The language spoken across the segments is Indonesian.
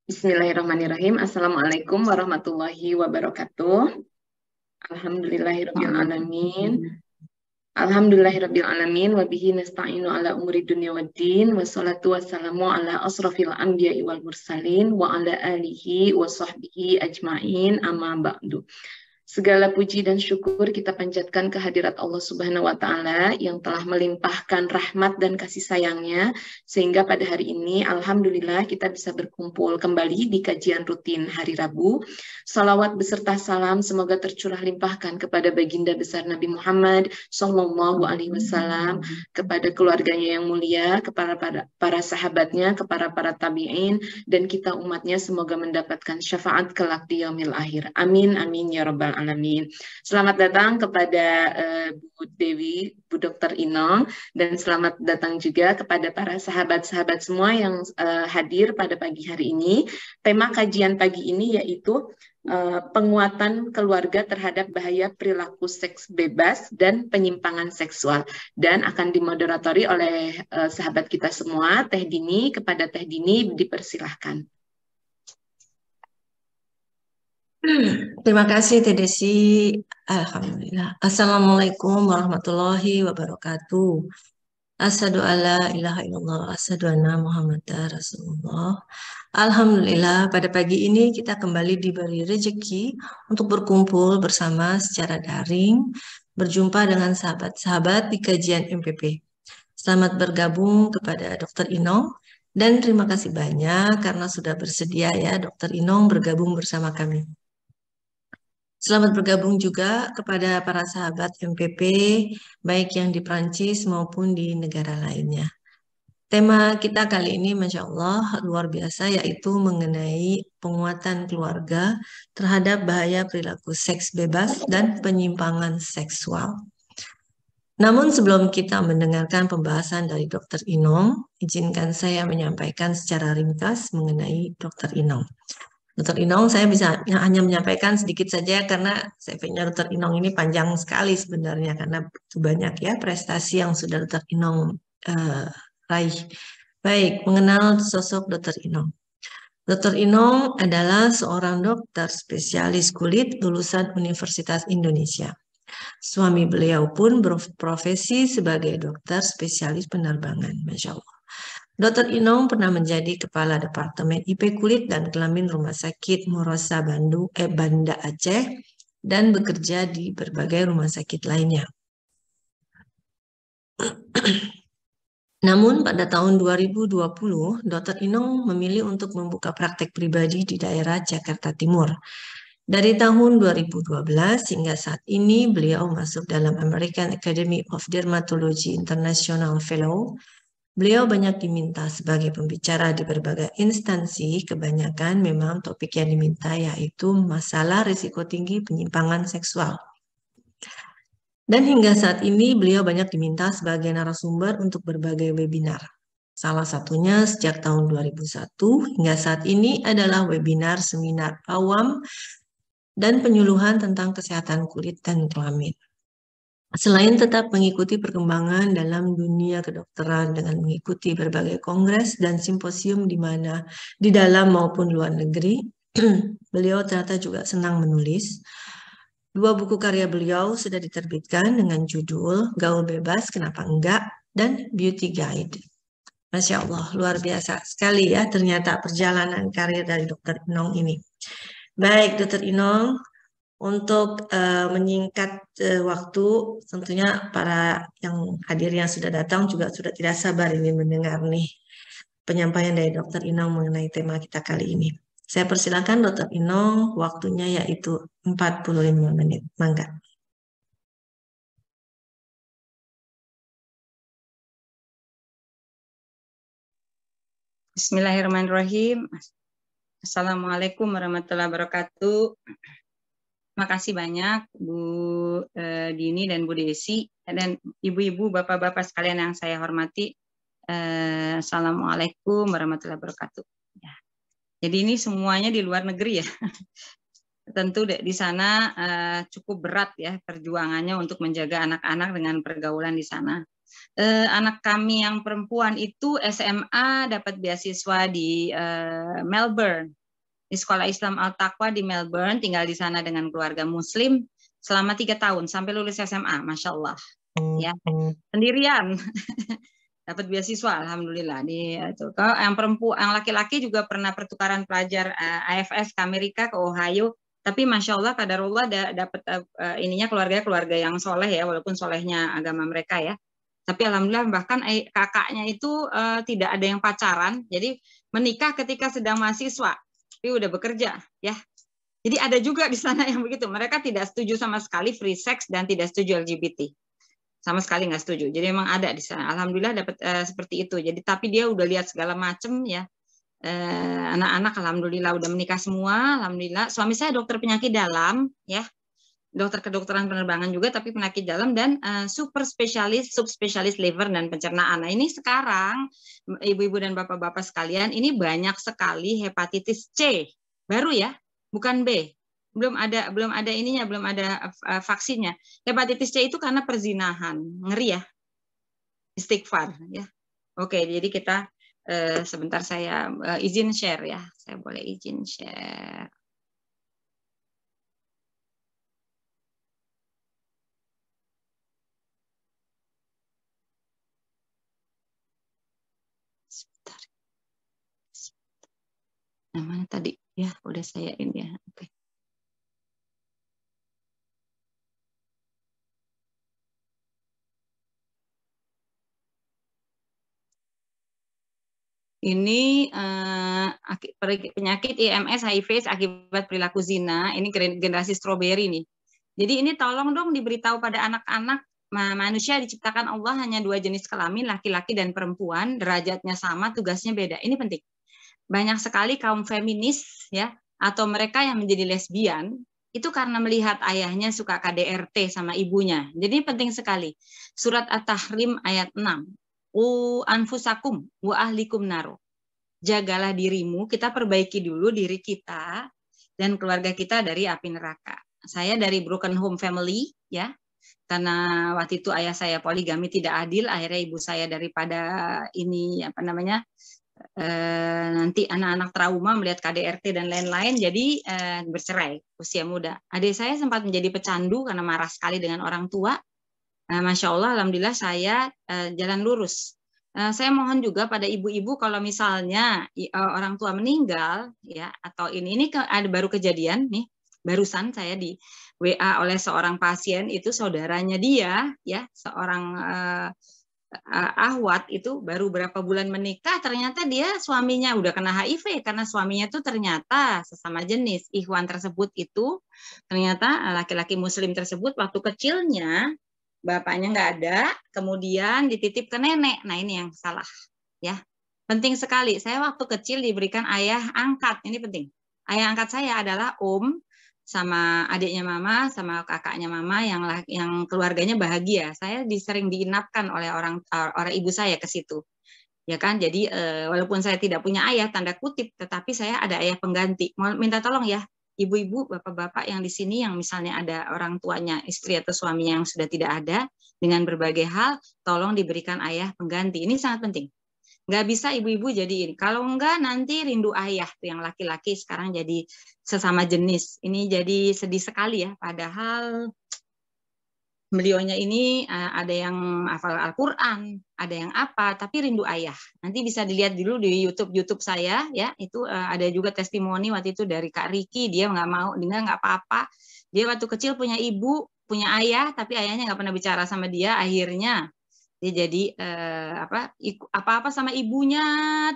Bismillahirrahmanirrahim. Assalamualaikum warahmatullahi wabarakatuh. Alhamdulillahirabbil alamin. Alhamdulillahirabbil alamin wa bihi nasta'inu ala umuri dunya waddin wassalatu wassalamu ala asrofil anbiya'i wal mursalin wa ala alihi wa sahbihi ajmain amma ba'du. Segala puji dan syukur kita panjatkan kehadirat Allah Subhanahu wa Ta'ala yang telah melimpahkan rahmat dan kasih sayangnya, sehingga pada hari ini alhamdulillah kita bisa berkumpul kembali di kajian rutin hari Rabu. Salawat beserta salam semoga tercurah limpahkan kepada baginda besar Nabi Muhammad Sallallahu Alaihi Wasallam, kepada keluarganya yang mulia, kepada para sahabatnya, kepada para tabi'in, dan kita umatnya semoga mendapatkan syafaat kelak di yaumil akhir. Amin, amin, ya rabbal alamin. Selamat datang kepada Bu Dewi, Bu Dr. Inong, dan selamat datang juga kepada para sahabat-sahabat semua yang hadir pada pagi hari ini. Tema kajian pagi ini yaitu penguatan keluarga terhadap bahaya perilaku seks bebas dan penyimpangan seksual, dan akan dimoderatori oleh sahabat kita semua, Teh Dini. Kepada Teh Dini dipersilahkan. Terima kasih Teh Desi. Alhamdulillah. Assalamualaikum warahmatullahi wabarakatuh. Asyhadu alla ilaha illallah, asyhadu anna Muhammadar Rasulullah. Alhamdulillah, pada pagi ini kita kembali diberi rezeki untuk berkumpul bersama secara daring, berjumpa dengan sahabat-sahabat di kajian MPP. Selamat bergabung kepada Dr. Inong, dan terima kasih banyak karena sudah bersedia ya Dr. Inong bergabung bersama kami. Selamat bergabung juga kepada para sahabat MPP, baik yang di Prancis maupun di negara lainnya. Tema kita kali ini, Masya Allah, luar biasa, yaitu mengenai penguatan keluarga terhadap bahaya perilaku seks bebas dan penyimpangan seksual. Namun sebelum kita mendengarkan pembahasan dari Dr. Inong, izinkan saya menyampaikan secara ringkas mengenai Dr. Inong. Dr. Inong, saya bisa hanya menyampaikan sedikit saja karena CV-nya Dr. Inong ini panjang sekali sebenarnya, karena begitu banyak ya prestasi yang sudah Dr. Inong raih. Baik, mengenal sosok Dr. Inong. Dr. Inong adalah seorang dokter spesialis kulit lulusan Universitas Indonesia. Suami beliau pun berprofesi sebagai dokter spesialis penerbangan, Masya Allah. Dr. Inong pernah menjadi Kepala Departemen IP Kulit dan Kelamin Rumah Sakit Murosa Banda Aceh, dan bekerja di berbagai rumah sakit lainnya. Namun pada tahun 2020, Dr. Inong memilih untuk membuka praktek pribadi di daerah Jakarta Timur. Dari tahun 2012 hingga saat ini beliau masuk dalam American Academy of Dermatology International Fellow. Beliau banyak diminta sebagai pembicara di berbagai instansi. Kebanyakan memang topik yang diminta yaitu masalah risiko tinggi penyimpangan seksual. Dan hingga saat ini beliau banyak diminta sebagai narasumber untuk berbagai webinar. Salah satunya sejak tahun 2001 hingga saat ini adalah webinar seminar awam dan penyuluhan tentang kesehatan kulit dan kelamin. Selain tetap mengikuti perkembangan dalam dunia kedokteran dengan mengikuti berbagai kongres dan simposium di dalam maupun luar negeri, beliau ternyata juga senang menulis. 2 buku karya beliau sudah diterbitkan dengan judul Gaul Bebas, Kenapa Enggak, dan Beauty Guide. Masya Allah, luar biasa sekali ya ternyata perjalanan karir dari Dr. Inong ini. Baik, Dr. Inong, untuk menyingkat waktu, tentunya para yang hadir yang sudah datang juga sudah tidak sabar ini mendengar nih penyampaian dari Dr. Inong mengenai tema kita kali ini. Saya persilakan Dr. Inong, waktunya yaitu 45 menit. Mangga. Bismillahirrahmanirrahim. Assalamualaikum warahmatullahi wabarakatuh. Makasih banyak Bu Dini dan Bu Desi, dan ibu-ibu, bapak-bapak sekalian yang saya hormati. Assalamualaikum warahmatullahi wabarakatuh. Ya. Jadi ini semuanya di luar negeri ya. tentu di sana cukup berat ya perjuangannya untuk menjaga anak-anak dengan pergaulan di sana. Anak kami yang perempuan itu SMA dapat beasiswa di Melbourne, di Sekolah Islam Al-Taqwa di Melbourne, tinggal di sana dengan keluarga Muslim selama 3 tahun sampai lulus SMA, Masya Allah. Ya, sendirian. Dapat beasiswa, alhamdulillah. Kalau yang perempuan, yang laki-laki juga pernah pertukaran pelajar AFS ke Amerika, ke Ohio. Tapi masya Allah, kadarullah dapat ininya keluarga yang soleh ya, walaupun solehnya agama mereka ya. Tapi alhamdulillah bahkan kakaknya itu tidak ada yang pacaran, jadi menikah ketika sedang mahasiswa, tapi udah bekerja ya. Jadi ada juga di sana yang begitu. Mereka tidak setuju sama sekali free sex dan tidak setuju LGBT. Sama sekali nggak setuju. Jadi memang ada di sana. Alhamdulillah dapat seperti itu. Jadi tapi dia udah lihat segala macam ya. Anak-anak alhamdulillah udah menikah semua. Alhamdulillah. Suami saya dokter penyakit dalam ya. Dokter kedokteran penerbangan juga tapi penyakit dalam dan subspesialis liver dan pencernaan. Nah, ini sekarang ibu-ibu dan bapak-bapak sekalian, ini banyak sekali hepatitis C. Baru ya, bukan B. Belum ada ininya, belum ada vaksinnya. Hepatitis C itu karena perzinahan, ngeri ya, istighfar ya. Oke, jadi kita sebentar saya izin share ya, saya boleh izin share. Sebentar. Namanya tadi ya, udah saya ini ya, oke. Ini penyakit IMS HIV akibat perilaku zina, ini generasi strawberry nih. Jadi ini tolong dong diberitahu pada anak-anak, manusia diciptakan Allah hanya 2 jenis kelamin, laki-laki dan perempuan, derajatnya sama, tugasnya beda. Ini penting. Banyak sekali kaum feminis ya, atau mereka yang menjadi lesbian, itu karena melihat ayahnya suka KDRT sama ibunya. Jadi penting sekali. Surat At-Tahrim ayat 6. Anfusakum wa ahlikum naro. Jagalah dirimu, kita perbaiki dulu diri kita dan keluarga kita dari api neraka. Saya dari broken home family ya. Karena waktu itu ayah saya poligami tidak adil, akhirnya ibu saya daripada ini nanti anak-anak trauma melihat KDRT dan lain-lain, jadi bercerai usia muda. Adik saya sempat menjadi pecandu karena marah sekali dengan orang tua. Masya Allah, alhamdulillah saya jalan lurus. Saya mohon juga pada ibu-ibu kalau misalnya orang tua meninggal ya, atau ini ada baru kejadian nih, barusan saya di WA oleh seorang pasien, itu saudaranya dia ya, seorang ahwat itu baru berapa bulan menikah, ternyata dia suaminya udah kena HIV karena suaminya tuh ternyata sesama jenis. Ikhwan tersebut itu ternyata laki-laki muslim tersebut waktu kecilnya bapaknya nggak ada, kemudian dititip ke nenek. Nah ini yang salah ya. Penting sekali. Saya waktu kecil diberikan ayah angkat. Ini penting. Ayah angkat saya adalah om, sama adiknya mama, sama kakaknya mama yang keluarganya bahagia. Saya sering diinapkan oleh orang ibu saya ke situ. Ya kan? Jadi walaupun saya tidak punya ayah tanda kutip, tetapi saya ada ayah pengganti. Mau minta tolong ya, ibu-ibu, bapak-bapak yang di sini yang misalnya ada orang tuanya, istri atau suaminya yang sudah tidak ada, dengan berbagai hal, tolong diberikan ayah pengganti. Ini sangat penting. Nggak bisa ibu-ibu jadi ini. Kalau enggak nanti rindu ayah tuh yang laki-laki sekarang jadi sesama jenis. Ini jadi sedih sekali ya. Padahal beliaunya ini ada yang hafal Al-Quran, ada yang apa, tapi rindu ayah. Nanti bisa dilihat dulu di YouTube saya ya. Itu ada juga testimoni waktu itu dari Kak Riki. Dia nggak mau, dia nggak apa-apa. Dia waktu kecil punya ibu, punya ayah, tapi ayahnya nggak pernah bicara sama dia. Akhirnya dia jadi apa-apa sama ibunya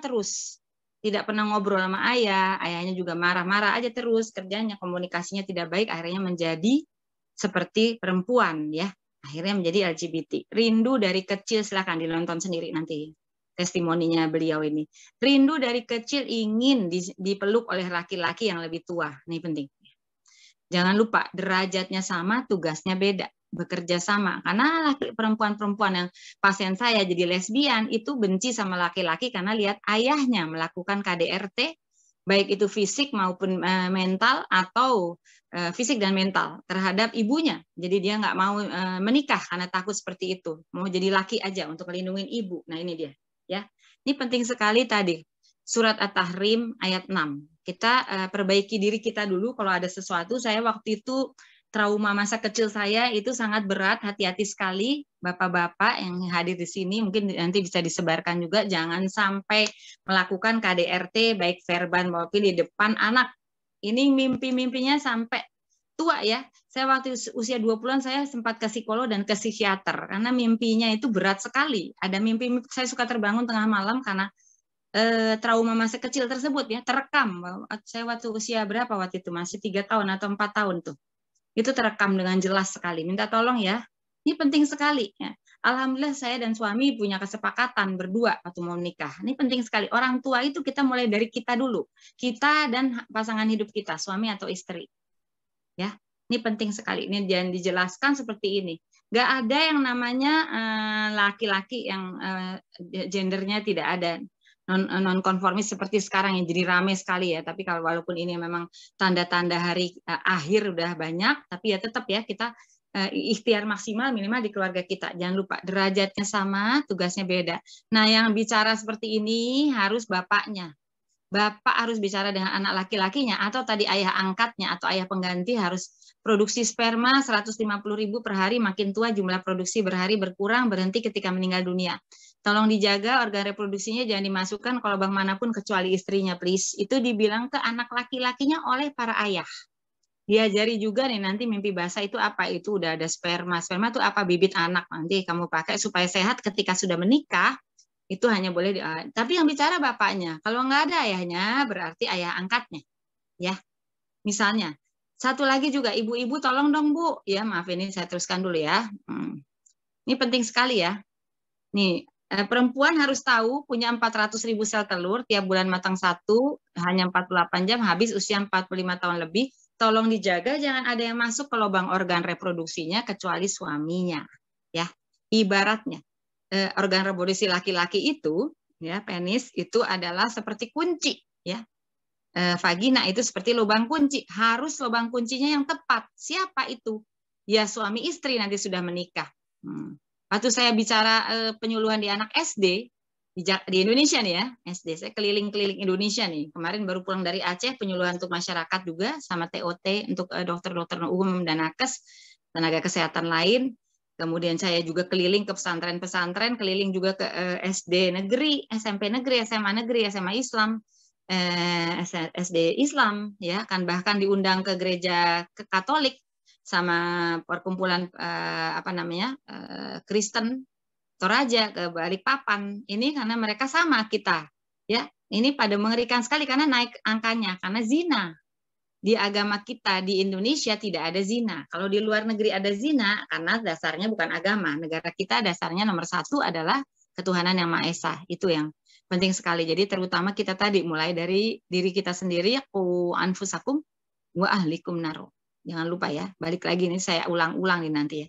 terus, tidak pernah ngobrol sama ayah, ayahnya juga marah-marah aja terus, kerjanya komunikasinya tidak baik, akhirnya menjadi seperti perempuan ya, akhirnya menjadi LGBT. Rindu dari kecil, silakan dinonton sendiri nanti testimoninya beliau ini. Rindu dari kecil ingin dipeluk oleh laki-laki yang lebih tua, ini penting. Jangan lupa derajatnya sama, tugasnya beda. Bekerja sama, karena perempuan-perempuan yang pasien saya jadi lesbian itu benci sama laki-laki karena lihat ayahnya melakukan KDRT, baik itu fisik maupun mental atau fisik dan mental terhadap ibunya. Jadi dia nggak mau menikah karena takut seperti itu. Mau jadi laki aja untuk melindungi ibu. Nah ini dia. Ya, ini penting sekali tadi. Surat At-Tahrim ayat 6. Kita perbaiki diri kita dulu kalau ada sesuatu. Saya waktu itu trauma masa kecil saya itu sangat berat, hati-hati sekali Bapak-bapak yang hadir di sini, mungkin nanti bisa disebarkan juga, jangan sampai melakukan KDRT baik verban maupun di depan anak. Ini mimpi-mimpinya sampai tua ya. Saya waktu usia 20-an saya sempat ke psikolog dan ke psikiater karena mimpinya itu berat sekali. Ada mimpi saya suka terbangun tengah malam karena trauma masa kecil tersebut ya, terekam. Saya waktu usia berapa waktu itu, masih 3 tahun atau 4 tahun tuh. Itu terekam dengan jelas sekali. Minta tolong ya. Ini penting sekali. Ya. Alhamdulillah saya dan suami punya kesepakatan berdua waktu mau menikah. Ini penting sekali. Orang tua itu kita mulai dari kita dulu. Kita dan pasangan hidup kita, suami atau istri. Ya, ini penting sekali. Ini jangan dijelaskan seperti ini. Nggak ada yang namanya laki-laki yang gendernya tidak ada. Non-konformis seperti sekarang yang jadi ramai sekali ya, tapi kalau walaupun ini memang tanda-tanda hari akhir udah banyak, tapi ya tetap ya kita ikhtiar maksimal minimal di keluarga kita. Jangan lupa derajatnya sama, tugasnya beda. Nah yang bicara seperti ini harus bapaknya. Bapak harus bicara dengan anak laki-lakinya atau tadi ayah angkatnya atau ayah pengganti harus produksi sperma 150.000 per hari, makin tua jumlah produksi berhari berkurang, berhenti ketika meninggal dunia. Tolong dijaga organ reproduksinya, jangan dimasukkan ke lubang manapun kecuali istrinya, please. Itu dibilang ke anak laki-lakinya oleh para ayah. Diajari juga nih nanti mimpi basah itu apa, itu udah ada sperma. Sperma itu apa, bibit anak nanti kamu pakai supaya sehat ketika sudah menikah. Itu hanya boleh tapi yang bicara bapaknya. Kalau nggak ada ayahnya berarti ayah angkatnya. Ya, misalnya. Satu lagi juga ibu-ibu tolong dong Bu. Ya maaf ini saya teruskan dulu ya. Ini penting sekali ya. Nih. Perempuan harus tahu punya 400.000 sel telur, tiap bulan matang 1, hanya 48 jam, habis usia 45 tahun lebih. Tolong dijaga, jangan ada yang masuk ke lubang organ reproduksinya kecuali suaminya. Ya, ibaratnya organ reproduksi laki-laki itu, ya penis itu adalah seperti kunci, ya. Vagina itu seperti lubang kunci, harus lubang kuncinya yang tepat. Siapa itu? Ya suami istri nanti sudah menikah. Waktu saya bicara penyuluhan di anak SD di Indonesia nih ya, SD saya keliling-keliling Indonesia nih. Kemarin baru pulang dari Aceh, penyuluhan untuk masyarakat juga sama TOT untuk dokter-dokter umum dan nakes, tenaga kesehatan lain. Kemudian saya juga keliling ke pesantren-pesantren, keliling juga ke SD negeri, SMP negeri, SMA negeri, SMA Islam, SD Islam, ya kan bahkan diundang ke gereja Katolik sama perkumpulan Kristen Toraja ke Balikpapan. Ini karena mereka sama kita, ya. Ini pada mengerikan sekali karena naik angkanya karena zina. Di agama kita di Indonesia tidak ada zina. Kalau di luar negeri ada zina karena dasarnya bukan agama. Negara kita dasarnya nomor 1 adalah ketuhanan yang Maha Esa. Itu yang penting sekali. Jadi terutama kita tadi mulai dari diri kita sendiri, qu anfusakum wa ahlikum naro. Jangan lupa ya, balik lagi nih saya ulang-ulang nih nanti ya.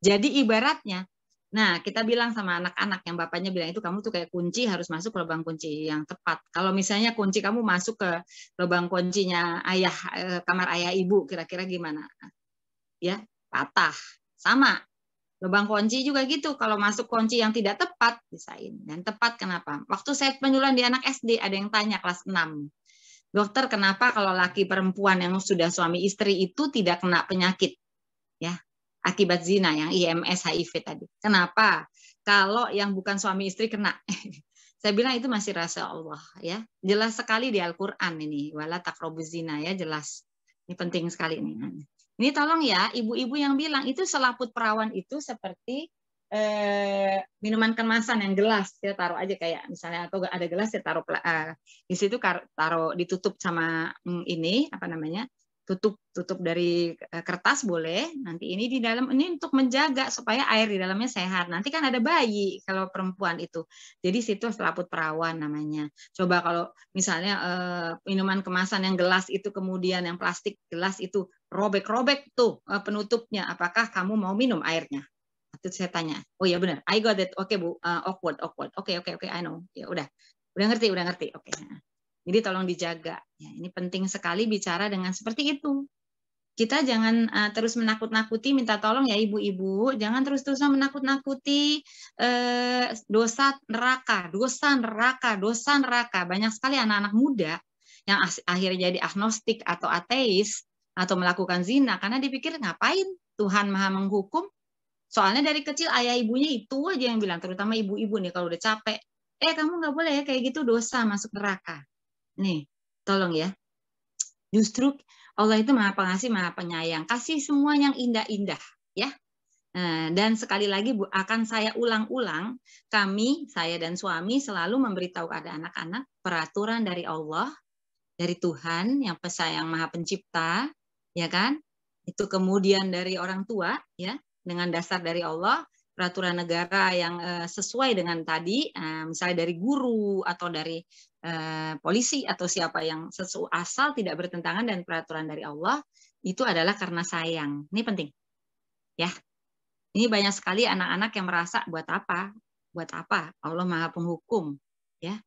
Jadi ibaratnya, nah kita bilang sama anak-anak yang bapaknya bilang itu kamu tuh kayak kunci harus masuk ke lubang kunci yang tepat. Kalau misalnya kunci kamu masuk ke lubang kuncinya ayah, kamar ayah ibu, kira-kira gimana? Ya, patah. Sama. Lubang kunci juga gitu. Kalau masuk kunci yang tidak tepat, bisain. Dan tepat kenapa? Waktu saya penyuluhan di anak SD, ada yang tanya kelas 6. Dokter, kenapa kalau laki perempuan yang sudah suami istri itu tidak kena penyakit? Ya, akibat zina yang IMS, HIV tadi. Kenapa? Kalau yang bukan suami istri kena. Saya bilang itu masih rahasia Allah, ya. Jelas sekali di Al-Qur'an ini, wala taqrabuz zina ya, jelas. Ini penting sekali ini. Ini tolong ya, ibu-ibu yang bilang itu selaput perawan itu seperti minuman kemasan yang gelas, ya taruh aja kayak misalnya atau ada gelas ya taruh di situ taruh ditutup sama ini apa namanya tutup dari kertas boleh. Nanti ini di dalam ini untuk menjaga supaya air di dalamnya sehat. Nanti kan ada bayi kalau perempuan itu. Jadi situ selaput perawan namanya. Coba kalau misalnya minuman kemasan yang gelas itu kemudian yang plastik gelas itu robek-robek tuh penutupnya. Apakah kamu mau minum airnya? Itu saya tanya. Oh ya benar. I got it. Oke Bu. Awkward. Oke. I know. Ya udah ngerti. Oke. Jadi tolong dijaga. Ya, ini penting sekali bicara dengan seperti itu. Kita jangan terus menakut-nakuti, minta tolong ya ibu-ibu, jangan terus-terusan menakut-nakuti dosa neraka, dosa neraka, dosa neraka. Banyak sekali anak-anak muda yang akhirnya jadi agnostik atau ateis atau melakukan zina karena dipikir ngapain Tuhan Maha menghukum. Soalnya dari kecil ayah ibunya itu aja yang bilang, terutama ibu-ibu nih kalau udah capek, kamu nggak boleh ya kayak gitu, dosa, masuk neraka. Nih, tolong ya. Justru Allah itu Maha Pengasih, Maha Penyayang. Kasih semua yang indah-indah, ya. Dan sekali lagi akan saya ulang-ulang, saya dan suami selalu memberitahu pada anak-anak peraturan dari Allah, dari Tuhan yang Pesayang Maha Pencipta, ya kan? Itu kemudian dari orang tua, ya, dengan dasar dari Allah, peraturan negara yang sesuai dengan tadi, misalnya dari guru atau dari polisi atau siapa yang asal tidak bertentangan dan peraturan dari Allah, itu adalah karena sayang. Ini penting, ya. Ini banyak sekali anak-anak yang merasa buat apa? Buat apa? Allah Maha Penghukum, ya.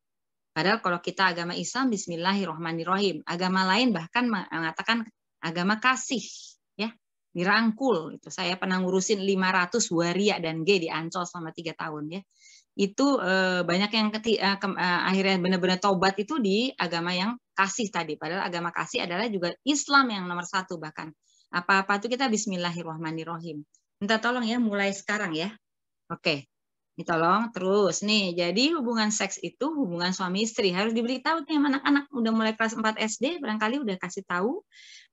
Padahal kalau kita agama Islam, Bismillahirrahmanirrahim. Agama lain bahkan mengatakan agama kasih, ya. Dirangkul. Itu saya pernah ngurusin 500 waria dan G di Ancol selama 3 tahun, ya. Itu banyak yang akhirnya benar-benar taubat itu di agama yang kasih tadi. Padahal agama kasih adalah juga Islam yang nomor 1 bahkan. Apa-apa itu kita Bismillahirrahmanirrahim. Minta tolong ya mulai sekarang ya. Oke. Ini tolong terus nih. Jadi hubungan seks itu hubungan suami istri. Harus diberitahu nih anak-anak udah mulai kelas 4 SD barangkali udah kasih tahu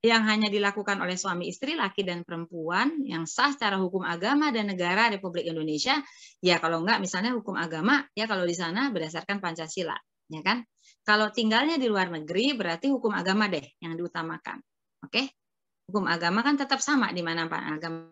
yang hanya dilakukan oleh suami istri, laki dan perempuan yang sah secara hukum agama dan negara Republik Indonesia. Ya kalau enggak misalnya hukum agama ya kalau di sana berdasarkan Pancasila, ya kan? Kalau tinggalnya di luar negeri berarti hukum agama deh yang diutamakan. Oke? Hukum agama kan tetap sama di mana agama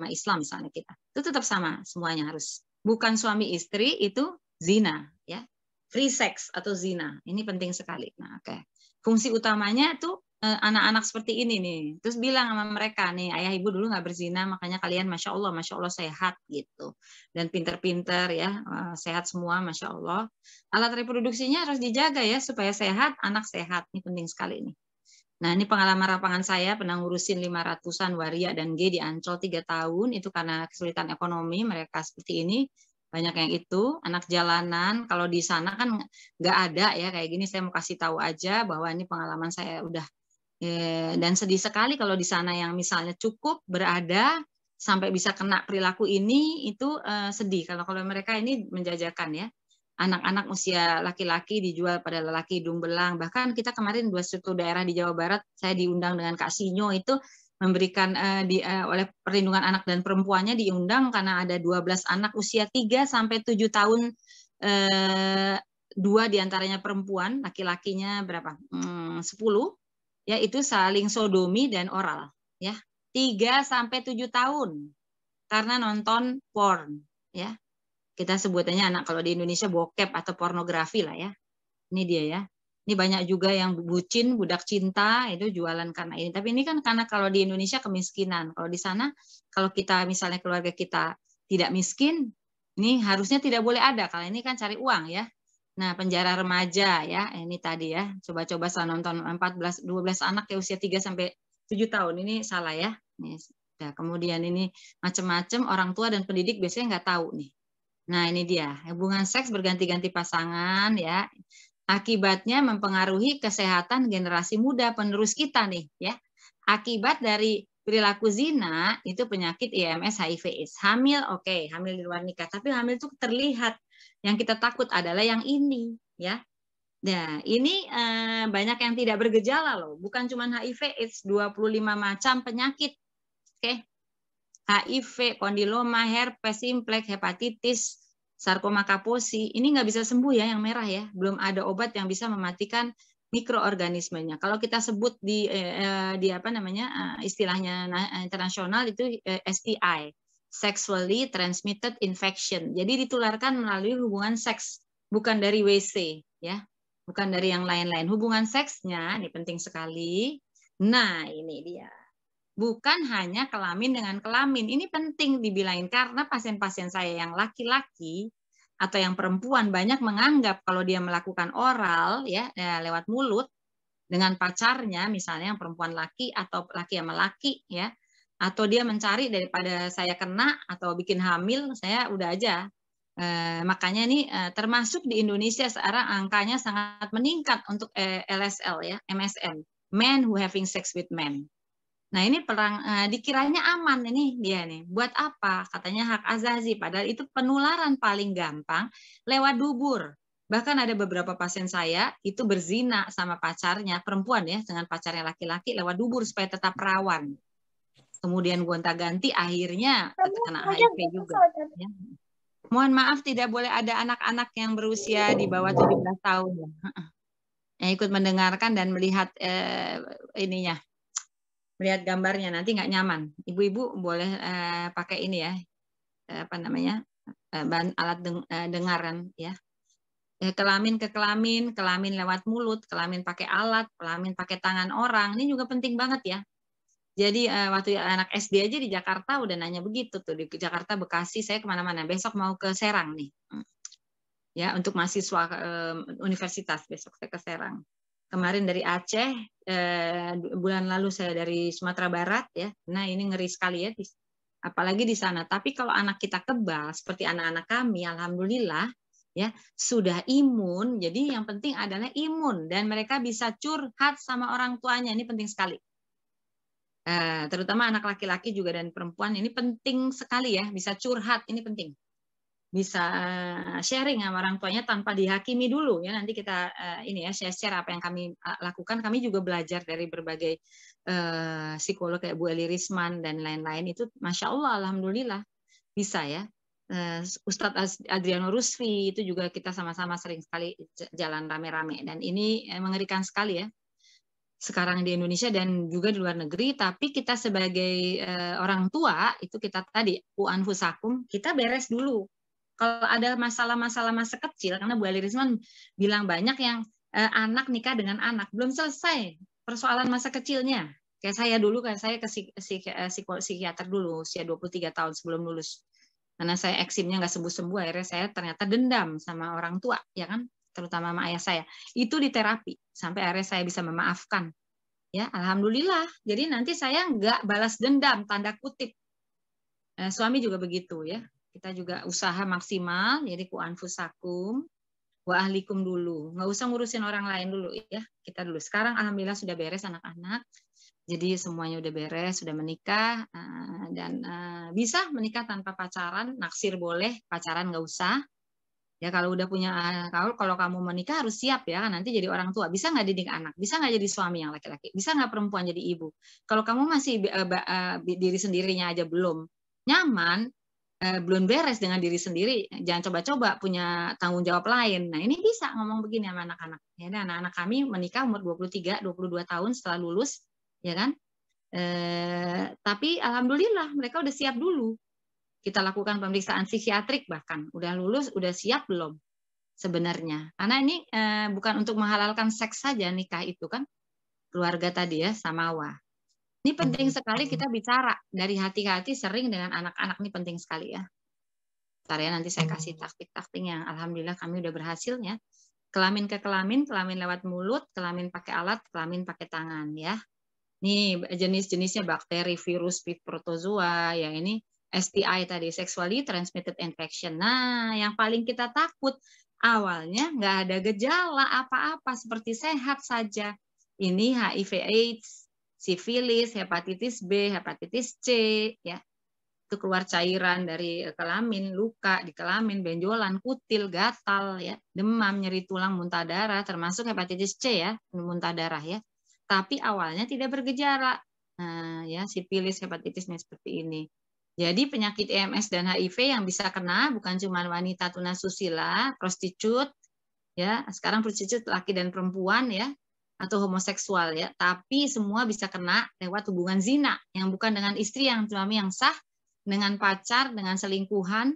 Islam misalnya kita. Itu tetap sama semuanya harus. Bukan suami istri itu zina, ya. Free sex atau zina. Ini penting sekali. Nah, oke. Fungsi utamanya tuh anak-anak seperti ini nih. Terus bilang sama mereka nih, ayah ibu dulu nggak berzina, makanya kalian masya Allah sehat gitu. Dan pinter-pinter ya, sehat semua, masya Allah. Alat reproduksinya harus dijaga ya supaya sehat, anak sehat. Ini penting sekali nih. Nah ini pengalaman lapangan saya pernah ngurusin 500-an waria dan G di Ancol 3 tahun. Itu karena kesulitan ekonomi mereka seperti ini. Banyak yang itu anak jalanan. Kalau di sana kan nggak ada ya kayak gini. Saya mau kasih tahu aja bahwa ini pengalaman saya udah dan sedih sekali kalau di sana yang misalnya cukup berada sampai bisa kena perilaku ini itu sedih. Kalau mereka ini menjajakan ya. Anak-anak usia laki-laki dijual pada lelaki hidung belang. Bahkan kita kemarin dua suatu daerah di Jawa Barat, saya diundang dengan Kak Sinyo itu memberikan oleh perlindungan anak dan perempuannya diundang karena ada 12 anak usia 3 sampai 7 tahun, 2 diantaranya perempuan, laki-lakinya berapa? 10, ya itu saling sodomi dan oral, ya 3 sampai 7 tahun karena nonton porn, ya. Kita sebutannya anak kalau di Indonesia bokep atau pornografi lah ya. Ini dia ya. Ini banyak juga yang bucin, budak cinta itu jualan karena ini. Tapi ini kan karena kalau di Indonesia kemiskinan. Kalau di sana kalau kita misalnya keluarga kita tidak miskin, ini harusnya tidak boleh ada. Kalau ini kan cari uang ya. Nah, penjara remaja ya. Ini tadi ya. Coba-coba saya nonton 12 anak ya usia 3 sampai 7 tahun. Ini salah ya. Nih, ya, kemudian ini macam-macam orang tua dan pendidik biasanya nggak tahu nih. Nah, ini dia, hubungan seks berganti-ganti pasangan ya. Akibatnya mempengaruhi kesehatan generasi muda penerus kita nih ya. Akibat dari perilaku zina itu penyakit IMS, HIV, AIDS. Hamil oke, hamil di luar nikah, tapi hamil itu terlihat. Yang kita takut adalah yang ini ya. Nah, ini banyak yang tidak bergejala loh, bukan cuma HIV, AIDS, 25 macam penyakit. Oke. HIV, kondiloma, herpes simplex, hepatitis, sarkoma kaposi, ini nggak bisa sembuh ya yang merah ya. Belum ada obat yang bisa mematikan mikroorganismenya. Kalau kita sebut di apa namanya istilahnya internasional itu STI, sexually transmitted infection. Jadi ditularkan melalui hubungan seks, bukan dari WC ya, bukan dari yang lain-lain. Hubungan seksnya ini penting sekali. Nah ini dia. Bukan hanya kelamin dengan kelamin. Ini penting dibilangin karena pasien-pasien saya yang laki-laki atau yang perempuan banyak menganggap kalau dia melakukan oral ya lewat mulut dengan pacarnya, misalnya yang perempuan laki atau laki sama laki ya, atau dia mencari daripada saya kena atau bikin hamil, saya udah aja. Makanya ini termasuk di Indonesia sekarang angkanya sangat meningkat untuk LSL ya, MSM, men who having sex with men. Nah ini perang dikiranya aman ini dia nih. Buat apa? Katanya hak azazi. Padahal itu penularan paling gampang lewat dubur. Bahkan ada beberapa pasien saya itu berzina sama pacarnya perempuan ya dengan pacarnya laki-laki lewat dubur supaya tetap perawan. Kemudian gonta-ganti akhirnya kena HIV juga. Ya. Mohon maaf tidak boleh ada anak-anak yang berusia di bawah 17 tahun yang ikut mendengarkan dan melihat ininya. Melihat gambarnya nanti nggak nyaman. Ibu-ibu boleh pakai ini ya, apa namanya, alat dengaran ya. Kelamin ke kelamin, kelamin lewat mulut, kelamin pakai alat, kelamin pakai tangan orang. Ini juga penting banget ya. Jadi waktu anak SD aja di Jakarta udah nanya begitu tuh, di Jakarta, Bekasi, saya kemana-mana. Besok mau ke Serang nih, ya untuk mahasiswa universitas, besok saya ke Serang. Kemarin dari Aceh, bulan lalu saya dari Sumatera Barat ya. Nah ini ngeri sekali ya, apalagi di sana. Tapi kalau anak kita kebal seperti anak-anak kami, alhamdulillah ya sudah imun. Jadi yang penting adalah imun dan mereka bisa curhat sama orang tuanya. Ini penting sekali. Terutama anak laki-laki juga dan perempuan ini penting sekali ya, bisa curhat, ini penting. Bisa sharing sama orang tuanya tanpa dihakimi dulu ya. Nanti kita ini ya share apa yang kami lakukan. Kami juga belajar dari berbagai psikolog kayak Bu Eli Risman dan lain-lain itu, masya Allah, alhamdulillah bisa ya. Ustadz Adriano Rusfi itu juga kita sama-sama sering sekali jalan rame-rame dan ini mengerikan sekali ya. Sekarang di Indonesia dan juga di luar negeri, tapi kita sebagai orang tua itu kita tadi anfusakum, kita beres dulu. Kalau ada masalah-masalah masa kecil, karena Bu Ali Risman bilang banyak yang anak nikah dengan anak belum selesai persoalan masa kecilnya. Kayak saya dulu, kayak saya ke psikiater dulu usia 23 tahun sebelum lulus. Karena saya eksimnya nggak sembuh-sembuh, akhirnya saya ternyata dendam sama orang tua, ya kan, terutama sama ayah saya. Itu di terapi sampai akhirnya saya bisa memaafkan. Ya, alhamdulillah. Jadi nanti saya nggak balas dendam tanda kutip. Suami juga begitu ya. Kita juga usaha maksimal, jadi ku anfusakum wa ahlikum dulu. Nggak usah ngurusin orang lain dulu ya. Kita dulu. Sekarang alhamdulillah sudah beres anak-anak. Jadi semuanya udah beres, sudah menikah dan bisa menikah tanpa pacaran, naksir boleh, pacaran nggak usah. Ya kalau udah punya, kalau kamu menikah harus siap ya, nanti jadi orang tua. Bisa nggak didik anak? Bisa nggak jadi suami yang laki-laki? Bisa nggak perempuan jadi ibu? Kalau kamu masih diri sendirinya aja belum nyaman, belum beres dengan diri sendiri, jangan coba-coba punya tanggung jawab lain. Nah ini bisa ngomong begini sama anak-anak. Ya, anak-anak kami menikah umur 23, 22 tahun setelah lulus, ya kan? Tapi alhamdulillah mereka udah siap dulu. Kita lakukan pemeriksaan psikiatrik bahkan. Udah lulus, udah siap belum sebenarnya. Karena ini bukan untuk menghalalkan seks saja nikah itu kan. Keluarga tadi ya, samawa. Ini penting sekali kita bicara dari hati-hati sering dengan anak-anak, ini penting sekali ya. Ntar ya nanti saya kasih taktik-taktik yang alhamdulillah kami udah berhasil ya. Kelamin ke kelamin, kelamin lewat mulut, kelamin pakai alat, kelamin pakai tangan ya. Ini jenis-jenisnya bakteri, virus, protozoa, yang ini STI tadi, sexually transmitted infection. Nah, yang paling kita takut awalnya nggak ada gejala apa-apa, seperti sehat saja. Ini HIV/AIDS, sifilis, hepatitis B, hepatitis C, ya. Itu keluar cairan dari kelamin, luka di kelamin, benjolan, kutil, gatal, ya, demam, nyeri tulang, muntah darah, termasuk hepatitis C ya, muntah darah ya. Tapi awalnya tidak bergejala. Nah, ya, sifilis, hepatitis seperti ini. Jadi penyakit EMS dan HIV yang bisa kena bukan cuma wanita tunasusila, prostitut, ya, sekarang prostitut laki dan perempuan ya, atau homoseksual ya, tapi semua bisa kena lewat hubungan zina yang bukan dengan istri yang suami yang sah, dengan pacar, dengan selingkuhan,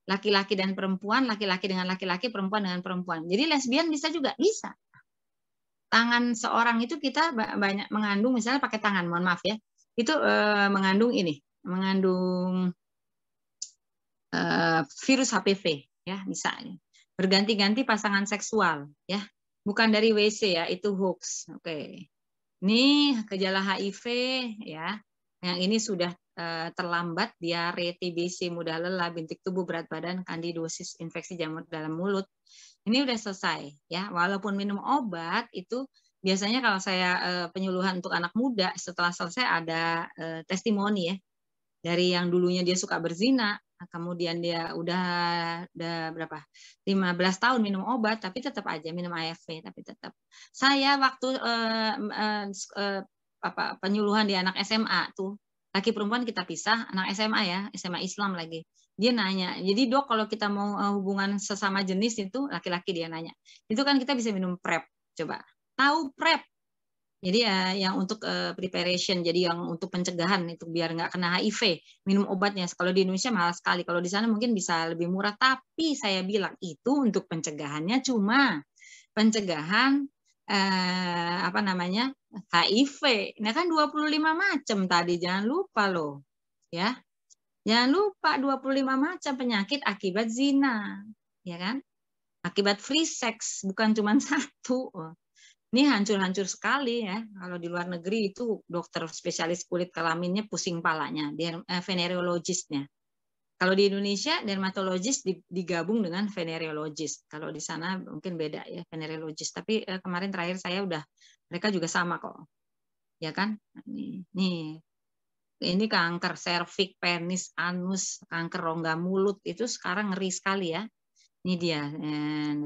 laki-laki dan perempuan, laki-laki dengan laki-laki, perempuan dengan perempuan. Jadi lesbian bisa juga, bisa. Tangan seorang itu kita banyak mengandung, misalnya pakai tangan, mohon maaf ya, itu mengandung ini, mengandung virus HPV ya bisa. Berganti-ganti pasangan seksual, ya. Bukan dari WC ya, itu hoax. Oke. Ini gejala HIV ya. Yang ini sudah terlambat, diare, TBC, mudah lelah, bintik tubuh, berat badan, kandidosis, infeksi jamur dalam mulut. Ini udah selesai ya. Walaupun minum obat itu biasanya kalau saya penyuluhan untuk anak muda, setelah selesai ada testimoni ya. Dari yang dulunya dia suka berzina, kemudian dia udah berapa 15 tahun minum obat tapi tetap aja minum ARV, tapi tetap saya waktu penyuluhan di anak SMA tuh, laki perempuan kita pisah, anak SMA ya, SMA Islam lagi, dia nanya, jadi dok kalau kita mau hubungan sesama jenis itu, laki-laki dia nanya, itu kan kita bisa minum PrEP, coba tahu PrEP? Jadi ya yang untuk preparation, jadi yang untuk pencegahan itu biar nggak kena HIV, minum obatnya. Kalau di Indonesia mahal sekali, kalau di sana mungkin bisa lebih murah. Tapi saya bilang itu untuk pencegahannya cuma pencegahan apa namanya HIV. Nah kan 25 macam tadi, jangan lupa loh, ya. Jangan lupa 25 macam penyakit akibat zina, ya kan? Akibat free sex, bukan cuma satu. Ini hancur-hancur sekali ya. Kalau di luar negeri itu dokter spesialis kulit kelaminnya pusing palanya, dia venereologisnya. Kalau di Indonesia dermatologis digabung dengan venereologis. Kalau di sana mungkin beda ya venereologis. Tapi kemarin terakhir saya udah, mereka juga sama kok, ya kan? Nih, ini kanker serviks, penis, anus, kanker rongga mulut itu sekarang ngeri sekali ya. Ini dia.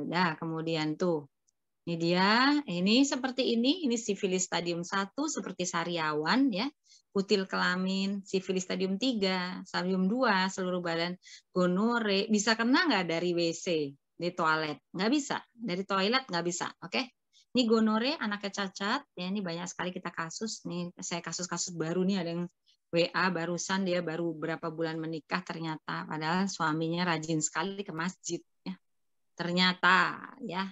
Nah, kemudian tuh. Ini dia, ini seperti ini sifilis stadium 1 seperti sariawan ya, kutil kelamin, sifilis stadium 3, stadium 2 seluruh badan, gonore, bisa kena nggak dari WC, di toilet? Nggak bisa, dari toilet nggak bisa, oke? Ini gonore, anaknya cacat, ya ini banyak sekali kita kasus, nih saya kasus-kasus baru nih ada yang WA barusan dia baru berapa bulan menikah ternyata, padahal suaminya rajin sekali ke masjid ya, ternyata ya.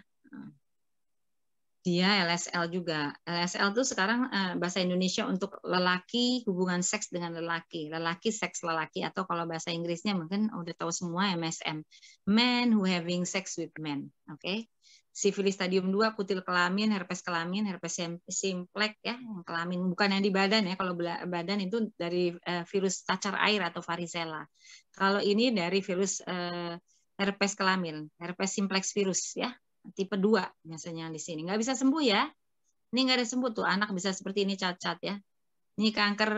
Dia LSL juga. LSL itu sekarang bahasa Indonesia untuk lelaki, hubungan seks dengan lelaki. Lelaki, seks lelaki. Atau kalau bahasa Inggrisnya mungkin udah tahu semua MSM. Men who having sex with men. Oke. Sifilis stadium 2, kutil kelamin, herpes simplex ya. Yang kelamin. Bukan yang di badan ya. Kalau badan itu dari virus cacar air atau varicella. Kalau ini dari virus herpes kelamin. Herpes simplex virus ya. Tipe 2 biasanya di sini. Nggak bisa sembuh ya. Ini nggak ada sembuh tuh. Anak bisa seperti ini cacat ya. Ini kanker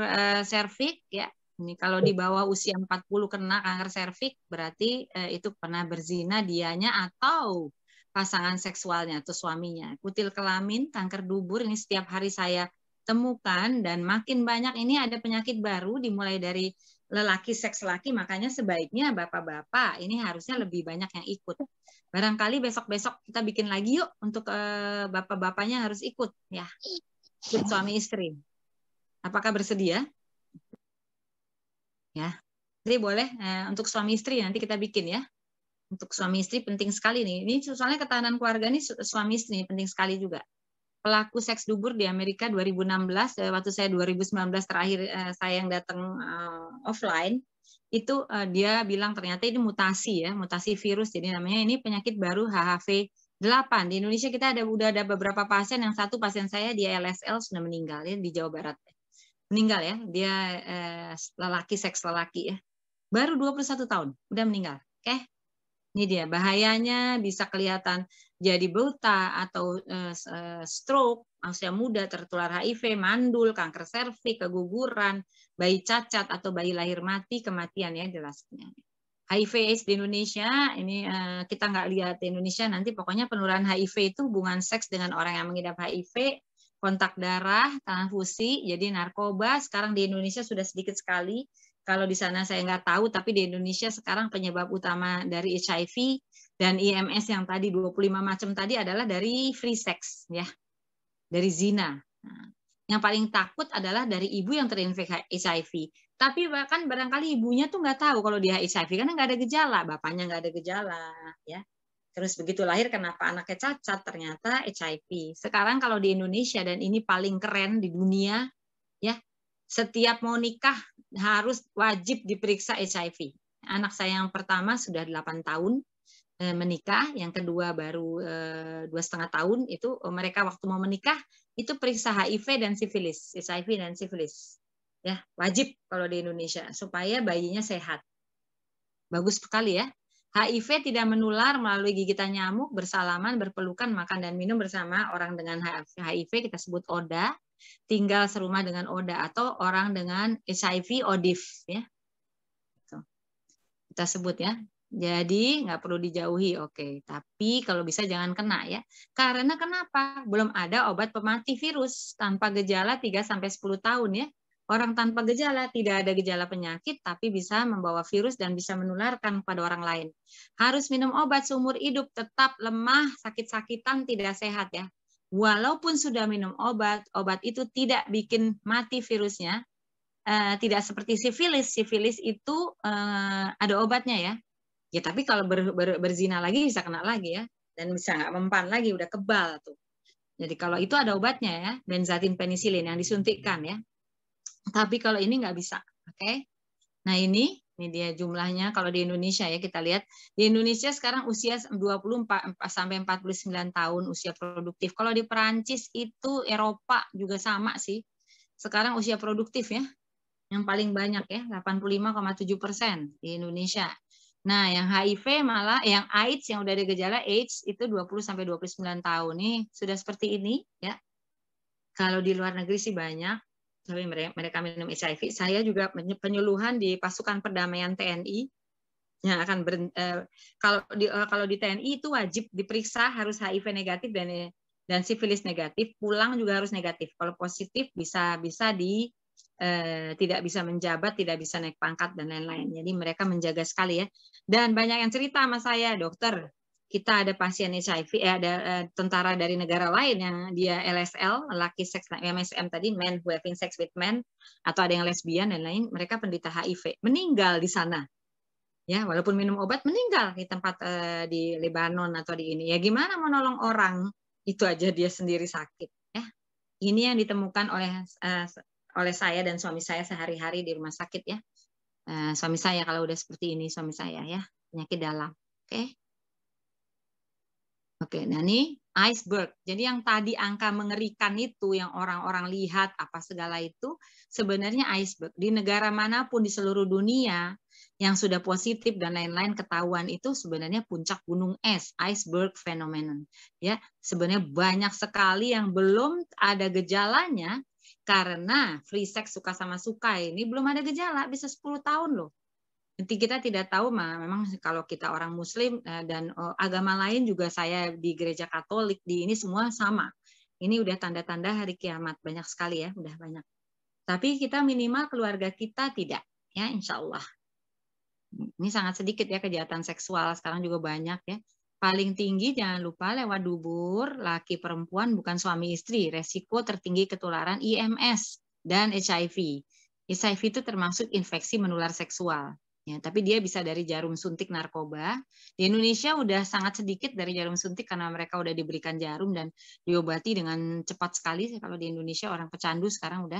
serviks ya. Ini kalau di bawah usia 40 kena kanker serviks berarti itu pernah berzina dianya atau pasangan seksualnya atau suaminya. Kutil kelamin, kanker dubur ini setiap hari saya temukan dan makin banyak. Ini ada penyakit baru dimulai dari lelaki seks laki, makanya sebaiknya bapak-bapak ini harusnya lebih banyak yang ikut. Barangkali besok-besok kita bikin lagi yuk untuk bapak-bapaknya harus ikut ya, ikut suami istri. Apakah bersedia? Ya, jadi boleh untuk suami istri nanti kita bikin ya. Untuk suami istri penting sekali nih. Ini soalnya ketahanan keluarga nih suami istri penting sekali juga. Pelaku seks dubur di Amerika 2016, waktu saya 2019 terakhir saya yang datang offline. Itu dia bilang ternyata ini mutasi ya, mutasi virus. Jadi namanya ini penyakit baru HHV8. Di Indonesia kita udah ada beberapa pasien, yang satu pasien saya dia LSL sudah meninggal ya di Jawa Barat. Meninggal ya, dia lelaki seks lelaki ya. Baru 21 tahun udah meninggal. Oke. Ini dia bahayanya, bisa kelihatan jadi buta atau stroke, usia muda tertular HIV, mandul, kanker serviks, keguguran, bayi cacat atau bayi lahir mati, kematian ya jelasnya. HIV/AIDS di Indonesia ini kita nggak lihat di Indonesia nanti pokoknya penularan HIV itu hubungan seks dengan orang yang mengidap HIV, kontak darah, transfusi, jadi narkoba sekarang di Indonesia sudah sedikit sekali. Kalau di sana saya nggak tahu, tapi di Indonesia sekarang penyebab utama dari HIV dan IMS yang tadi 25 macam tadi adalah dari free sex ya, dari zina. Nah, yang paling takut adalah dari ibu yang terinfeksi HIV. Tapi bahkan barangkali ibunya tuh nggak tahu kalau dia HIV karena nggak ada gejala, bapaknya nggak ada gejala ya. Terus begitu lahir kenapa anaknya cacat, ternyata HIV. Sekarang kalau di Indonesia dan ini paling keren di dunia ya. Setiap mau nikah harus wajib diperiksa HIV. Anak saya yang pertama sudah 8 tahun, menikah, yang kedua baru 2,5 tahun, itu mereka waktu mau menikah itu periksa HIV dan sifilis, ya wajib kalau di Indonesia supaya bayinya sehat. Bagus sekali ya. HIV tidak menular melalui gigitan nyamuk, bersalaman, berpelukan, makan dan minum bersama orang dengan HIV, kita sebut ODA, tinggal serumah dengan ODA, atau orang dengan HIV ODIF, ya. Kita sebut ya. Jadi nggak perlu dijauhi, oke. Tapi kalau bisa jangan kena ya. Karena kenapa? Belum ada obat pemati virus tanpa gejala 3-10 tahun ya. Orang tanpa gejala, tidak ada gejala penyakit, tapi bisa membawa virus dan bisa menularkan pada orang lain. Harus minum obat seumur hidup, tetap lemah, sakit-sakitan, tidak sehat ya. Walaupun sudah minum obat, obat itu tidak bikin mati virusnya. Tidak seperti sifilis. Sifilis itu ada obatnya ya. Ya tapi kalau berzina lagi bisa kena lagi ya, dan bisa nggak mempan lagi, udah kebal tuh. Jadi kalau itu ada obatnya ya, benzatin penisilin yang disuntikkan ya. Tapi kalau ini nggak bisa, oke? Nah ini dia jumlahnya kalau di Indonesia ya, kita lihat di Indonesia sekarang usia 24 sampai 49 tahun usia produktif. Kalau di Perancis itu, Eropa juga sama sih. Sekarang usia produktif ya, yang paling banyak ya, 85,7% di Indonesia. Nah, yang HIV malah, yang AIDS, yang udah ada gejala AIDS itu 20-29 tahun. Nih, sudah seperti ini ya. Kalau di luar negeri sih banyak, tapi mereka minum HIV. Saya juga penyuluhan di pasukan perdamaian TNI yang akan kalau di TNI itu wajib diperiksa, harus HIV negatif dan sifilis negatif, pulang juga harus negatif. Kalau positif bisa tidak bisa menjabat, tidak bisa naik pangkat dan lain-lain. Jadi mereka menjaga sekali ya. Dan banyak yang cerita sama saya, dokter, kita ada pasien HIV, ada tentara dari negara lain yang dia LSL, laki seks, MSM tadi, men who having sex with men, atau ada yang lesbian dan lain, mereka penderita HIV, meninggal di sana. Ya, walaupun minum obat meninggal di tempat di Lebanon atau di ini. Ya gimana mau nolong orang? Itu aja dia sendiri sakit ya. Ini yang ditemukan oleh saya dan suami saya sehari-hari di rumah sakit ya. Suami saya kalau udah seperti ini, suami saya ya, penyakit dalam. Oke, nah ini iceberg. Jadi yang tadi angka mengerikan itu, yang orang-orang lihat apa segala itu, sebenarnya iceberg. Di negara manapun di seluruh dunia yang sudah positif dan lain-lain ketahuan itu sebenarnya puncak gunung es, iceberg phenomenon. Ya, sebenarnya banyak sekali yang belum ada gejalanya. Karena free sex suka sama suka ini belum ada gejala, bisa 10 tahun loh. Nanti kita tidak tahu, memang kalau kita orang Muslim dan agama lain juga, saya di gereja Katolik, di ini semua sama. Ini udah tanda-tanda hari kiamat, banyak sekali ya, udah banyak. Tapi kita minimal keluarga kita tidak, ya insya Allah. Ini sangat sedikit ya kejahatan seksual, sekarang juga banyak ya. Paling tinggi jangan lupa lewat dubur, laki perempuan bukan suami istri, resiko tertinggi ketularan IMS dan HIV. HIV itu termasuk infeksi menular seksual. Ya, tapi dia bisa dari jarum suntik narkoba. Di Indonesia udah sangat sedikit dari jarum suntik karena mereka udah diberikan jarum dan diobati dengan cepat sekali. Kalau di Indonesia orang pecandu sekarang udah.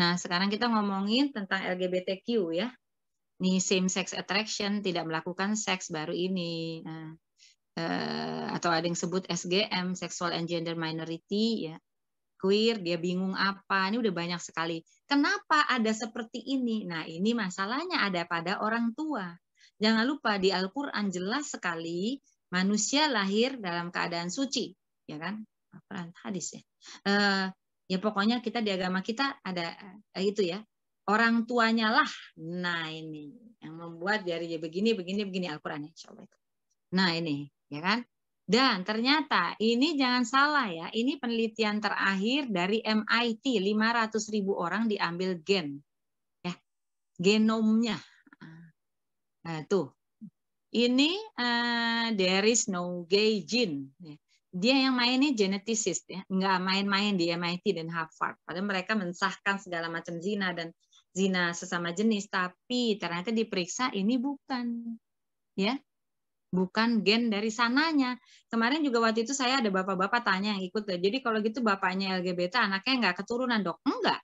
Nah, sekarang kita ngomongin tentang LGBTQ ya. Nih same sex attraction, tidak melakukan seks baru ini. Nah, atau ada yang sebut SGM, sexual and gender minority ya. Queer, dia bingung apa, ini udah banyak sekali. Kenapa ada seperti ini? Nah, ini masalahnya ada pada orang tua. Jangan lupa di Al-Quran jelas sekali manusia lahir dalam keadaan suci, ya kan? Hadis ya. Ya pokoknya kita di agama kita ada itu ya. Orang tuanya lah. Nah ini yang membuat dari begini Al-Quran insya Allah itu. Nah ini, ya kan? Dan ternyata ini jangan salah ya, ini penelitian terakhir dari MIT, 500.000 orang diambil gen, ya, genomnya. Nah, tuh, ini there is no gay gene. Dia yang main ini geneticist, ya, nggak main-main di MIT dan Harvard. Padahal mereka mensahkan segala macam zina dan zina sesama jenis, tapi ternyata diperiksa ini bukan, ya. Bukan gen dari sananya. Kemarin juga waktu itu saya ada bapak-bapak tanya yang ikut. Jadi kalau gitu bapaknya LGBT, anaknya nggak keturunan dok? Enggak,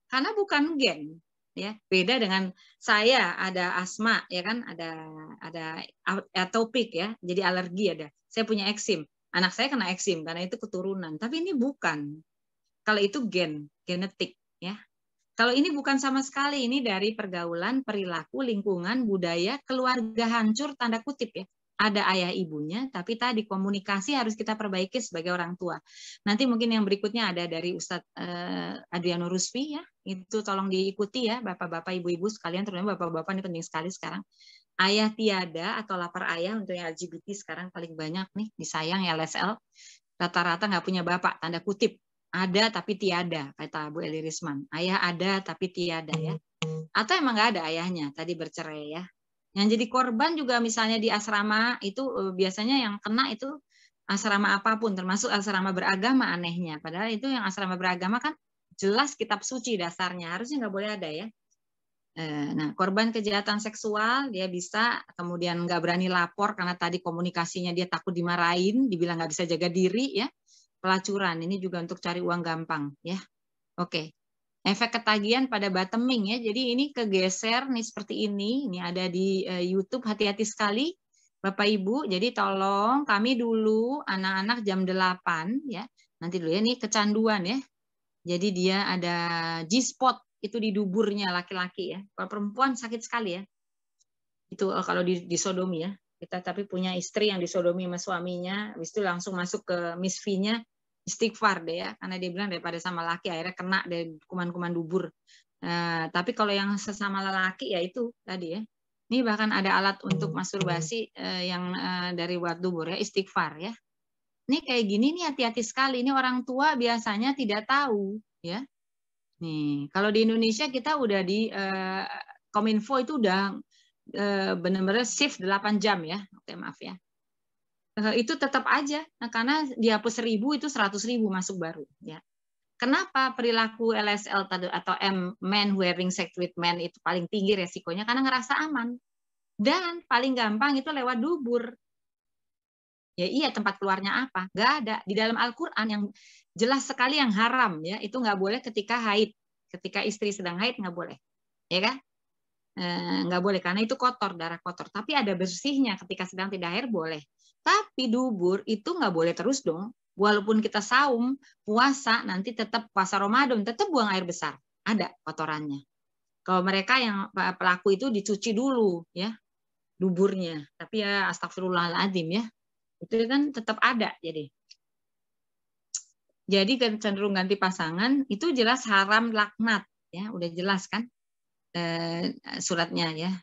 karena bukan gen. ya. Beda dengan saya ada asma ya kan, ada atopik ya, jadi alergi ada. Saya punya eksim. Anak saya kena eksim karena itu keturunan. Tapi ini bukan. Kalau itu genetik ya. Kalau ini bukan sama sekali, ini dari pergaulan, perilaku, lingkungan, budaya, keluarga hancur tanda kutip ya. Ada ayah ibunya, tapi tadi komunikasi harus kita perbaiki sebagai orang tua. Nanti mungkin yang berikutnya ada dari Ustadz Adriano Rusfi ya, itu tolong diikuti ya bapak-bapak, ibu-ibu sekalian, terutama bapak-bapak ini penting sekali sekarang. Ayah tiada atau lapar ayah untuk yang LGBT sekarang paling banyak nih disayang ya LSL. Rata-rata nggak punya bapak, tanda kutip. Ada tapi tiada, kata Bu Eli Risman. Ayah ada tapi tiada ya. Atau emang nggak ada ayahnya, tadi bercerai ya. Yang jadi korban juga misalnya di asrama itu biasanya yang kena itu asrama apapun, termasuk asrama beragama anehnya. Padahal itu yang asrama beragama kan jelas kitab suci dasarnya, harusnya nggak boleh ada ya. Nah, korban kejahatan seksual dia bisa kemudian nggak berani lapor karena tadi komunikasinya dia takut dimarahin, dibilang nggak bisa jaga diri ya. Pelacuran ini juga untuk cari uang gampang ya. Oke. Efek ketagihan pada bottoming ya. Jadi ini kegeser nih seperti ini. Ini ada di YouTube, hati-hati sekali Bapak Ibu. Jadi tolong kami dulu anak-anak jam 8 ya. Nanti dulu ya, ini kecanduan ya. Jadi dia ada G-spot itu di duburnya laki-laki ya. Kalau perempuan sakit sekali ya. Itu kalau disodomi ya. Kita tapi punya istri yang disodomi sama suaminya, habis itu langsung masuk ke Miss V-nya, istighfar deh ya, karena dia bilang daripada sama laki akhirnya kena dari kuman-kuman dubur. Tapi kalau yang sesama lelaki ya itu tadi ya. Ini bahkan ada alat untuk masturbasi yang dari buat dubur ya, istighfar ya. Ini kayak gini nih hati-hati sekali. Ini orang tua biasanya tidak tahu ya. Nih, kalau di Indonesia kita udah di Kominfo itu udah benar-benar shift 8 jam ya. Oke, maaf ya. Itu tetap aja karena dihapus 1000 itu 100.000 masuk baru ya. Kenapa perilaku LSL atau men wearing sex with men itu paling tinggi resikonya? Karena ngerasa aman. Dan paling gampang itu lewat dubur. Ya iya, tempat keluarnya apa? Nggak ada. Di dalam Al-Quran yang jelas sekali yang haram ya, itu nggak boleh ketika haid. Ketika istri sedang haid nggak boleh. Ya kan? Nggak boleh karena itu kotor, darah kotor. Tapi ada bersihnya ketika sedang tidak haid boleh. Tapi dubur itu nggak boleh terus dong. Walaupun kita saum, puasa, nanti tetap puasa Ramadan, tetap buang air besar. Ada kotorannya. Kalau mereka yang pelaku itu dicuci dulu ya duburnya. Tapi ya astagfirullahaladzim ya. Itu kan tetap ada jadi. Jadi cenderung ganti pasangan itu jelas haram laknat ya, udah jelas kan suratnya ya.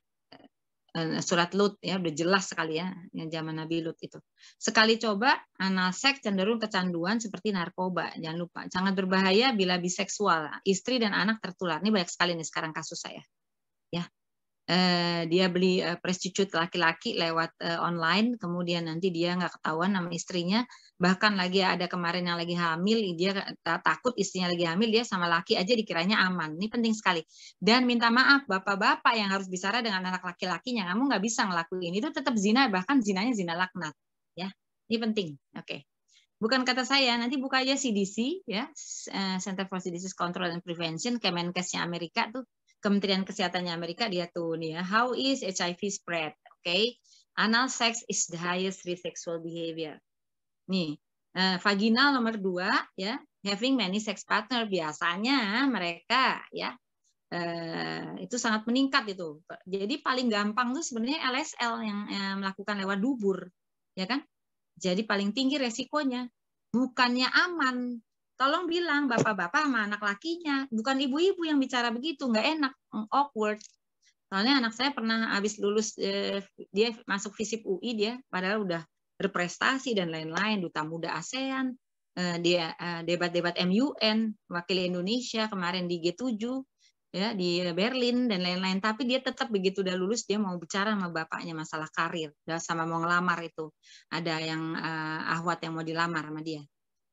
Surat Lut ya udah jelas sekali ya yang zaman Nabi Lut itu. Sekali coba anal seks cenderung kecanduan seperti narkoba. Jangan lupa sangat berbahaya bila biseksual, istri dan anak tertular. Ini banyak sekali nih sekarang kasus saya. Ya. Dia beli prostitut laki-laki lewat online, kemudian nanti dia nggak ketahuan sama istrinya, bahkan lagi ada kemarin yang lagi hamil, dia takut istrinya lagi hamil, dia sama laki aja dikiranya aman. Ini penting sekali. Dan minta maaf bapak-bapak yang harus bicara dengan anak laki-lakinya, kamu nggak bisa ngelakuin itu, tetap zina, bahkan zinanya zina laknat. Ya, ini penting. Oke. Bukan kata saya, nanti buka aja CDC ya, Center for Disease Control and Prevention, Kemenkesnya Amerika tuh. Kementerian Kesehatannya Amerika dia tuh nih ya, how is HIV spread? Oke, anal sex is the highest risk sexual behavior. Nih, vaginal nomor 2 ya, having many sex partner biasanya mereka ya itu sangat meningkat itu. Jadi paling gampang tuh sebenarnya LSL yang melakukan lewat dubur, ya kan? Jadi paling tinggi resikonya, bukannya aman. Tolong bilang bapak-bapak sama anak lakinya, bukan ibu-ibu yang bicara begitu, nggak enak, awkward. Soalnya anak saya pernah habis lulus, dia masuk FISIP UI dia, padahal udah berprestasi dan lain-lain, duta muda ASEAN, dia debat-debat MUN, wakil Indonesia kemarin di G7, ya di Berlin dan lain-lain. Tapi dia tetap begitu udah lulus dia mau bicara sama bapaknya masalah karir, sama mau ngelamar itu. Ada yang ahwat yang mau dilamar sama dia.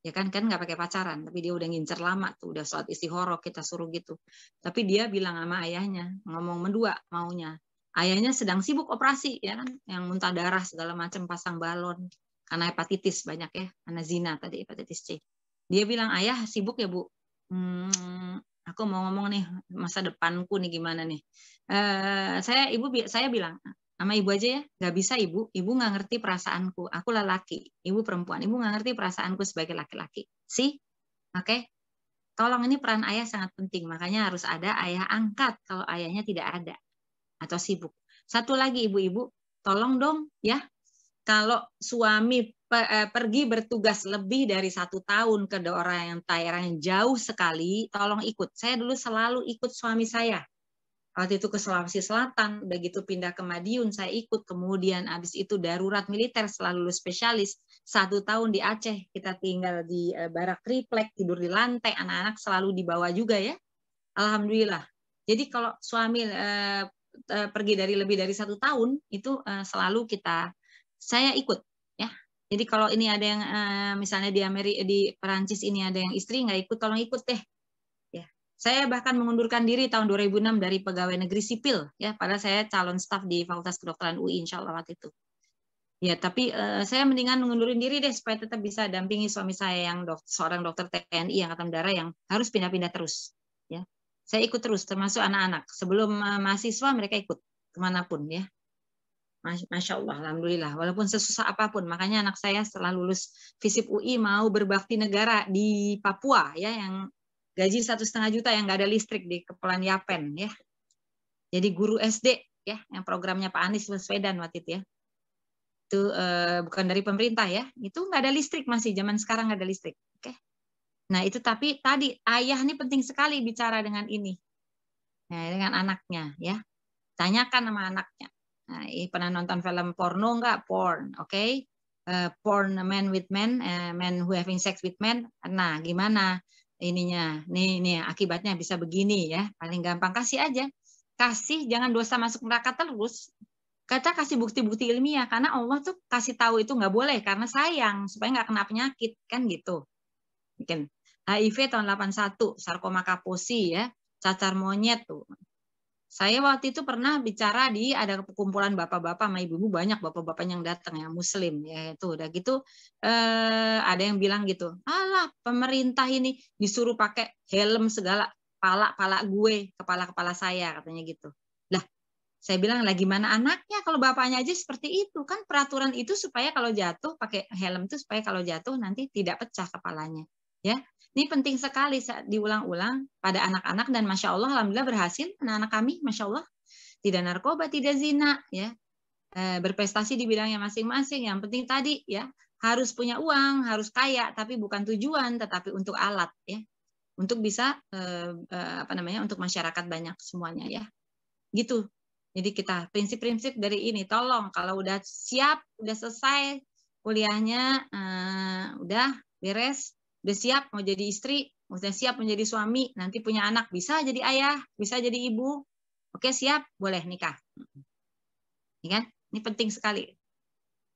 Ya kan nggak pakai pacaran, tapi dia udah ngincer lama tuh, udah sholat istikharah kita suruh gitu. Tapi dia bilang sama ayahnya, ngomong mendua maunya. Ayahnya sedang sibuk operasi ya kan, yang muntah darah segala macam, pasang balon karena hepatitis banyak ya, karena zina tadi hepatitis C. Dia bilang ayah sibuk ya bu, Aku mau ngomong nih masa depanku nih gimana nih. Saya bilang sama ibu aja ya, nggak bisa ibu nggak ngerti perasaanku. Aku lelaki, ibu perempuan, ibu nggak ngerti perasaanku sebagai laki-laki. Oke. Tolong, ini peran ayah sangat penting, makanya harus ada ayah angkat kalau ayahnya tidak ada atau sibuk. Satu lagi ibu-ibu, tolong dong ya, kalau suami pergi bertugas lebih dari 1 tahun ke daerah yang jauh sekali, tolong ikut. Saya dulu selalu ikut suami saya. Waktu itu ke Sulawesi Selatan, udah gitu pindah ke Madiun, saya ikut. Kemudian habis itu darurat militer setelah lulus spesialis, 1 tahun di Aceh, kita tinggal di barak triplek, tidur di lantai, anak-anak selalu dibawa juga ya. Alhamdulillah. Jadi kalau suami pergi dari lebih dari 1 tahun, itu selalu saya ikut ya. Jadi kalau ini ada yang misalnya di Perancis ini ada yang istri nggak ikut, tolong ikut deh. Saya bahkan mengundurkan diri tahun 2006 dari pegawai negeri sipil, ya, padahal saya calon staf di Fakultas Kedokteran UI, insya Allah waktu itu. Ya, tapi saya mendingan mengundurin diri deh supaya tetap bisa dampingi suami saya yang seorang dokter TNI Angkatan Udara yang harus pindah-pindah terus. Ya, saya ikut terus, termasuk anak-anak. Sebelum mahasiswa mereka ikut kemanapun, ya. Masya Allah, alhamdulillah. Walaupun sesusah apapun, makanya anak saya setelah lulus FISIP UI mau berbakti negara di Papua, ya, yang gaji 1,5 juta yang nggak ada listrik di Kepulauan Yapen, ya. Jadi guru SD, ya, yang programnya Pak Anies Baswedan waktu itu, ya. Itu bukan dari pemerintah, ya. Itu nggak ada listrik, masih zaman sekarang nggak ada listrik. Oke. Nah itu, tapi tadi ayah ini penting sekali bicara dengan ini, nah, dengan anaknya, ya. Tanyakan sama anaknya. Nah, pernah nonton film porno nggak? Porn, oke? Porn man with men, men who having sex with men. Nah, gimana ininya? Nih akibatnya bisa begini ya. Paling gampang kasih aja. Kasih, jangan dosa masuk neraka terus. Kita kasih bukti-bukti ilmiah, karena Allah tuh kasih tahu itu nggak boleh karena sayang supaya nggak kena penyakit, kan gitu. Mungkin HIV tahun 81, sarkoma kaposi ya, cacar monyet tuh. Saya waktu itu pernah bicara ada kumpulan bapak-bapak sama ibu-ibu, banyak bapak-bapak yang datang ya, muslim ya, itu udah gitu ada yang bilang gitu, alah pemerintah ini disuruh pakai helm segala, pala gue, kepala saya, katanya gitu. Lah, saya bilang, lah gimana anaknya kalau bapaknya aja seperti itu, kan peraturan itu supaya kalau jatuh pakai helm itu supaya kalau jatuh nanti tidak pecah kepalanya, ya. Ini penting sekali diulang-ulang pada anak-anak, dan Masya Allah, alhamdulillah berhasil anak-anak kami, Masya Allah, tidak narkoba, tidak zina, ya, berprestasi di bidangnya masing-masing. Yang penting tadi ya, harus punya uang, harus kaya, tapi bukan tujuan, tetapi untuk alat, ya, untuk bisa untuk masyarakat banyak semuanya, ya, gitu. Jadi kita prinsip-prinsip dari ini, tolong kalau udah siap, udah selesai kuliahnya, udah beres, udah siap mau jadi istri, udah siap menjadi suami, nanti punya anak, bisa jadi ayah, bisa jadi ibu, oke siap, boleh nikah. Ini kan, ini penting sekali.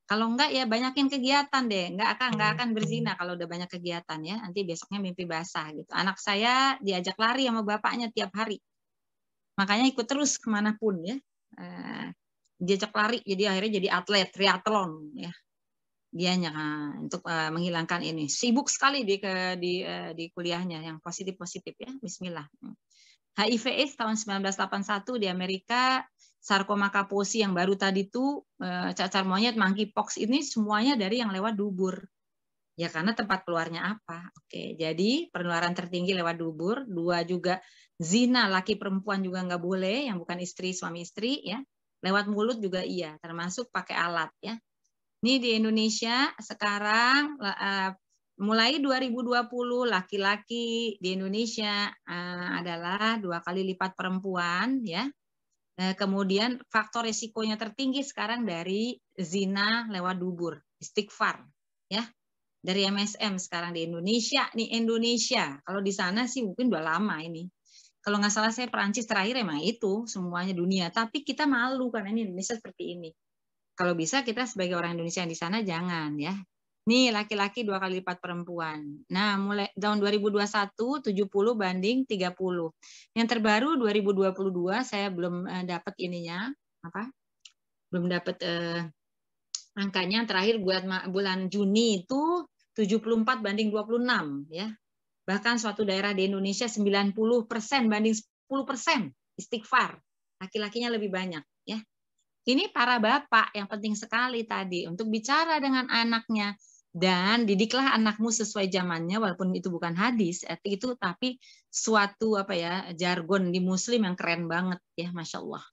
Kalau enggak ya banyakin kegiatan deh, enggak akan berzina kalau udah banyak kegiatan, ya. Nanti besoknya mimpi basah gitu. Anak saya diajak lari sama bapaknya tiap hari, makanya ikut terus kemanapun, ya. Diajak lari, jadi akhirnya jadi atlet triathlon, ya. Dianya untuk menghilangkan ini, sibuk sekali di kuliahnya yang positif ya. Bismillah. HIV/AIDS tahun 1981 di Amerika, sarkoma kaposi yang baru tadi itu, cacar monyet, monkeypox, ini semuanya dari yang lewat dubur, ya, karena tempat keluarnya apa. Oke, jadi penularan tertinggi lewat dubur. 2 juga zina laki perempuan juga nggak boleh, yang bukan istri suami istri, ya. Lewat mulut juga iya, termasuk pakai alat, ya. Ini di Indonesia sekarang mulai 2020 laki-laki di Indonesia adalah 2 kali lipat perempuan, ya. Kemudian faktor resikonya tertinggi sekarang dari zina lewat dubur, istighfar, ya. Dari MSM sekarang di Indonesia, nih Indonesia. Kalau di sana sih mungkin udah lama ini. Kalau nggak salah saya Perancis terakhir emang itu semuanya dunia. Tapi kita malu karena ini Indonesia seperti ini. Kalau bisa kita sebagai orang Indonesia yang di sana jangan, ya. Nih laki-laki 2 kali lipat perempuan. Nah mulai tahun 2021 70 banding 30. Yang terbaru 2022 saya belum dapat ininya apa? Belum dapat angkanya. Terakhir bulan Juni itu 74 banding 26, ya. Bahkan suatu daerah di Indonesia 90% banding 10% istighfar. Laki-lakinya lebih banyak, ya. Ini para bapak yang penting sekali tadi untuk bicara dengan anaknya, dan didiklah anakmu sesuai zamannya, walaupun itu bukan hadis itu, tapi suatu jargon di Muslim yang keren banget ya, Masya Allah.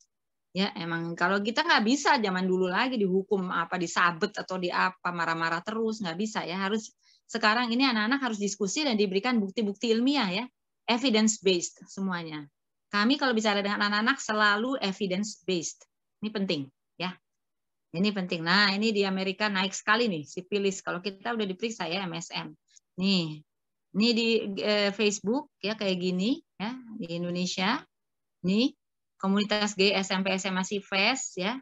Ya emang kalau kita nggak bisa zaman dulu lagi dihukum disabet atau di marah-marah terus, nggak bisa ya. Harus sekarang ini anak-anak harus diskusi dan diberikan bukti-bukti ilmiah ya, evidence based semuanya. Kami kalau bicara dengan anak-anak selalu evidence based. Ini penting ya. Ini penting. Nah, ini di Amerika naik sekali nih sifilis. Kalau kita udah diperiksa ya MSM. Nih. Ini di Facebook ya kayak gini ya di Indonesia. Nih, komunitas gay SMP SMA Sifes ya.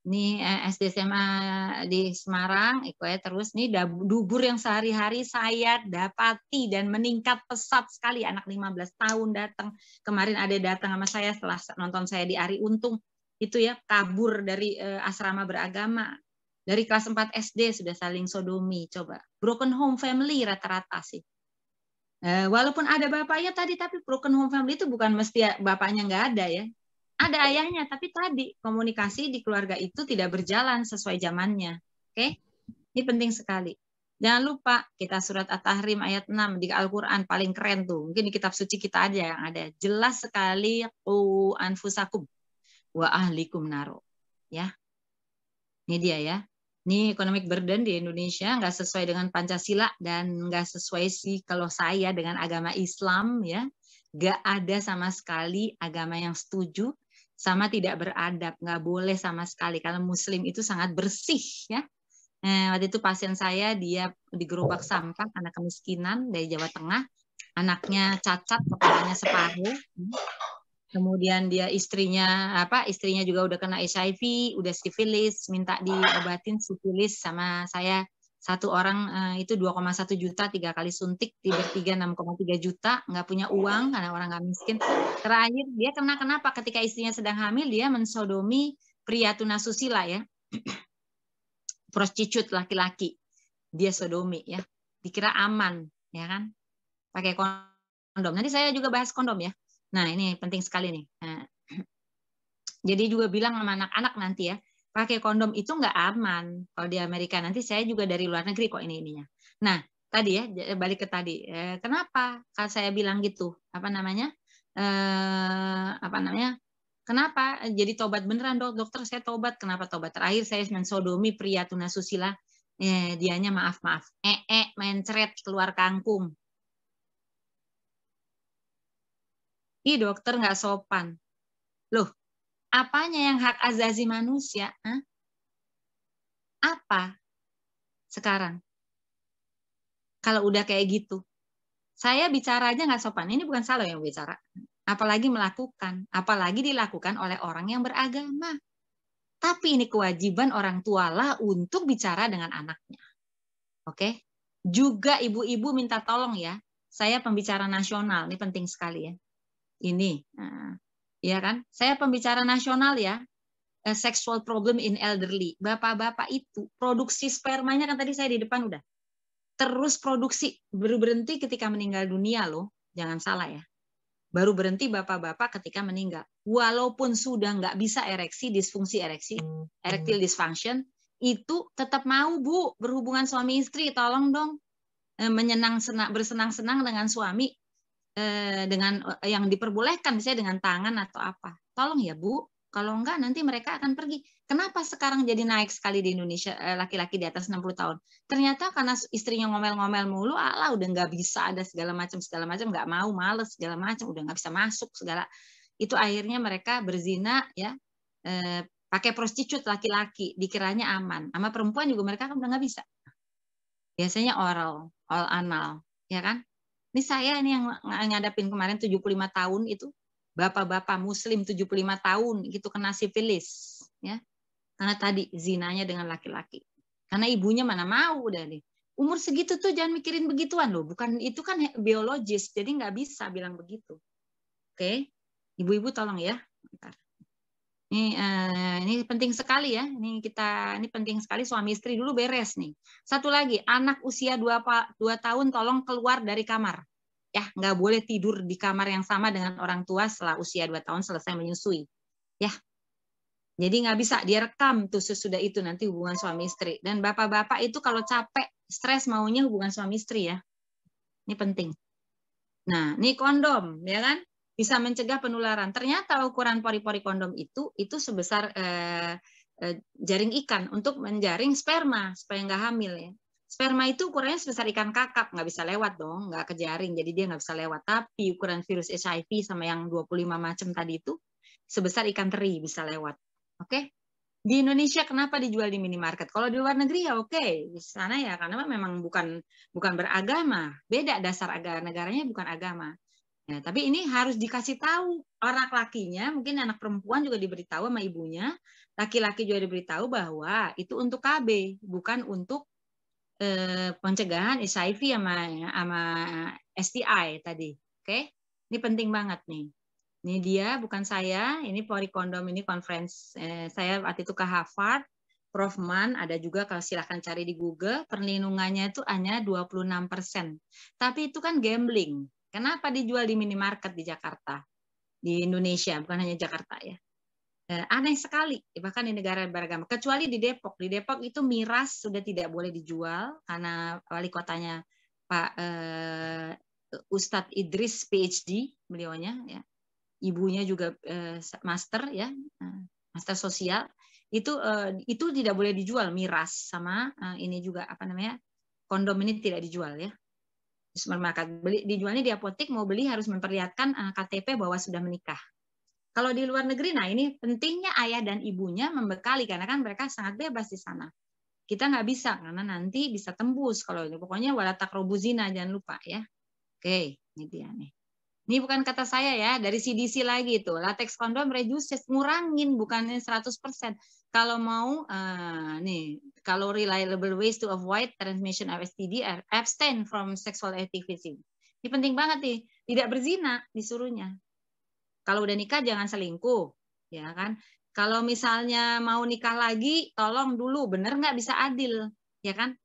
Ini SD SMA di Semarang, terus nih dubur yang sehari-hari saya dapati dan meningkat pesat sekali. Anak 15 tahun datang. Kemarin ada datang sama saya setelah nonton saya di Ari Untung. Itu ya kabur dari asrama beragama. Dari kelas 4 SD sudah saling sodomi. Coba. Broken home family rata-rata sih. Walaupun ada bapaknya tadi, tapi broken home family itu bukan mesti bapaknya nggak ada ya. Ada ayahnya, tapi tadi komunikasi di keluarga itu tidak berjalan sesuai zamannya. Oke? Ini penting sekali. Jangan lupa kita surat At-Tahrim ayat 6 di Al-Quran paling keren tuh. Mungkin di kitab suci kita aja yang ada. Jelas sekali anfusakum wa ahlikum naro. Ya. Ini dia ya. Ini economic burden di Indonesia nggak sesuai dengan Pancasila dan nggak sesuai sih kalau saya dengan agama Islam ya. Nggak ada sama sekali agama yang setuju sama tidak beradab, nggak boleh sama sekali. Karena Muslim itu sangat bersih ya. Waktu itu pasien saya dia di gerobak sampah, anak kemiskinan dari Jawa Tengah, anaknya cacat, kepalanya separuh. Kemudian dia istrinya juga udah kena HIV, udah sifilis, minta diobatin sifilis sama saya. Satu orang itu 2,1 juta 3 kali suntik, bertiga 6,3 juta, nggak punya uang karena orang nggak miskin. Terakhir dia kenapa? Ketika istrinya sedang hamil dia mensodomi pria tunasusila ya, prostitut laki-laki, dia sodomi ya, dikira aman ya kan, pakai kondom. Nanti saya juga bahas kondom ya. Nah ini penting sekali nih. Nah, jadi juga bilang sama anak-anak nanti ya, pakai kondom itu nggak aman kalau di Amerika. Nanti saya juga dari luar negeri kok ininya. Nah tadi ya balik ke tadi. Kenapa kalau saya bilang gitu? Kenapa jadi tobat beneran dokter? Saya tobat. Kenapa tobat? Terakhir saya mensodomi pria tunasusila. Dianya maaf mencret keluar kangkung. Ih dokter nggak sopan. Loh, apanya yang hak azazi manusia? Apa sekarang? Kalau udah kayak gitu. Saya bicara aja nggak sopan. Ini bukan salah yang bicara. Apalagi melakukan. Apalagi dilakukan oleh orang yang beragama. Tapi ini kewajiban orang tua lah untuk bicara dengan anaknya. Oke? Juga ibu-ibu minta tolong ya. Saya pembicara nasional. Ini penting sekali ya. Ini. Ya kan? Saya pembicara nasional ya. Sexual problem in elderly. Bapak-bapak itu produksi spermanya kan tadi saya di depan udah. Terus produksi. Baru berhenti ketika meninggal dunia loh. Jangan salah ya. Baru berhenti bapak-bapak ketika meninggal. Walaupun sudah nggak bisa ereksi, disfungsi ereksi, erectile dysfunction, itu tetap mau Bu berhubungan suami istri. Tolong dong bersenang-senang dengan suami. Dengan yang diperbolehkan misalnya dengan tangan atau apa. Tolong ya Bu, kalau enggak nanti mereka akan pergi. Kenapa sekarang jadi naik sekali di Indonesia laki-laki di atas 60 tahun? Ternyata karena istrinya ngomel-ngomel mulu, udah nggak bisa ada segala macam, nggak mau, males segala macam, udah nggak bisa masuk segala. Itu akhirnya mereka berzina ya, pakai prostitut laki-laki, dikiranya aman. Sama perempuan juga mereka kan udah nggak bisa. Biasanya oral anal, ya kan? Ini saya nih yang ngadapin kemarin 75 tahun itu, bapak-bapak muslim 75 tahun gitu kena sifilis ya. Karena tadi zinanya dengan laki-laki. Karena ibunya mana mau udah nih. Umur segitu tuh jangan mikirin begituan loh, bukan itu kan biologis. Jadi nggak bisa bilang begitu. Oke. Ibu-ibu tolong ya. Bentar. Ini penting sekali ya. Ini penting sekali suami istri dulu beres nih. Satu lagi, anak usia 2 tahun tolong keluar dari kamar. ya, nggak boleh tidur di kamar yang sama dengan orang tua setelah usia 2 tahun selesai menyusui, ya. Jadi nggak bisa dia rekam tuh sesudah itu nanti hubungan suami istri. Dan bapak-bapak itu kalau capek, stres maunya hubungan suami istri ya. Ini penting. Nah, ini kondom, ya kan? Bisa mencegah penularan. Ternyata ukuran pori-pori kondom itu sebesar jaring ikan untuk menjaring sperma supaya nggak hamil ya. Sperma itu ukurannya sebesar ikan kakap, nggak bisa lewat dong, nggak kejaring, jadi dia nggak bisa lewat. Tapi ukuran virus HIV sama yang 25 macam tadi itu sebesar ikan teri bisa lewat. Oke? Di Indonesia kenapa dijual di minimarket? Kalau di luar negeri ya oke, di sana ya karena memang bukan beragama, beda dasar negaranya bukan agama. Ya, tapi ini harus dikasih tahu orang lakinya, mungkin anak perempuan juga diberitahu sama ibunya, laki-laki juga diberitahu bahwa itu untuk KB, bukan untuk pencegahan HIV sama STI tadi. Oke? Ini penting banget nih. Ini dia, bukan saya. Ini Pori Kondom, ini conference. Saya waktu itu ke Harvard. Prof. Mann, ada juga kalau silahkan cari di Google. Perlindungannya itu hanya 26%. Tapi itu kan gambling. Kenapa dijual di minimarket di Jakarta? Di Indonesia, bukan hanya Jakarta ya. Aneh sekali, bahkan di negara beragama. Kecuali di Depok. Di Depok itu miras sudah tidak boleh dijual karena wali kotanya Pak Ustadz Idris PhD, beliaunya ya. Ibunya juga master ya, master sosial, itu tidak boleh dijual miras sama ini juga apa namanya kondom ini tidak dijual ya di supermarket. Dijualnya di apotek, mau beli harus memperlihatkan KTP bahwa sudah menikah. Kalau di luar negeri, nah ini pentingnya ayah dan ibunya membekali karena kan mereka sangat bebas di sana. Kita nggak bisa karena nanti bisa tembus kalau ini. Pokoknya wala taqrabu zina, jangan lupa ya. Oke, ini dia nih. Ini bukan kata saya ya, dari CDC lagi tuh. Latex kondom reduces, ngurangin, bukannya 100%. Kalau mau, nih, kalau reliable ways to avoid transmission of STD, abstain from sexual activity. Ini penting banget nih, tidak berzina disuruhnya. Kalau udah nikah jangan selingkuh, ya kan? Kalau misalnya mau nikah lagi, tolong dulu, bener nggak bisa adil, ya kan?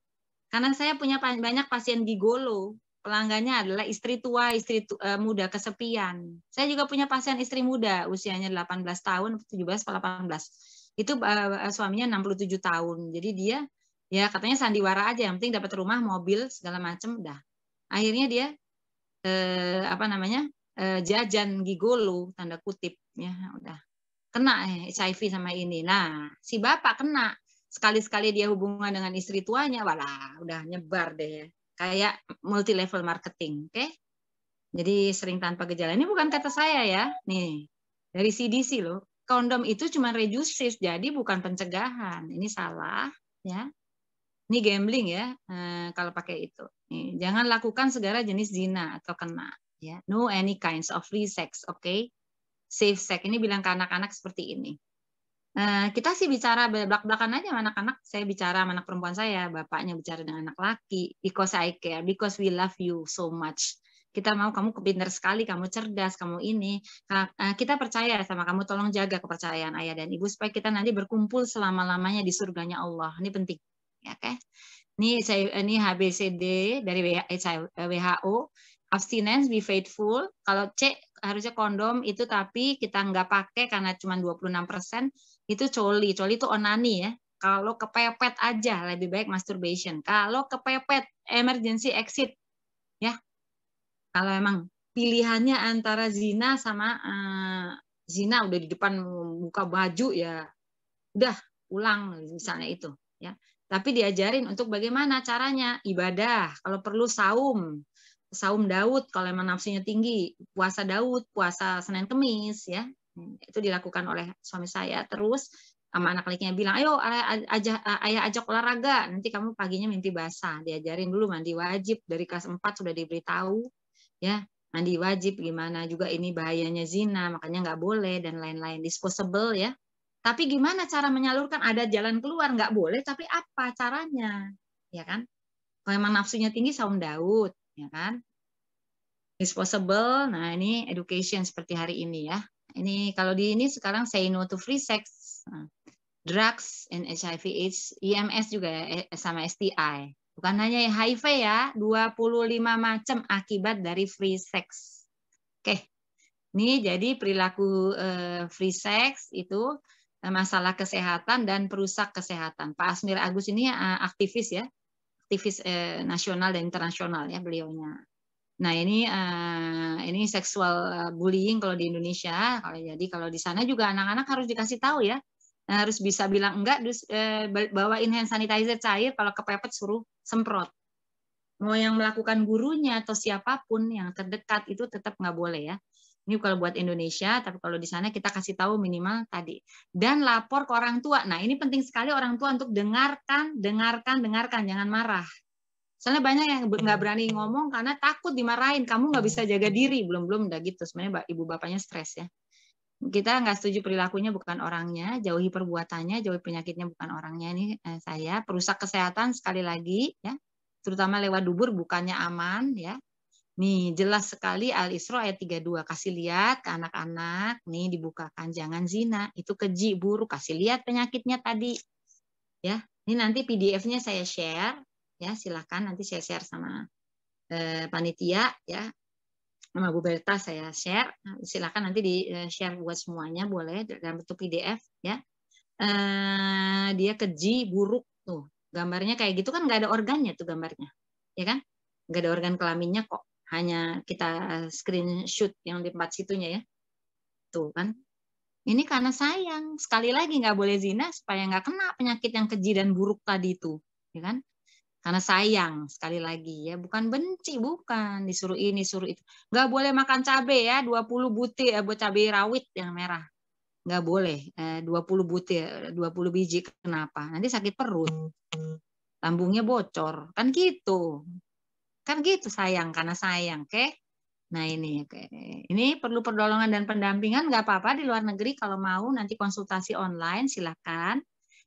Karena saya punya banyak pasien gigolo. Pelanggannya adalah istri tua, muda kesepian. Saya juga punya pasien istri muda, usianya 18 tahun, 17 atau 18. Itu suaminya 67 tahun. Jadi dia ya katanya sandiwara aja, yang penting dapat rumah, mobil, segala macam udah. Akhirnya dia jajan gigolo tanda kutip ya udah. Kena HIV sama ini. Nah, si bapak kena. Sekali-sekali dia hubungan dengan istri tuanya, walah, udah nyebar deh. Kayak multi level marketing, oke? Jadi sering tanpa gejala. Ini bukan kata saya ya, nih dari CDC loh. Kondom itu cuma reduces, jadi bukan pencegahan. Ini salah, ya. Ini gambling ya, kalau pakai itu. Nih, jangan lakukan segala jenis zina atau kena, ya. No any kinds of free sex, oke? Safe sex. Ini bilang ke anak-anak seperti ini. Kita sih bicara belak-belakan aja sama anak-anak. Saya bicara sama anak perempuan saya, bapaknya bicara dengan anak laki. Because I care, because we love you so much. Kita mau kamu pintar sekali, kamu cerdas, kamu ini. Kita percaya sama kamu, tolong jaga kepercayaan ayah dan ibu supaya kita nanti berkumpul selama-lamanya di surganya Allah. Ini penting, ya kan? Ini HBCD dari WHO. Abstinence, be faithful. Kalau C harusnya kondom itu, tapi kita nggak pakai karena cuma 26%. Itu coli itu onani ya. Kalau kepepet aja lebih baik masturbation. Kalau kepepet emergency exit ya. Kalau emang pilihannya antara zina sama zina udah di depan buka baju ya udah ulang misalnya itu ya. Tapi diajarin untuk bagaimana caranya ibadah. Kalau perlu saum Daud kalau emang nafsunya tinggi, puasa Daud, puasa Senin Kemis ya. Itu dilakukan oleh suami saya. Terus sama anak lakinya bilang, ayo ayah ajak olahraga, nanti kamu paginya mimpi basah. Diajarin dulu mandi wajib, dari kelas 4 sudah diberitahu ya, mandi wajib gimana, juga ini bahayanya zina, makanya nggak boleh dan lain-lain, disposable ya. Tapi gimana cara menyalurkan, ada jalan keluar, nggak boleh, tapi apa caranya, ya kan? Kalau emang nafsunya tinggi, saum Daud, ya kan? Disposable, nah ini education seperti hari ini ya. Ini kalau di ini sekarang say no to free sex, drugs and HIV/AIDS, IMS juga ya, sama STI. Bukan hanya HIV ya, 25 macam akibat dari free sex. Oke. Ini jadi perilaku free sex itu masalah kesehatan dan perusak kesehatan. Pak Asmir Agus ini aktivis ya, aktivis nasional dan internasional ya beliaunya. Nah ini seksual bullying kalau di Indonesia. Kalau di sana juga anak-anak harus dikasih tahu ya, harus bisa bilang enggak, bawain hand sanitizer cair, kalau kepepet suruh semprot. Mau yang melakukan gurunya atau siapapun yang terdekat itu tetap nggak boleh ya. Ini kalau buat Indonesia, tapi kalau di sana kita kasih tahu minimal tadi. Dan lapor ke orang tua. Nah ini penting sekali orang tua untuk dengarkan, jangan marah. Soalnya banyak yang nggak berani ngomong karena takut dimarahin. Kamu nggak bisa jaga diri, belum udah gitu. Sebenarnya ibu bapaknya stres ya. Kita nggak setuju perilakunya bukan orangnya, jauhi perbuatannya, jauhi penyakitnya bukan orangnya. Ini saya perusak kesehatan sekali lagi ya, terutama lewat dubur bukannya aman ya. Nih jelas sekali Al-Isra ayat 32, kasih lihat ke anak-anak, nih dibukakan jangan zina, itu keji buruk, kasih lihat penyakitnya tadi. Ya, ini nanti PDF-nya saya share ya, silakan nanti saya share sama panitia ya. Sama Bu Berta saya share, silakan nanti di share buat semuanya boleh dalam bentuk PDF ya. Dia keji buruk tuh, gambarnya kayak gitu kan nggak ada organnya tuh gambarnya, ya kan? Nggak ada organ kelaminnya kok, hanya kita screenshot yang di 4 situnya ya, tuh kan? Ini karena sayang, sekali lagi nggak boleh zina supaya nggak kena penyakit yang keji dan buruk tadi itu, ya kan? Karena sayang sekali lagi ya, bukan benci, bukan disuruh ini suruh itu. Nggak boleh makan cabai ya, 20 butir buat cabai rawit yang merah. Nggak boleh 20 butir, 20 biji. Kenapa? Nanti sakit perut. Lambungnya bocor. Kan gitu. Kan gitu sayang, karena sayang, oke? Nah ini, oke. Ini perlu pertolongan dan pendampingan, nggak apa-apa di luar negeri kalau mau nanti konsultasi online silakan.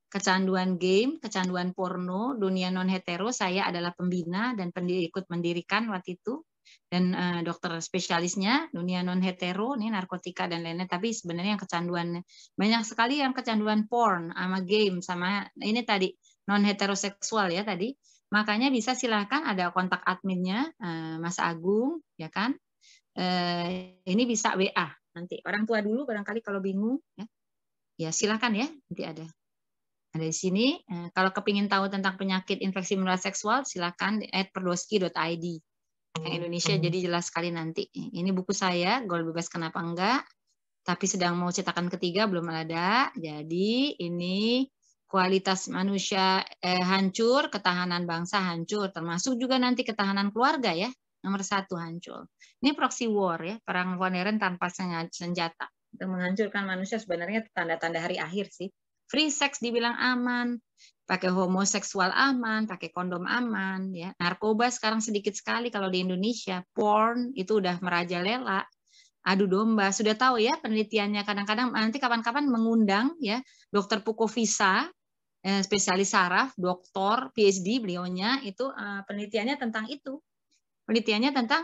Kecanduan game, kecanduan porno, dunia non hetero, saya adalah pembina dan ikut mendirikan waktu itu, dan dokter spesialisnya dunia non hetero, nih narkotika dan lainnya. Tapi sebenarnya yang kecanduan banyak sekali yang kecanduan porn, sama game, sama ini tadi non heteroseksual ya tadi. Makanya bisa silahkan ada kontak adminnya Mas Agung, ya kan? Ini bisa WA nanti orang tua dulu barangkali kalau bingung ya. Ya silahkan ya, nanti ada di sini. Kalau kepingin tahu tentang penyakit infeksi menular seksual, silakan @perdoski.id. Yang Indonesia jadi jelas sekali nanti. Ini buku saya, Goal Bebas Kenapa Enggak. Tapi sedang mau cetakan ketiga belum ada. Jadi ini kualitas manusia hancur, ketahanan bangsa hancur, termasuk juga nanti ketahanan keluarga ya. Nomor 1 hancur. Ini proxy war ya, perang modern tanpa senjata. Untuk menghancurkan manusia sebenarnya tanda-tanda hari akhir sih. Free sex dibilang aman, pakai homoseksual aman, pakai kondom aman ya. Narkoba sekarang sedikit sekali kalau di Indonesia. Porn itu udah merajalela. Adu domba, sudah tahu ya penelitiannya. Kadang-kadang nanti kapan-kapan mengundang ya Dokter Pukovisa, spesialis saraf, doktor PhD beliaunya itu penelitiannya tentang itu. Penelitiannya tentang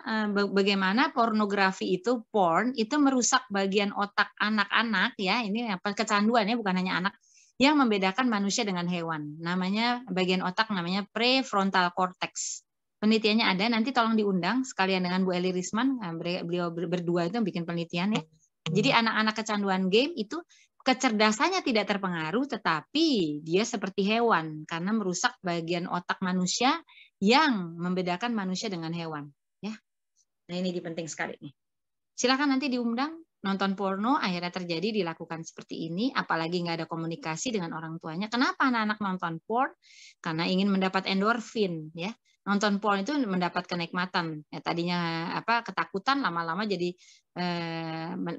bagaimana pornografi itu, porn itu merusak bagian otak anak-anak ya. Ini apa kecanduan ya, bukan hanya anak, yang membedakan manusia dengan hewan. Namanya bagian otak namanya prefrontal cortex. Penelitiannya ada, nanti tolong diundang sekalian dengan Bu Eli Risman, beliau berdua itu bikin penelitian ya. Jadi anak-anak kecanduan game itu kecerdasannya tidak terpengaruh, tetapi dia seperti hewan karena merusak bagian otak manusia yang membedakan manusia dengan hewan. Ya, nah ini penting sekali nih. Silakan nanti diundang nonton porno, akhirnya terjadi dilakukan seperti ini, apalagi nggak ada komunikasi dengan orang tuanya. Kenapa anak-anak nonton porn? Karena ingin mendapat endorfin, ya. Nonton porn itu mendapat kenikmatan. Ya, tadinya ketakutan, lama-lama jadi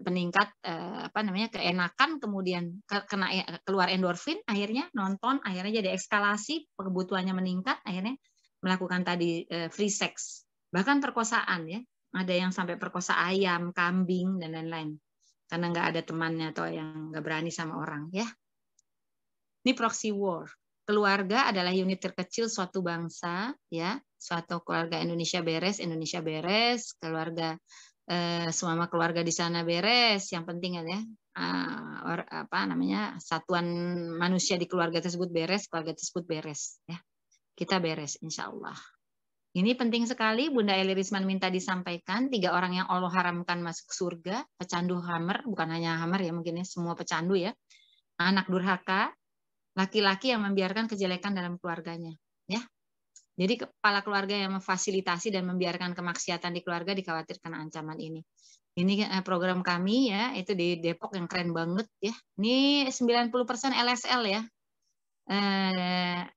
peningkat keenakan, kemudian keluar endorfin, akhirnya nonton, akhirnya jadi eskalasi, kebutuhannya meningkat, akhirnya melakukan tadi free sex, bahkan perkosaan ya. Ada yang sampai perkosa ayam, kambing, dan lain-lain. Karena nggak ada temannya atau yang nggak berani sama orang. Ya. Ini proxy war. Keluarga adalah unit terkecil suatu bangsa. Ya, suatu keluarga Indonesia beres, keluarga semua keluarga di sana beres. Yang penting ya, satuan manusia di keluarga tersebut beres, keluarga tersebut beres. Ya. kita beres insya Allah. Ini penting sekali, Bunda Eli Risman minta disampaikan, 3 orang yang Allah haramkan masuk surga, pecandu hammer, bukan hanya hammer ya, mungkin ya, semua pecandu ya, anak durhaka, laki-laki yang membiarkan kejelekan dalam keluarganya. Ya, jadi kepala keluarga yang memfasilitasi dan membiarkan kemaksiatan di keluarga dikhawatirkan ancaman ini. Ini program kami ya, itu di Depok yang keren banget ya. Ini 90% LSL ya.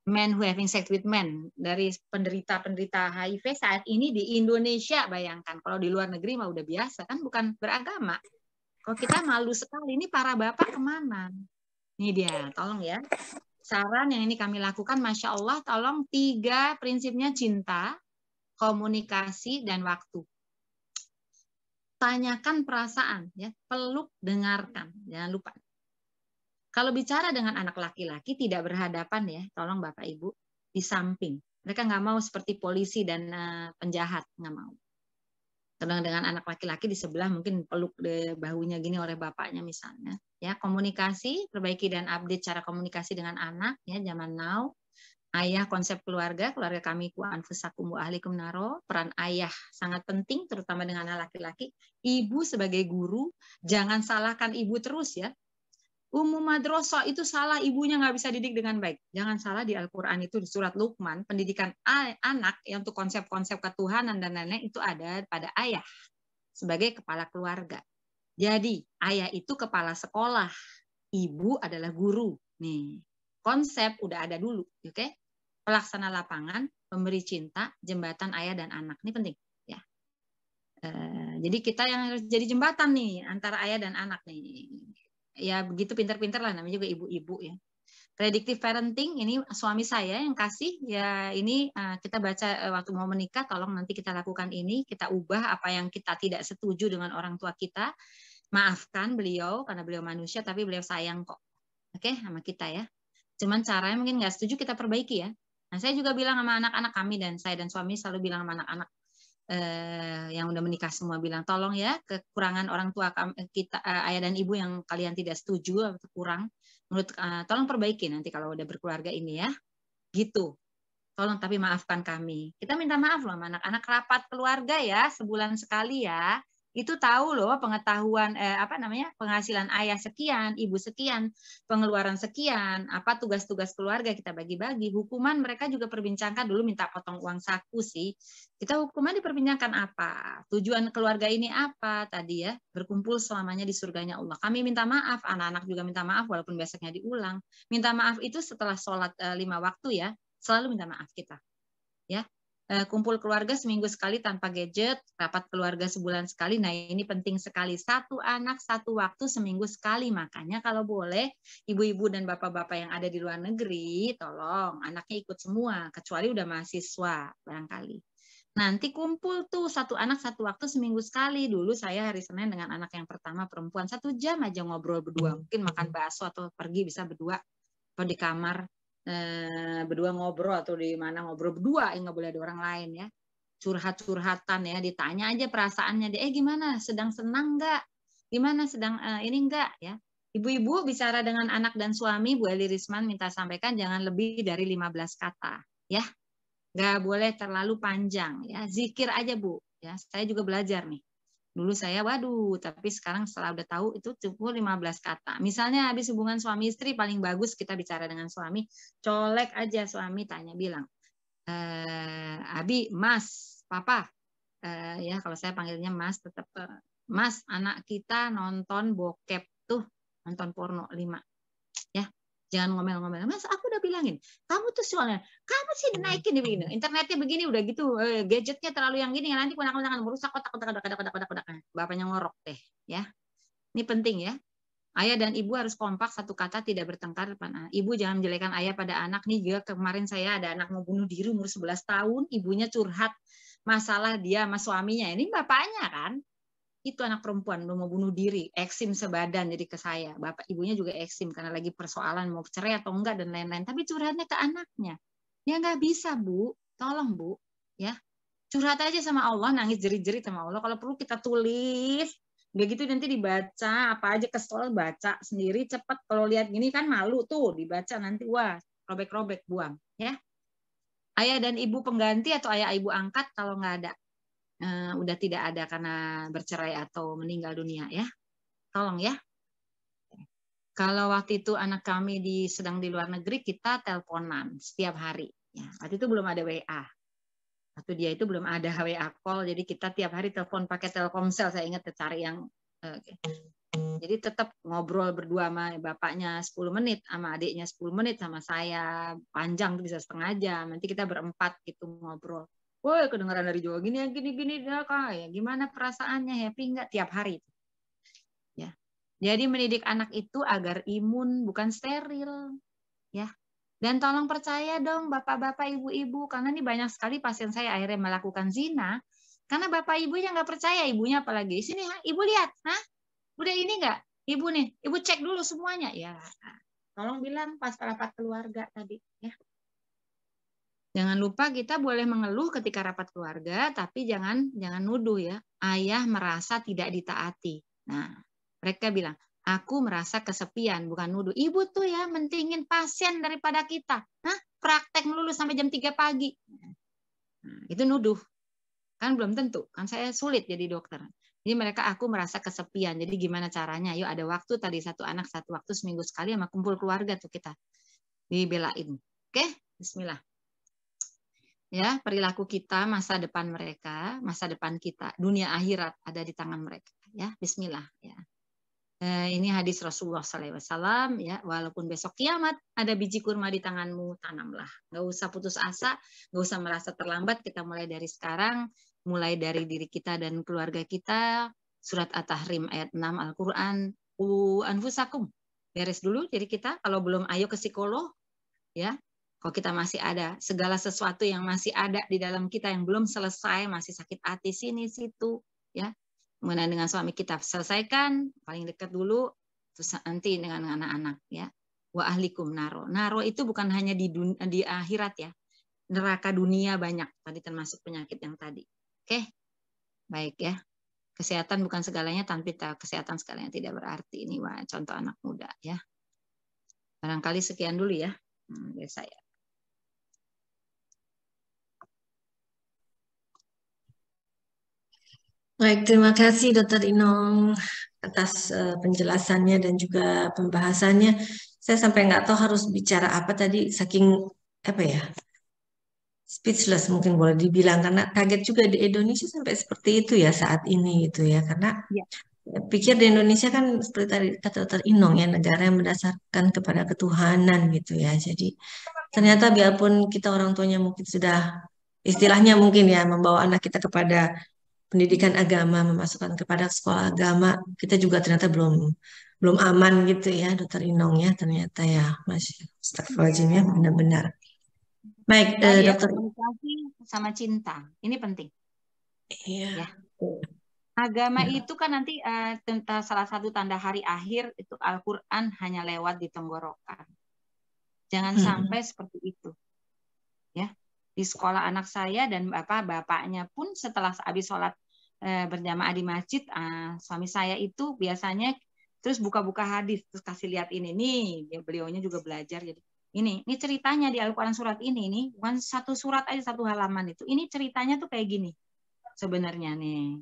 Men who having sex with men, dari penderita-penderita HIV saat ini di Indonesia. Bayangkan kalau di luar negeri mah udah biasa kan, bukan beragama. Kalau kita malu sekali, ini para bapak kemana? Ini dia, tolong ya. Saran yang ini kami lakukan, Masya Allah, tolong 3 prinsipnya: cinta, komunikasi, dan waktu. Tanyakan perasaan, ya, peluk, dengarkan, jangan lupa. Kalau bicara dengan anak laki-laki tidak berhadapan ya, tolong Bapak Ibu, di samping. Mereka nggak mau seperti polisi dan penjahat, nggak mau. Sedang dengan anak laki-laki di sebelah mungkin peluk bahunya gini oleh bapaknya misalnya. Ya, komunikasi, perbaiki dan update cara komunikasi dengan anak ya, zaman now. Ayah, konsep keluarga kami ku anfusakum wa ahlikum naro. Peran ayah sangat penting terutama dengan anak laki-laki. Ibu sebagai guru, jangan salahkan ibu terus ya. Madrasah itu salah, ibunya nggak bisa didik dengan baik. Jangan salah, di Al-Quran itu di surat Luqman, pendidikan anak yang untuk konsep-konsep ketuhanan dan lain-lain itu ada pada ayah sebagai kepala keluarga. Jadi ayah itu kepala sekolah, ibu adalah guru. Nih, konsep udah ada dulu, oke? Pelaksana lapangan, pemberi cinta, jembatan ayah dan anak. Ini penting ya. Jadi kita yang harus jadi jembatan nih antara ayah dan anak nih. Ya begitu, pinter-pinter lah, namanya juga ibu-ibu ya. Predictive parenting ini suami saya yang kasih ya, ini kita baca waktu mau menikah, tolong nanti kita lakukan ini, kita ubah apa yang kita tidak setuju dengan orang tua kita, maafkan beliau karena beliau manusia tapi beliau sayang kok, oke, sama kita ya. Cuman caranya mungkin nggak setuju, kita perbaiki ya. Nah, saya juga bilang sama anak-anak kami, dan saya dan suami selalu bilang sama anak-anak yang udah menikah semua, bilang tolong ya, kekurangan orang tua kita, ayah dan ibu yang kalian tidak setuju atau kurang menurut, tolong perbaiki nanti kalau udah berkeluarga ini ya, gitu. Tolong tapi maafkan kami. Kita minta maaf loh sama anak-anak, rapat keluarga ya, sebulan sekali ya. Itu tahu loh pengetahuan penghasilan ayah sekian, ibu sekian, pengeluaran sekian, apa tugas-tugas keluarga kita bagi-bagi. Hukuman mereka juga perbincangkan dulu, minta potong uang saku sih. Kita hukuman diperbincangkan apa? Tujuan keluarga ini apa tadi ya? Berkumpul selamanya di surganya Allah. Kami minta maaf, anak-anak juga minta maaf walaupun besoknya diulang. Minta maaf itu setelah sholat 5 waktu ya. Selalu minta maaf kita. Ya. Kumpul keluarga seminggu sekali tanpa gadget, rapat keluarga sebulan sekali. Nah, ini penting sekali. 1 anak 1 waktu seminggu sekali. Makanya kalau boleh ibu-ibu dan bapak-bapak yang ada di luar negeri, tolong anaknya ikut semua, kecuali udah mahasiswa barangkali. Nanti kumpul tuh 1 anak 1 waktu seminggu sekali. Dulu saya hari Senin dengan anak yang pertama perempuan 1 jam aja ngobrol berdua. Mungkin makan bakso atau pergi bisa berdua atau di kamar. Berdua ngobrol atau di mana ngobrol berdua, nggak boleh ada orang lain ya. Curhat-curhatan ya, ditanya aja perasaannya dia, gimana, sedang senang nggak, gimana, sedang ini nggak ya. Ibu-ibu bicara dengan anak dan suami, Bu Eli Risman minta sampaikan jangan lebih dari 15 kata ya, nggak boleh terlalu panjang ya. Zikir aja Bu ya, saya juga belajar nih. Dulu saya, waduh, tapi sekarang setelah udah tahu itu cukup 15 kata. Misalnya habis hubungan suami istri, paling bagus kita bicara dengan suami, colek aja suami, tanya, bilang, Abi, Mas, Papa, ya kalau saya panggilnya Mas, tetap Mas, anak kita nonton bokep tuh, nonton porno 5, ya. Jangan ngomel-ngomel, Mas aku udah bilangin, kamu tuh soalnya, kamu sih naikin begini, internetnya begini, udah gitu, gadgetnya terlalu yang gini, nanti kunang-kunangan merusak kotak, bapaknya ngorok deh, ya. Ini penting ya. Ayah dan ibu harus kompak, 1 kata, tidak bertengkar depan anak. Ibu jangan menjelekan ayah pada anak. Nih juga kemarin saya ada anak mau bunuh diri umur 11 tahun, ibunya curhat masalah dia sama suaminya. Ini bapaknya kan. Itu anak perempuan mau bunuh diri, eksim sebadan jadi ke saya. Bapak ibunya juga eksim karena lagi persoalan mau cerai atau enggak dan lain-lain. Tapi curhatnya ke anaknya. Ya nggak bisa, Bu. Tolong, Bu. Ya. Curhat aja sama Allah, nangis jerit-jerit sama Allah. Kalau perlu kita tulis. Udah gitu nanti dibaca, apa aja kesel baca sendiri cepat. Kalau lihat gini kan malu tuh, dibaca nanti wah, robek-robek buang, ya. ayah dan ibu pengganti atau ayah ibu angkat kalau nggak ada, udah tidak ada karena bercerai atau meninggal dunia ya. Tolong ya. Kalau waktu itu anak kami sedang di luar negeri, kita teleponan setiap hari. Ya, waktu itu belum ada WA. Waktu dia itu belum ada WA call, jadi kita tiap hari telepon pakai Telkomsel. Saya ingat cari yang jadi tetap ngobrol berdua sama bapaknya 10 menit, sama adiknya 10 menit, sama saya panjang bisa setengah jam. Nanti kita berempat gitu ngobrol. Woi, kedengaran dari jauh gini ya kak, ya gimana perasaannya, happy nggak tiap hari? Ya, jadi mendidik anak itu agar imun bukan steril, ya. Dan tolong percaya dong bapak-bapak, ibu-ibu, karena ini banyak sekali pasien saya akhirnya melakukan zina karena bapak ibunya nggak percaya, ibunya apalagi sini, ibu lihat, udah ini nggak, ibu nih, ibu cek dulu semuanya ya. Tolong bilang pas rapat keluarga tadi ya. Jangan lupa kita boleh mengeluh ketika rapat keluarga, tapi jangan nuduh ya. Ayah merasa tidak ditaati. Nah, mereka bilang, aku merasa kesepian, bukan nuduh. Ibu tuh ya mentingin pasien daripada kita. Praktek melulu sampai jam 3 pagi. Nah, itu nuduh. Kan belum tentu. Kan saya sulit jadi dokter. Jadi mereka, aku merasa kesepian. Jadi gimana caranya? Yuk ada waktu tadi satu anak satu waktu seminggu sekali sama kumpul keluarga tuh kita. Dibelain. Oke, bismillah. Ya, perilaku kita, masa depan mereka, masa depan kita, dunia akhirat ada di tangan mereka. Ya, bismillah. Ya. Ini hadis Rasulullah SAW. Ya, walaupun besok kiamat ada biji kurma di tanganmu, tanamlah. Nggak usah putus asa, nggak usah merasa terlambat. Kita mulai dari sekarang, mulai dari diri kita dan keluarga kita. Surat At-Tahrim ayat 6 Al-Quran. Anfusakum. Beres dulu diri kita. Kalau belum, ayo ke psikolog. Ya. Kalau kita masih ada, segala sesuatu yang masih ada di dalam kita yang belum selesai, masih sakit hati sini situ, ya. Mengenai dengan suami kita selesaikan, paling dekat dulu, terus nanti dengan anak-anak, ya. Wa ahlikum naro. Naro itu bukan hanya di akhirat ya, neraka dunia banyak tadi termasuk penyakit yang tadi. Oke, baik ya. Kesehatan bukan segalanya, tanpa kesehatan segalanya tidak berarti. Ini contoh anak muda ya. Barangkali sekian dulu ya dari saya. Baik, terima kasih Dokter Inong atas penjelasannya dan juga pembahasannya. Saya sampai nggak tahu harus bicara apa tadi, saking apa ya, speechless mungkin boleh dibilang, karena kaget juga di Indonesia sampai seperti itu ya saat ini gitu ya. Karena pikir di Indonesia kan seperti tadi kata Dokter Inong ya, negara yang berdasarkan kepada ketuhanan gitu ya. Jadi ternyata biarpun kita orang tuanya mungkin sudah istilahnya mungkin ya membawa anak kita kepada pendidikan agama, memasukkan kepada sekolah agama, kita juga ternyata belum aman gitu ya, Dokter Inong ya, ternyata ya, Astagfirullahaladzim ya, benar-benar. Baik, Dokter. Komunikasi sama cinta, ini penting. Iya. Ya. Agama itu kan nanti tentang salah satu tanda hari akhir itu Al-Quran hanya lewat di tenggorokan. Jangan sampai seperti itu. Ya. Di sekolah anak saya dan bapaknya pun setelah habis sholat berjamaah di masjid, suami saya itu biasanya terus buka-buka hadis, terus kasih lihat ini nih, beliaunya juga belajar. Jadi ini ceritanya di Al-Quran surat ini bukan satu surat aja, satu halaman itu. Ini ceritanya tuh kayak gini sebenarnya nih.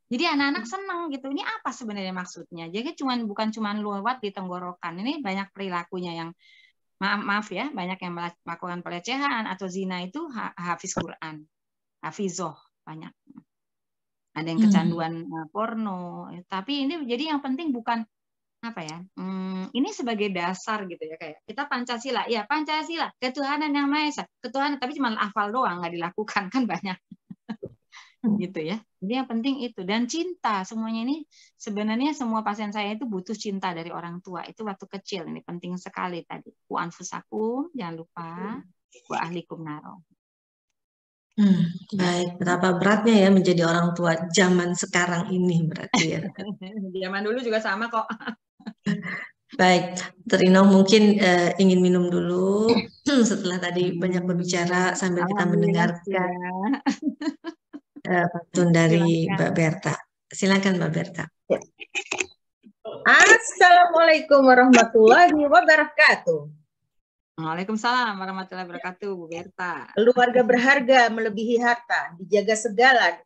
Jadi anak-anak senang gitu. Ini apa sebenarnya maksudnya? Jadi bukan cuma lewat di tenggorokan. Ini banyak perilakunya yang maaf ya, banyak yang melakukan pelecehan atau zina itu hafiz Quran, hafizoh banyak. Ada yang kecanduan porno. Tapi ini jadi yang penting bukan apa ya? Ini sebagai dasar gitu ya, kayak kita Pancasila, ya Pancasila, ketuhanan yang Maha Esa, ketuhanan, tapi cuma hafal doang nggak dilakukan kan banyak. Gitu ya. Jadi yang penting itu, dan cinta, semuanya ini sebenarnya semua pasien saya itu butuh cinta dari orang tua. Itu waktu kecil, ini penting sekali tadi. Wa anfusakum, jangan lupa, wa ahlikum naro. Baik, betapa beratnya ya menjadi orang tua zaman sekarang ini berarti ya. Zaman dulu juga sama kok. Baik, Dokter Inong mungkin ingin minum dulu setelah tadi banyak berbicara sambil kita mendengarkan pantun dari Mbak Berta. Silakan Mbak Berta. Assalamualaikum warahmatullahi wabarakatuh. Waalaikumsalam warahmatullahi wabarakatuh, Bu Berta. Keluarga berharga melebihi harta,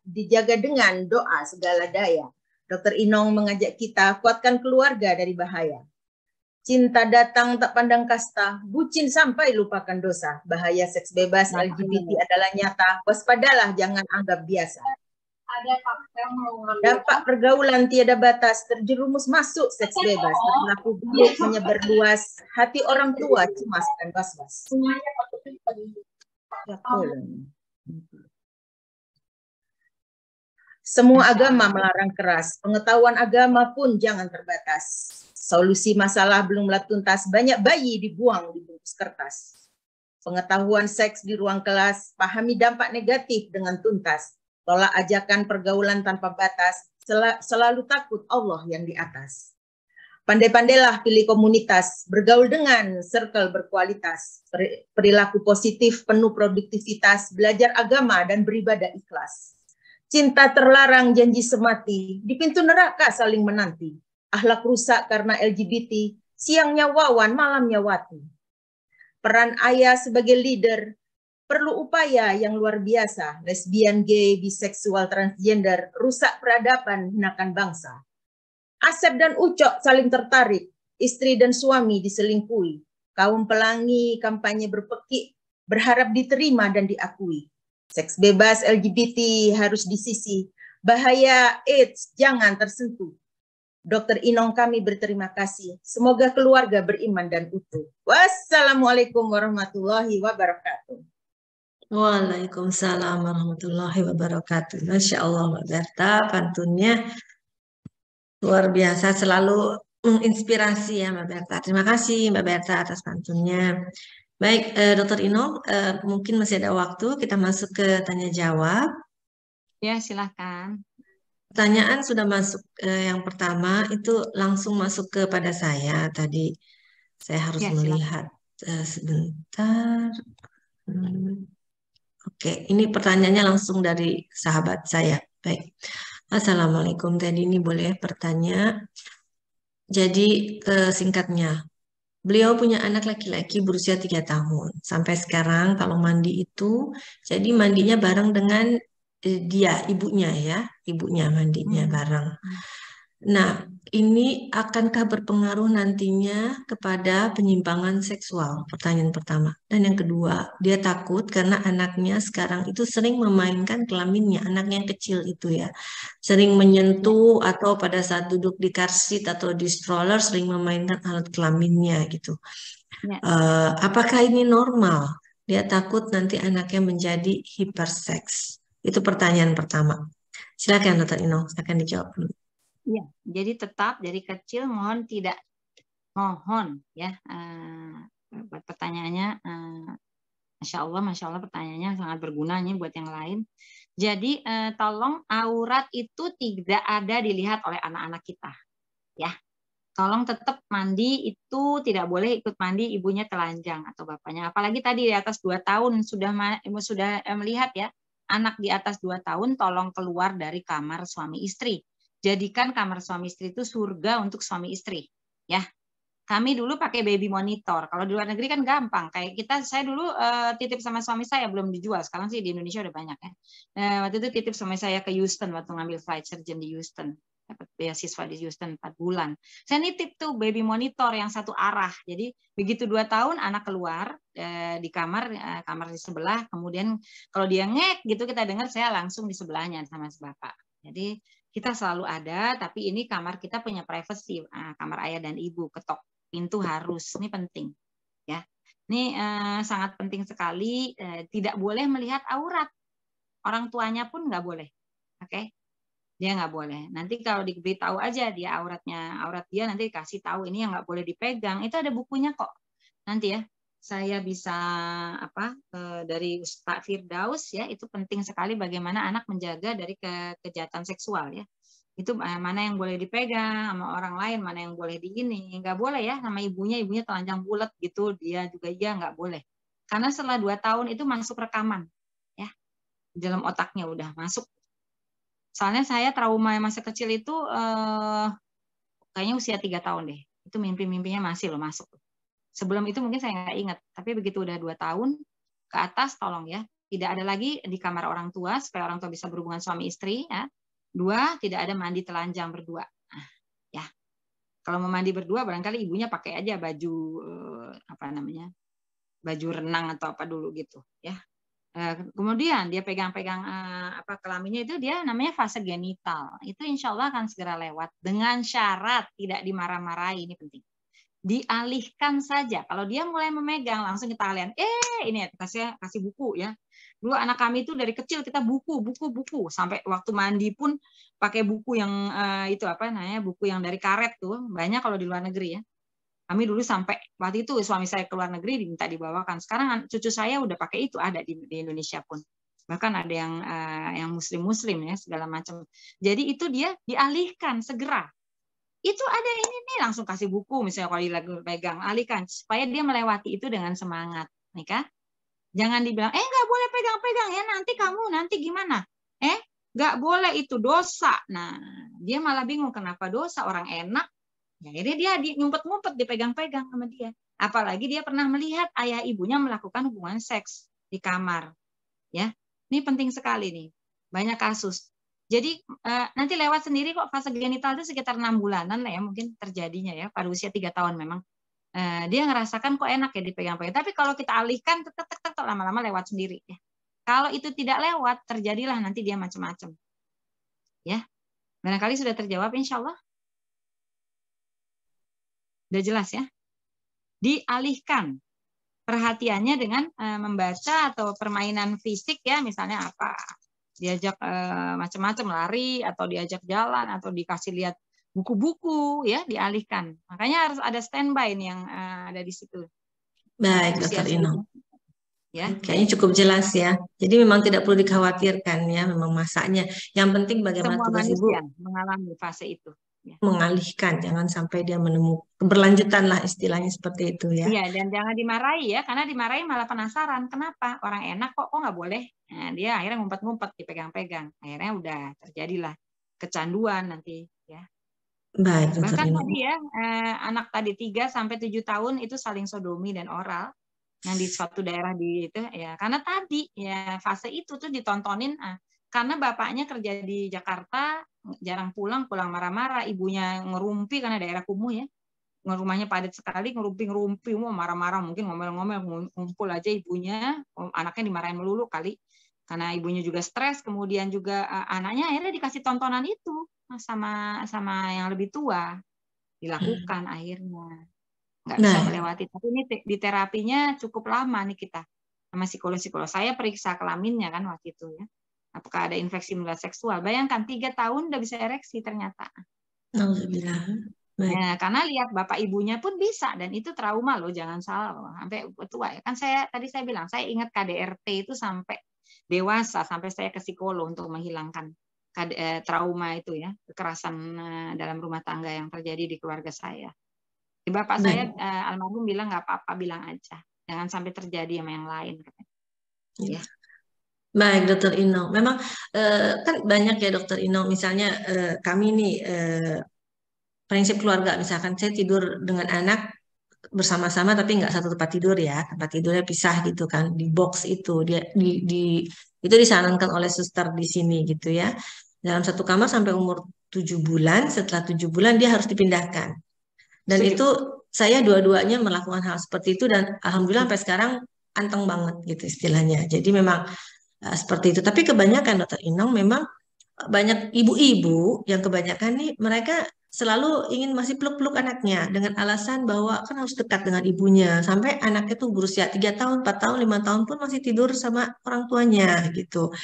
dijaga dengan doa segala daya. Dr. Inong mengajak kita kuatkan keluarga dari bahaya. Cinta datang tak pandang kasta, bucin sampai lupakan dosa. Bahaya seks bebas LGBT adalah nyata, waspadalah jangan anggap biasa. Dampak pergaulan tiada batas, terjerumus masuk seks bebas, berlaku buruk menyebar luas, hati orang tua cemas dan was-was. Semua agama melarang keras, pengetahuan agama pun jangan terbatas. Solusi masalah belumlah tuntas, banyak bayi dibuang di bungkus kertas. Pengetahuan seks di ruang kelas, pahami dampak negatif dengan tuntas. Tolak ajakan pergaulan tanpa batas, selalu takut Allah yang di atas. Pandai-pandailah pilih komunitas, bergaul dengan circle berkualitas, perilaku positif penuh produktivitas, belajar agama dan beribadah ikhlas. Cinta terlarang janji semati, di pintu neraka saling menanti. Akhlak rusak karena LGBT, siangnya wawan, malamnya wati. Peran ayah sebagai leader, perlu upaya yang luar biasa. Lesbian, gay, biseksual, transgender, rusak peradaban, hinakan bangsa. Asep dan Ucok saling tertarik, istri dan suami diselingkuhi. Kaum pelangi, kampanye berpekik, berharap diterima dan diakui. Seks bebas LGBT harus disisi, bahaya AIDS jangan tersentuh. Dr. Inong kami berterima kasih. Semoga keluarga beriman dan utuh. Wassalamualaikum warahmatullahi wabarakatuh. Waalaikumsalam warahmatullahi wabarakatuh. Masya Allah, Mbak Berta, pantunnya luar biasa, selalu menginspirasi ya Mbak Berta. Terima kasih Mbak Berta atas pantunnya. Baik, Dr. Inong, mungkin masih ada waktu, kita masuk ke tanya jawab. Ya, silahkan. Pertanyaan sudah masuk, yang pertama itu langsung masuk kepada saya tadi. Saya harus melihat sebentar. Oke, ini pertanyaannya langsung dari sahabat saya. Baik, Assalamualaikum. Tadi ini boleh bertanya. Jadi singkatnya, beliau punya anak laki-laki berusia 3 tahun. Sampai sekarang kalau mandi itu, jadi mandinya bareng dengan dia, ibunya ya, ibunya mandinya bareng. Nah, ini akankah berpengaruh nantinya kepada penyimpangan seksual? Pertanyaan pertama. Dan yang kedua, dia takut karena anaknya sekarang itu sering memainkan kelaminnya, anaknya yang kecil itu ya. Sering menyentuh atau pada saat duduk di car seat atau di stroller sering memainkan alat kelaminnya gitu. Apakah ini normal? Dia takut nanti anaknya menjadi hiperseks. Itu pertanyaan pertama. Silakan Dr. Inong, silakan dijawab dulu. Ya, jadi tetap dari kecil mohon ya, pertanyaannya, Masya Allah pertanyaannya sangat berguna nih buat yang lain. Jadi tolong aurat itu tidak ada dilihat oleh anak-anak kita, ya. Tolong tetap mandi itu tidak boleh ikut mandi ibunya telanjang atau bapaknya. Apalagi tadi di atas 2 tahun sudah melihat ya, anak di atas 2 tahun tolong keluar dari kamar suami istri. Jadikan kamar suami istri itu surga untuk suami istri, ya. Kami dulu pakai baby monitor. Kalau di luar negeri kan gampang. Kayak saya dulu titip sama suami saya, belum dijual. Sekarang sih di Indonesia udah banyak ya. Waktu itu titip suami saya ke Houston waktu ngambil flight surgeon di Houston. Dapat beasiswa di Houston 4 bulan. Saya nitip tuh baby monitor yang satu arah. Jadi begitu 2 tahun anak keluar di kamar di sebelah. Kemudian kalau dia ngek gitu kita dengar, saya langsung di sebelahnya sama bapak. Jadi kita selalu ada, tapi ini kamar kita punya privacy, kamar ayah dan ibu, ketok pintu harus, ini penting, ya. Ini sangat penting sekali, tidak boleh melihat aurat, orang tuanya pun nggak boleh, oke? Dia nggak boleh. Nanti kalau diberitahu aja dia aurat dia nanti dikasih tahu ini yang nggak boleh dipegang, itu ada bukunya kok, nanti ya. Saya bisa dari Pak Firdaus ya, itu penting sekali bagaimana anak menjaga dari kejahatan seksual ya. Itu mana yang boleh dipegang sama orang lain, mana yang boleh nggak boleh ya sama ibunya telanjang bulat gitu, dia juga nggak boleh. Karena setelah 2 tahun itu masuk rekaman ya, di dalam otaknya udah masuk. Soalnya saya trauma masa kecil itu kayaknya usia 3 tahun deh, itu mimpi-mimpinya masih loh masuk. Sebelum itu mungkin saya nggak ingat, tapi begitu udah 2 tahun ke atas, tolong ya, tidak ada lagi di kamar orang tua supaya orang tua bisa berhubungan suami istri. Ya. 2, tidak ada mandi telanjang berdua. Nah, ya, kalau mau mandi berdua, barangkali ibunya pakai aja baju baju renang atau apa dulu gitu, ya. Kemudian dia pegang-pegang kelaminnya itu dia namanya fase genital. Itu insya Allah akan segera lewat dengan syarat tidak dimarah-marahi, ini penting. Dialihkan saja. Kalau dia mulai memegang langsung kita alihkan. Ini ya, kasih buku ya. Dulu anak kami itu dari kecil kita buku sampai waktu mandi pun pakai buku yang buku yang dari karet tuh, banyak kalau di luar negeri ya. Kami dulu sampai waktu itu suami saya keluar negeri diminta dibawakan. Sekarang cucu saya udah pakai itu, ada di Indonesia pun. Bahkan ada yang muslim ya segala macam. Jadi itu dia dialihkan segera. Itu ada ini nih, langsung kasih buku misalnya kalau lagi pegang, alihkan supaya dia melewati itu dengan semangat, nih kan? Jangan dibilang nggak boleh pegang-pegang ya, nanti gimana? Nggak boleh, itu dosa. Nah, dia malah bingung kenapa dosa, orang enak. Ya, akhirnya dia ngumpet-ngumpet dipegang-pegang sama dia. Apalagi dia pernah melihat ayah ibunya melakukan hubungan seks di kamar. Ya, ini penting sekali nih. Banyak kasus. Jadi nanti lewat sendiri kok, fase genital itu sekitar 6 bulanan lah ya mungkin terjadinya ya, pada usia 3 tahun memang. Dia ngerasakan kok enak ya dipegang-pegang. Tapi kalau kita alihkan, lama-lama lewat sendiri. Ya. Kalau itu tidak lewat, terjadilah nanti dia macam-macam. Ya, barangkali sudah terjawab insya Allah. Udah jelas ya? Dialihkan perhatiannya dengan membaca atau permainan fisik ya, misalnya apa? Diajak macam-macam lari atau diajak jalan atau dikasih lihat buku-buku ya, dialihkan. Makanya harus ada standby nih yang ada di situ. Baik, Dokter Ino. Ya. Kayaknya cukup jelas ya. Jadi memang tidak perlu dikhawatirkan ya, memang masanya. Yang penting bagaimana semua tugas manusia ibu mengalami fase itu. Ya. Mengalihkan, jangan sampai dia menemukan keberlanjutan lah istilahnya seperti itu ya. Iya, dan jangan dimarahi ya, karena dimarahi malah penasaran. Kenapa? Orang enak kok nggak boleh? Nah, dia akhirnya ngumpet-ngumpet, dipegang-pegang. Akhirnya udah terjadilah kecanduan nanti ya. Baik, Dokter Bahkan Ino. tadi ya, anak tadi 3 sampai 7 tahun itu saling sodomi dan oral yang di suatu daerah di itu ya, karena tadi ya fase itu tuh ditontonin karena bapaknya kerja di Jakarta, jarang pulang marah-marah, ibunya ngerumpi karena daerah kumuh ya. Rumahnya padat sekali, ngerumpi marah-marah, mungkin ngomel-ngomel, ngumpul aja ibunya, anaknya dimarahin melulu kali karena ibunya juga stres, kemudian juga anaknya akhirnya dikasih tontonan itu sama yang lebih tua, dilakukan akhirnya nggak bisa melewati. Tapi ini di terapinya cukup lama nih kita sama psikolog. Saya periksa kelaminnya kan waktu itu ya, apakah ada infeksi menular seksual. Bayangkan 3 tahun udah bisa ereksi ternyata. Alhamdulillah. Nah, karena lihat bapak ibunya pun bisa, dan itu trauma loh, jangan salah loh, sampai tua ya. Kan tadi saya bilang, saya ingat KDRT itu sampai dewasa, sampai saya ke psikolog untuk menghilangkan trauma itu ya, kekerasan dalam rumah tangga yang terjadi di keluarga saya. Bapak saya almarhum bilang nggak apa-apa, bilang aja, jangan sampai terjadi sama yang lain. Ya. Baik, Dokter Ino. Memang kan banyak ya Dokter Ino, misalnya kami nih prinsip keluarga, misalkan saya tidur dengan anak bersama-sama tapi nggak satu tempat tidur ya, tempat tidurnya pisah gitu kan, di box itu dia itu disarankan oleh suster di sini gitu ya, dalam satu kamar sampai umur 7 bulan. Setelah 7 bulan dia harus dipindahkan, dan itu saya dua-duanya melakukan hal seperti itu, dan alhamdulillah sampai sekarang anteng banget gitu istilahnya. Jadi memang seperti itu. Tapi kebanyakan Dokter Inong memang banyak ibu-ibu yang kebanyakan nih mereka selalu ingin masih peluk-peluk anaknya dengan alasan bahwa kan harus dekat dengan ibunya, sampai anaknya tuh berusia 3 tahun, 4 tahun, 5 tahun pun masih tidur sama orang tuanya gitu.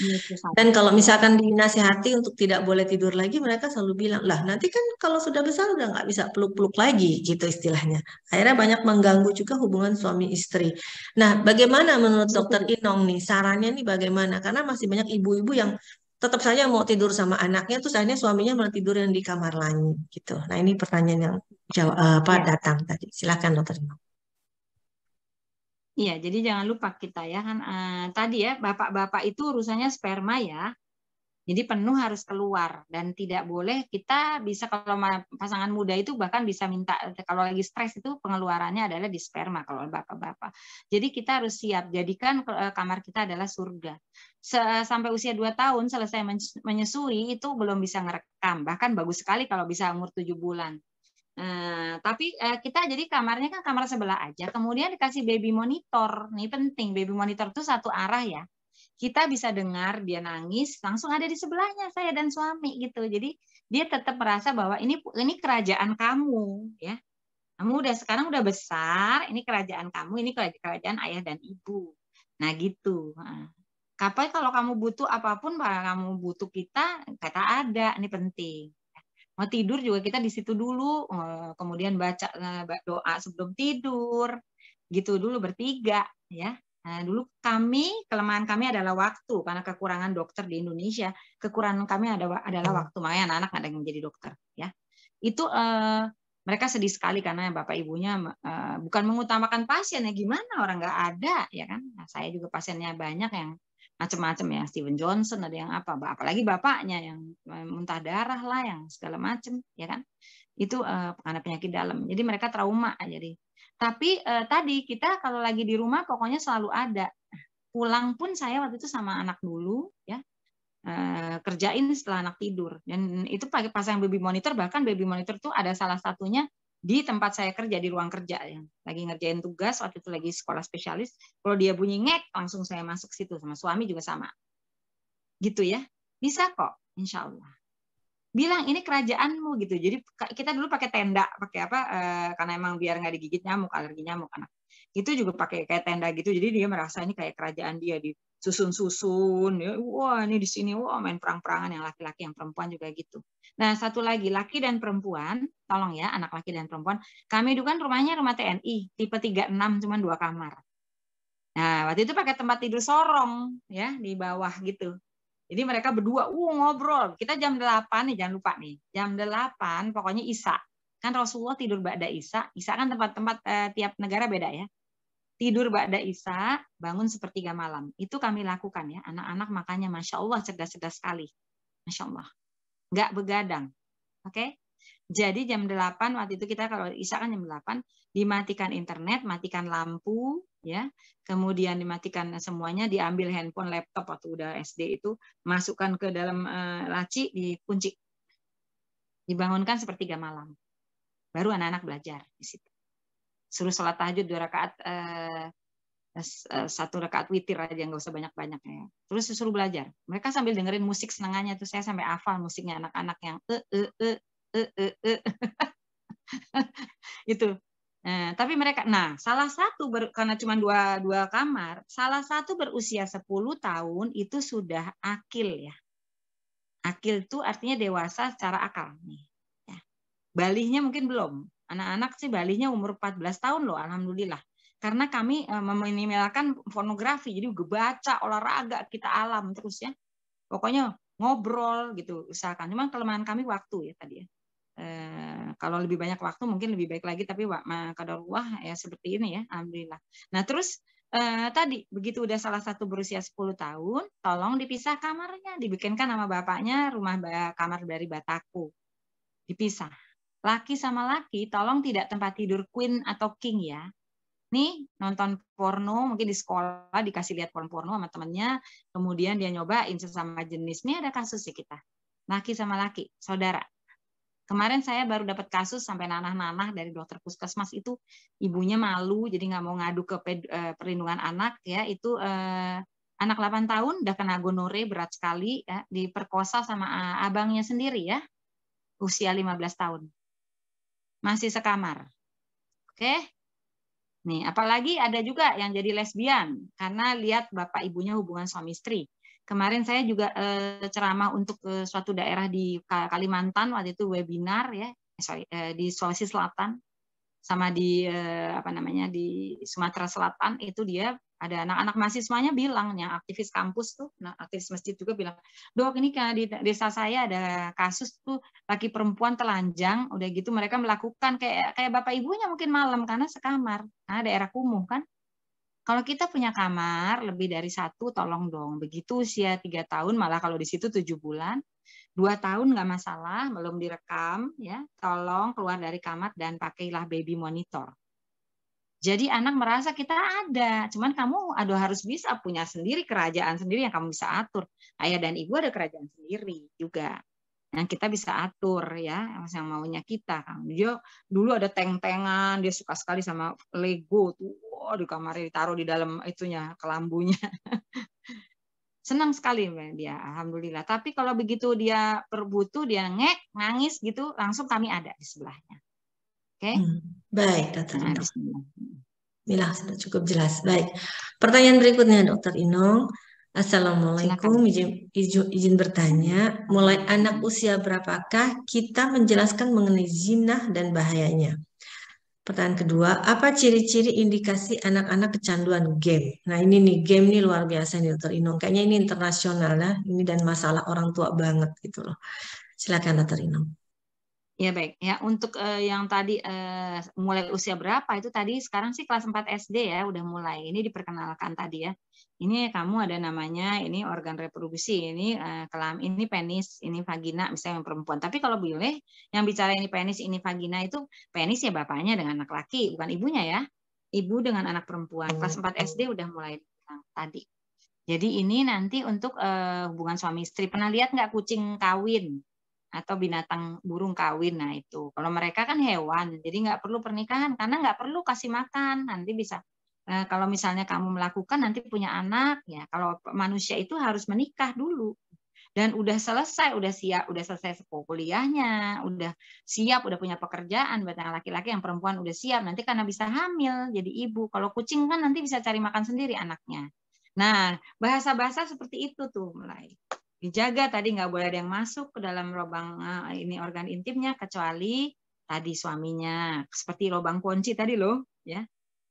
Dan kalau misalkan dinasihati untuk tidak boleh tidur lagi, mereka selalu bilang, lah nanti kan kalau sudah besar udah nggak bisa peluk-peluk lagi gitu istilahnya. Akhirnya banyak mengganggu juga hubungan suami istri. Nah, bagaimana menurut Dokter Inong nih, sarannya nih bagaimana? Karena masih banyak ibu-ibu yang tetap saja mau tidur sama anaknya, terus akhirnya suaminya malah tidur yang di kamar lain gitu. Nah, ini pertanyaan yang datang tadi. Silakan Dokter Ino. Iya, jadi jangan lupa kita ya kan tadi ya, bapak-bapak itu urusannya sperma ya. Jadi penuh harus keluar dan tidak boleh, kita bisa kalau pasangan muda itu bahkan bisa minta kalau lagi stres itu pengeluarannya adalah di sperma kalau bapak-bapak. Jadi kita harus siap, jadikan kamar kita adalah surga. Sampai usia 2 tahun selesai menyusui itu belum bisa ngerekam, bahkan bagus sekali kalau bisa umur 7 bulan. Tapi kita jadi kamarnya kan kamar sebelah aja, kemudian dikasih baby monitor. Nih penting, baby monitor itu satu arah ya. Kita bisa dengar dia nangis, langsung ada di sebelahnya saya dan suami gitu. Jadi dia tetap merasa bahwa ini kerajaan kamu ya. Kamu sekarang udah besar, ini kerajaan kamu, ini kerajaan ayah dan ibu. Nah gitu. Kapan kalau kamu butuh apapun, kamu butuh kita, kata ada, ini penting. Mau tidur juga kita di situ dulu, kemudian baca doa sebelum tidur, gitu dulu bertiga ya. Nah, dulu kelemahan kami adalah waktu, karena kekurangan dokter di Indonesia, kekurangan kami adalah waktu, makanya anak-anak ada yang menjadi dokter ya. Itu mereka sedih sekali karena bapak ibunya bukan mengutamakan pasien ya, gimana orang nggak ada ya kan. Nah, saya juga pasiennya banyak yang macam-macam ya, Steven Johnson ada yang apalagi bapaknya yang muntah darah lah, yang segala macam ya kan. Itu karena penyakit dalam, jadi mereka trauma. Jadi tapi tadi kita kalau lagi di rumah pokoknya selalu ada. Pulang pun saya waktu itu sama anak dulu ya, kerjain setelah anak tidur, dan itu pakai pasang baby monitor. Bahkan baby monitor itu ada salah satunya di tempat saya kerja, di ruang kerja yang lagi ngerjain tugas waktu itu, lagi sekolah spesialis. Kalau dia bunyi ngek, langsung saya masuk situ, sama suami juga sama gitu ya. Bisa kok insya Allah. Bilang ini kerajaanmu gitu. Jadi kita dulu pakai tenda, pakai apa? Karena emang biar nggak digigit nyamuk, alergi nyamuk anak. Itu juga pakai kayak tenda gitu. Jadi dia merasa ini kayak kerajaan dia, disusun-susun. Ya, wah ini di sini, wah main perang-perangan, yang laki-laki, yang perempuan juga gitu. Nah satu lagi, laki dan perempuan, tolong ya anak laki dan perempuan. Kami itu kan rumahnya rumah TNI, tipe 36, cuma 2 kamar. Nah waktu itu pakai tempat tidur sorong ya di bawah gitu. Jadi mereka berdua ngobrol. Kita jam 8 nih, jangan lupa nih. Jam 8 pokoknya Isya. Kan Rasulullah tidur ba'da Isya. Isya kan tempat-tempat tiap negara beda ya. Tidur ba'da Isya, bangun sepertiga malam. Itu kami lakukan ya. Anak-anak makanya Masya Allah cerdas-cerdas sekali. Masya Allah. Nggak begadang. Oke? Jadi jam 8 waktu itu kita kalau Isya kan jam 8, dimatikan internet, matikan lampu, ya, kemudian dimatikan semuanya, diambil handphone, laptop waktu udah SD itu, masukkan ke dalam laci, dikunci, dibangunkan sepertiga malam, baru anak-anak belajar di situ. Suruh sholat tahajud 2 rakaat, 1 rakaat witir aja, nggak usah banyak-banyak ya. Terus suruh belajar. Mereka sambil dengerin musik senangannya tuh, saya sampai hafal musiknya anak-anak yang itu. Nah, tapi mereka, salah satu karena cuma dua kamar, salah satu berusia 10 tahun itu sudah akil ya. Akil itu artinya dewasa secara akal nih. Ya. Balihnya mungkin belum. Anak-anak sih balihnya umur 14 tahun loh, alhamdulillah. Karena kami meminimalkan pornografi, jadi baca, olahraga, kita alam terus ya. Pokoknya ngobrol gitu, usahakan. Cuma kelemahan kami waktu ya tadi ya. Kalau lebih banyak waktu mungkin lebih baik lagi, tapi qadarullah ya seperti ini ya, alhamdulillah. Nah terus tadi begitu udah salah satu berusia 10 tahun, tolong dipisah kamarnya, dibikinkan sama bapaknya kamar dari bataku, dipisah. Laki sama laki tolong tidak tempat tidur queen atau king ya. Nih nonton porno, mungkin di sekolah dikasih lihat porno sama temennya, kemudian dia nyobain sesama jenis. Nih ada kasus sih kita, laki sama laki, saudara. Kemarin saya baru dapat kasus sampai nanah-nanah dari dokter puskesmas, itu ibunya malu jadi nggak mau ngadu ke perlindungan anak ya, itu anak 8 tahun udah kena gonore berat sekali ya, diperkosa sama abangnya sendiri ya, usia 15 tahun. Masih sekamar. Oke. Nih, apalagi ada juga yang jadi lesbian karena lihat bapak ibunya hubungan suami istri. Kemarin saya juga ceramah untuk suatu daerah di Kalimantan, waktu itu webinar ya, di Sulawesi Selatan sama di di Sumatera Selatan. Itu dia ada anak-anak mahasiswanya bilang, yang aktivis kampus tuh, aktivis masjid juga bilang, "Dok, ini di desa saya ada kasus tuh laki perempuan telanjang, udah gitu mereka melakukan kayak bapak ibunya mungkin malam karena sekamar, karena daerah kumuh kan." Kalau kita punya kamar lebih dari satu, tolong dong. Begitu usia 3 tahun, malah kalau di situ 7 bulan, 2 tahun nggak masalah, belum direkam, ya. Tolong keluar dari kamar dan pakailah baby monitor. Jadi anak merasa kita ada, cuman kamu harus bisa punya sendiri kerajaan sendiri yang kamu bisa atur. Ayah dan ibu ada kerajaan sendiri juga. Yang kita bisa atur ya, yang maunya kita. Dia dulu ada tank-tankan, dia suka sekali sama Lego tuh, di kamar ditaruh di dalam itunya, kelambunya. Senang sekali dia, alhamdulillah. Tapi kalau begitu dia berbutuh, dia nangis gitu, langsung kami ada di sebelahnya. Oke? Baik, Dokter Nah, Inong. bismillah. Bismillah, sudah cukup jelas. Baik. Pertanyaan berikutnya, Dokter Inong. Assalamualaikum, izin bertanya, mulai anak usia berapakah kita menjelaskan mengenai zina dan bahayanya? Pertanyaan kedua, apa ciri-ciri indikasi anak-anak kecanduan game? Nah ini nih, game nih luar biasa nih Dokter Inong. Kayaknya ini internasional ya, ini dan masalah orang tua banget gitu loh. Silakan Dokter Inong. Ya baik, ya untuk yang tadi mulai usia berapa itu tadi sekarang sih kelas 4 SD ya udah mulai. Ini diperkenalkan tadi ya. Ini kamu ada namanya ini organ reproduksi, ini ini penis, ini vagina misalnya yang perempuan. Tapi kalau boleh yang bicara ini penis, ini vagina itu penis ya bapaknya dengan anak laki, bukan ibunya ya. Ibu dengan anak perempuan. Kelas 4 SD udah mulai tadi. Jadi ini nanti untuk hubungan suami istri. Pernah lihat nggak kucing kawin? Atau binatang burung kawin, nah itu kalau mereka kan hewan jadi nggak perlu pernikahan karena nggak perlu kasih makan, nanti bisa kalau misalnya kamu melakukan nanti punya anak ya. Kalau manusia itu harus menikah dulu dan udah selesai, udah siap, udah selesai kuliahnya, udah siap, udah punya pekerjaan. Buat yang laki-laki, yang perempuan udah siap nanti karena bisa hamil jadi ibu. Kalau kucing kan nanti bisa cari makan sendiri anaknya. Nah bahasa-bahasa seperti itu tuh mulai dijaga, tadi nggak boleh ada yang masuk ke dalam lubang ini organ intimnya kecuali tadi suaminya, seperti lubang kunci tadi loh ya,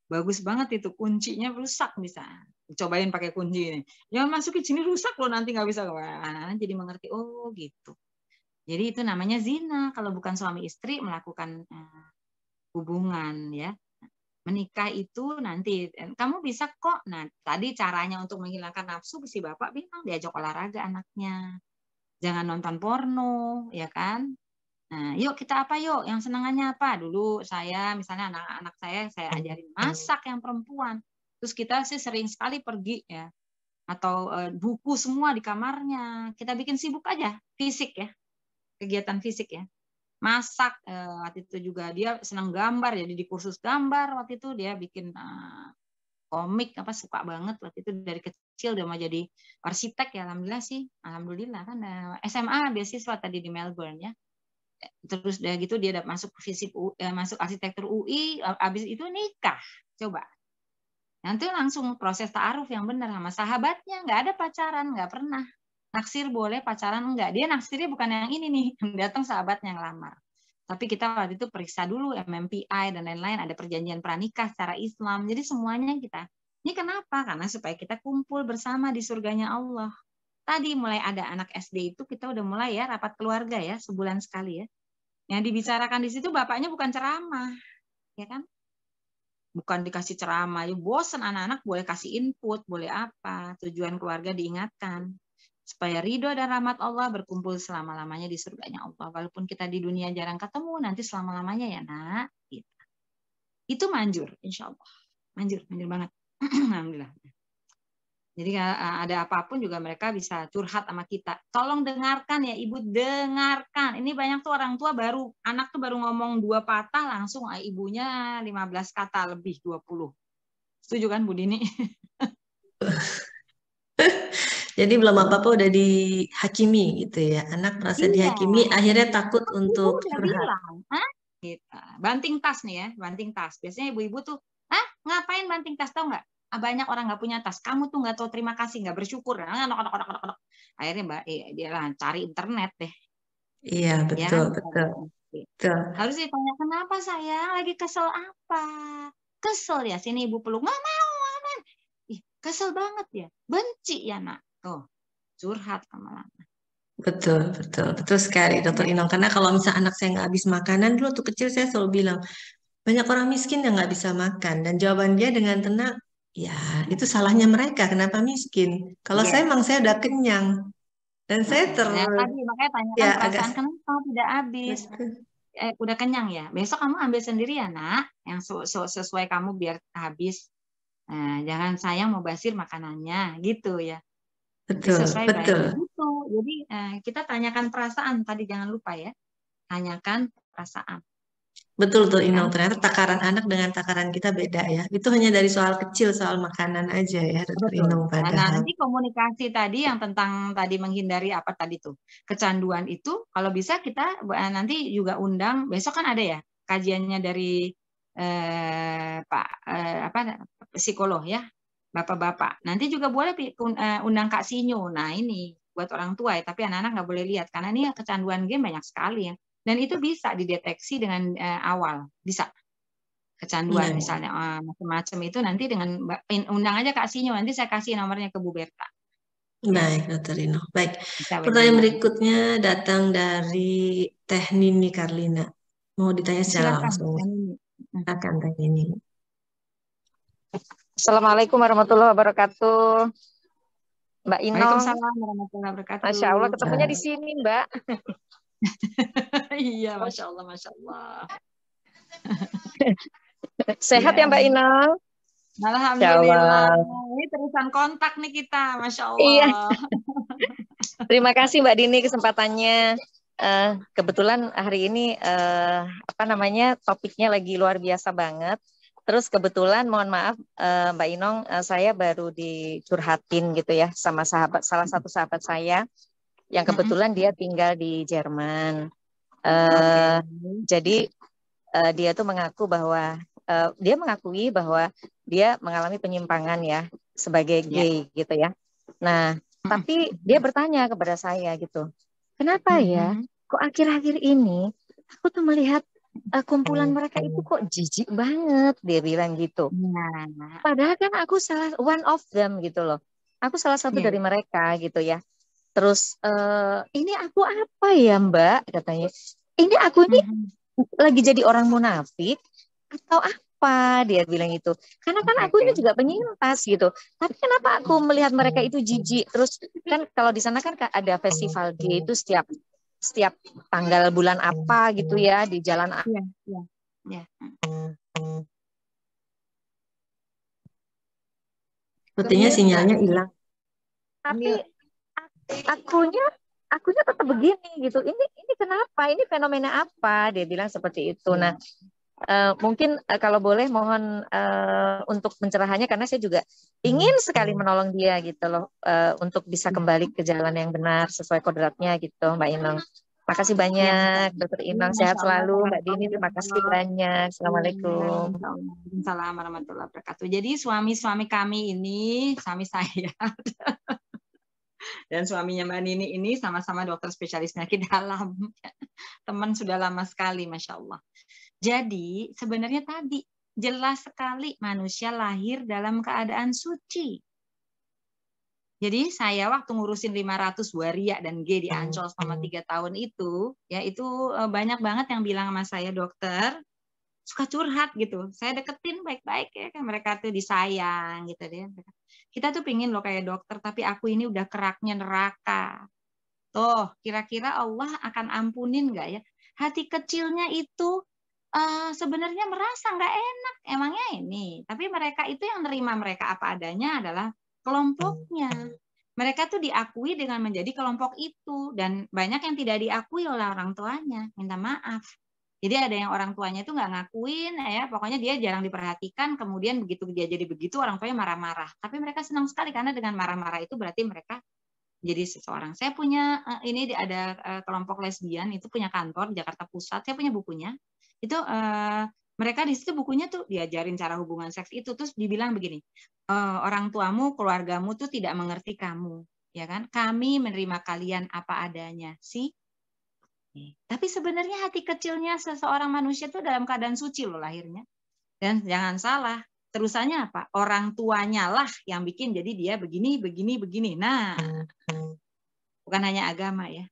bagus banget itu, kuncinya rusak bisa cobain pakai kunci ini, jangan masukin sini rusak loh nanti nggak bisa. Anak-anak jadi mengerti, oh gitu, jadi itu namanya zina kalau bukan suami istri melakukan hubungan ya. Menikah itu nanti kamu bisa kok. Nah, tadi caranya untuk menghilangkan nafsu si bapak bilang diajak olahraga anaknya. Jangan nonton porno, ya kan? Nah, yuk kita apa yuk? Yang senangannya apa? Dulu saya misalnya anak-anak saya ajarin masak yang perempuan. Terus kita sih sering sekali pergi ya. Atau buku semua di kamarnya. Kita bikin sibuk aja, fisik ya. Kegiatan fisik ya. Masak waktu itu juga dia senang gambar, jadi di kursus gambar waktu itu dia bikin komik apa, suka banget waktu itu dari kecil dia mau jadi arsitek ya. Alhamdulillah kan SMA beasiswa tadi di Melbourne ya. Terus udah gitu dia masuk fisip masuk arsitektur UI, habis itu nikah. Coba nanti langsung proses ta'aruf yang benar sama sahabatnya, nggak ada pacaran, nggak pernah. Naksir boleh, pacaran enggak. Dia naksirnya bukan yang ini nih, datang sahabatnya yang lamar. Tapi kita waktu itu periksa dulu MMPI dan lain-lain, ada perjanjian pranikah secara Islam. Jadi semuanya kita. Ini kenapa? Karena supaya kita kumpul bersama di surganya Allah. Tadi mulai ada anak SD itu kita udah mulai ya rapat keluarga ya, sebulan sekali ya. Yang dibicarakan di situ bapaknya bukan ceramah, ya kan? Bukan dikasih ceramah, ya bosan anak-anak boleh kasih input, boleh apa. Tujuan keluarga diingatkan. Supaya ridho dan rahmat Allah berkumpul selama-lamanya di surganya Allah. Walaupun kita di dunia jarang ketemu, nanti selama-lamanya ya nak. Gitu. Itu manjur, insya Allah. Manjur banget. Alhamdulillah. Jadi ada apapun juga mereka bisa curhat sama kita. Tolong dengarkan ya Ibu, dengarkan. Ini banyak tuh orang tua baru, anak tuh baru ngomong 2 patah, langsung ibunya 15 kata lebih, 20. Setuju kan Bu Dini? Jadi belum apa-apa udah dihakimi gitu ya. Anak merasa dihakimi, akhirnya takut untuk udah bilang, gitu. Banting tas nih ya, banting tas. Biasanya ibu-ibu tuh, ngapain banting tas, tau nggak? Banyak orang nggak punya tas. Kamu tuh nggak tahu terima kasih, nggak bersyukur. Akhirnya Mbak, dia lah cari internet deh. Iya betul, ya, betul. Harus ditanya kenapa sayang, lagi kesel apa? Kesel ya, sini ibu peluk. Nggak mau, aman. Ih, kesel banget ya, benci ya nak. Tuh, curhat lama-lama. Betul sekali Dokter Inong. Karena kalau misalnya anak saya nggak habis makanan, dulu waktu kecil saya selalu bilang, banyak orang miskin yang nggak bisa makan. Dan jawaban dia dengan tenang, Ya, itu salahnya mereka. Kenapa miskin? Kalau saya Yes. emang saya udah kenyang dan saya Nah, tadi makanya tanyakan ya perasaan agak kenapa kamu tidak habis. Udah kenyang ya. Besok kamu ambil sendiri ya, Nak. Yang sesuai kamu biar habis. Nah, jangan sayang mau basir makanannya, gitu ya. Nanti betul, sesuai baik betul. gitu. Jadi kita tanyakan perasaan tadi, jangan lupa ya. Tanyakan perasaan. Betul tuh Inong, Kan? ternyata takaran anak dengan takaran kita beda ya. Itu hanya dari soal kecil, soal makanan aja ya, Dokter Betul. Inong Nah, padahal. nanti komunikasi tadi yang tentang tadi menghindari apa tadi tuh kecanduan itu, kalau bisa kita nanti juga undang, besok kan ada ya kajiannya dari Pak psikolog ya, bapak-bapak. Nanti juga boleh undang Kak Sinyo. Nah ini buat orang tua ya, tapi anak-anak nggak boleh lihat karena ini kecanduan game banyak sekali ya. Dan itu bisa dideteksi dengan awal, bisa. Kecanduan Iya. misalnya macam-macam itu nanti dengan undang aja Kak Sinyo, nanti saya kasih nomornya ke Bu Berta. Baik, Dokter Inong. Baik. Bisa Pertanyaan webinar. berikutnya datang dari Teh Nini Karlina. Mau ditanya secara Silakan. langsung. Silakan Teh Nini. Assalamualaikum warahmatullahi wabarakatuh. Mbak Inong. Waalaikumsalam warahmatullahi wabarakatuh. Masya Allah, ketemunya di sini, Mbak. Iya, Masya Allah, Masya Allah. Sehat ya Mbak Inong? Alhamdulillah. Ini terusan kontak nih kita, Masya Allah. Iya. Terima kasih Mbak Dini kesempatannya. Kebetulan hari ini topiknya lagi luar biasa banget. Terus kebetulan mohon maaf Mbak Inong, saya baru dicurhatin gitu ya sama salah satu sahabat saya yang kebetulan dia tinggal di Jerman. Jadi dia tuh dia mengakui bahwa dia mengalami penyimpangan ya sebagai gay gitu ya. Nah, tapi dia bertanya kepada saya gitu, kenapa ya kok akhir-akhir ini aku tuh melihat kumpulan mereka itu kok jijik banget, dia bilang gitu. Padahal kan aku one of them gitu loh. Aku salah satu dari mereka gitu ya. Terus ini aku apa ya Mbak katanya? Ini aku ini lagi jadi orang munafik atau apa, dia bilang itu. Karena kan aku ini juga penyintas gitu. Tapi kenapa aku melihat mereka itu jijik? Terus kan kalau di sana kan ada festival gay itu setiap tanggal bulan apa gitu ya di jalan. Iya. Sepertinya sinyalnya hilang. Tapi akunya tetap begini gitu. Ini kenapa? Ini fenomena apa? Dia bilang seperti itu. Nah, mungkin kalau boleh mohon untuk pencerahannya karena saya juga ingin sekali menolong dia gitu loh untuk bisa kembali ke jalan yang benar sesuai kodratnya gitu Mbak Inong. Makasih banyak Dokter Inong, sehat selalu Mbak Dini, terima kasih banyak. Assalamualaikum. Waalaikumsalam warahmatullahi wabarakatuh. Jadi suami-suami kami ini, suami saya dan suaminya Mbak Nini ini sama-sama dokter spesialis penyakit dalam. Teman sudah lama sekali, Masya Allah. Jadi sebenarnya tadi jelas sekali manusia lahir dalam keadaan suci. Jadi saya waktu ngurusin 500 waria dan G di Ancol selama 3 tahun itu, ya itu banyak banget yang bilang sama saya, dokter, suka curhat gitu. Saya deketin baik-baik ya, kan mereka tuh disayang gitu deh. Kita tuh pingin loh kayak dokter, tapi aku ini udah keraknya neraka. Tuh, kira-kira Allah akan ampunin nggak ya? Hati kecilnya itu sebenarnya merasa nggak enak, emangnya ini. Tapi mereka itu yang nerima mereka apa adanya adalah kelompoknya. Mereka tuh diakui dengan menjadi kelompok itu. Dan banyak yang tidak diakui oleh orang tuanya. Minta maaf. Jadi ada yang orang tuanya itu nggak ngakuin, ya pokoknya dia jarang diperhatikan, kemudian begitu dia jadi begitu, orang tuanya marah-marah. Tapi mereka senang sekali karena dengan marah-marah itu berarti mereka jadi seseorang. Saya punya, ini ada kelompok lesbian, itu punya kantor di Jakarta Pusat, saya punya bukunya. Itu mereka di situ bukunya tuh diajarin cara hubungan seks itu, terus dibilang begini, orang tuamu, keluargamu tuh tidak mengerti kamu, ya kan? Kami menerima kalian apa adanya, sih. Tapi sebenarnya hati kecilnya seseorang manusia itu dalam keadaan suci loh lahirnya. Dan jangan salah, terusannya apa? Orang tuanya lah yang bikin jadi dia begini, begini, begini. Nah, bukan hanya agama ya.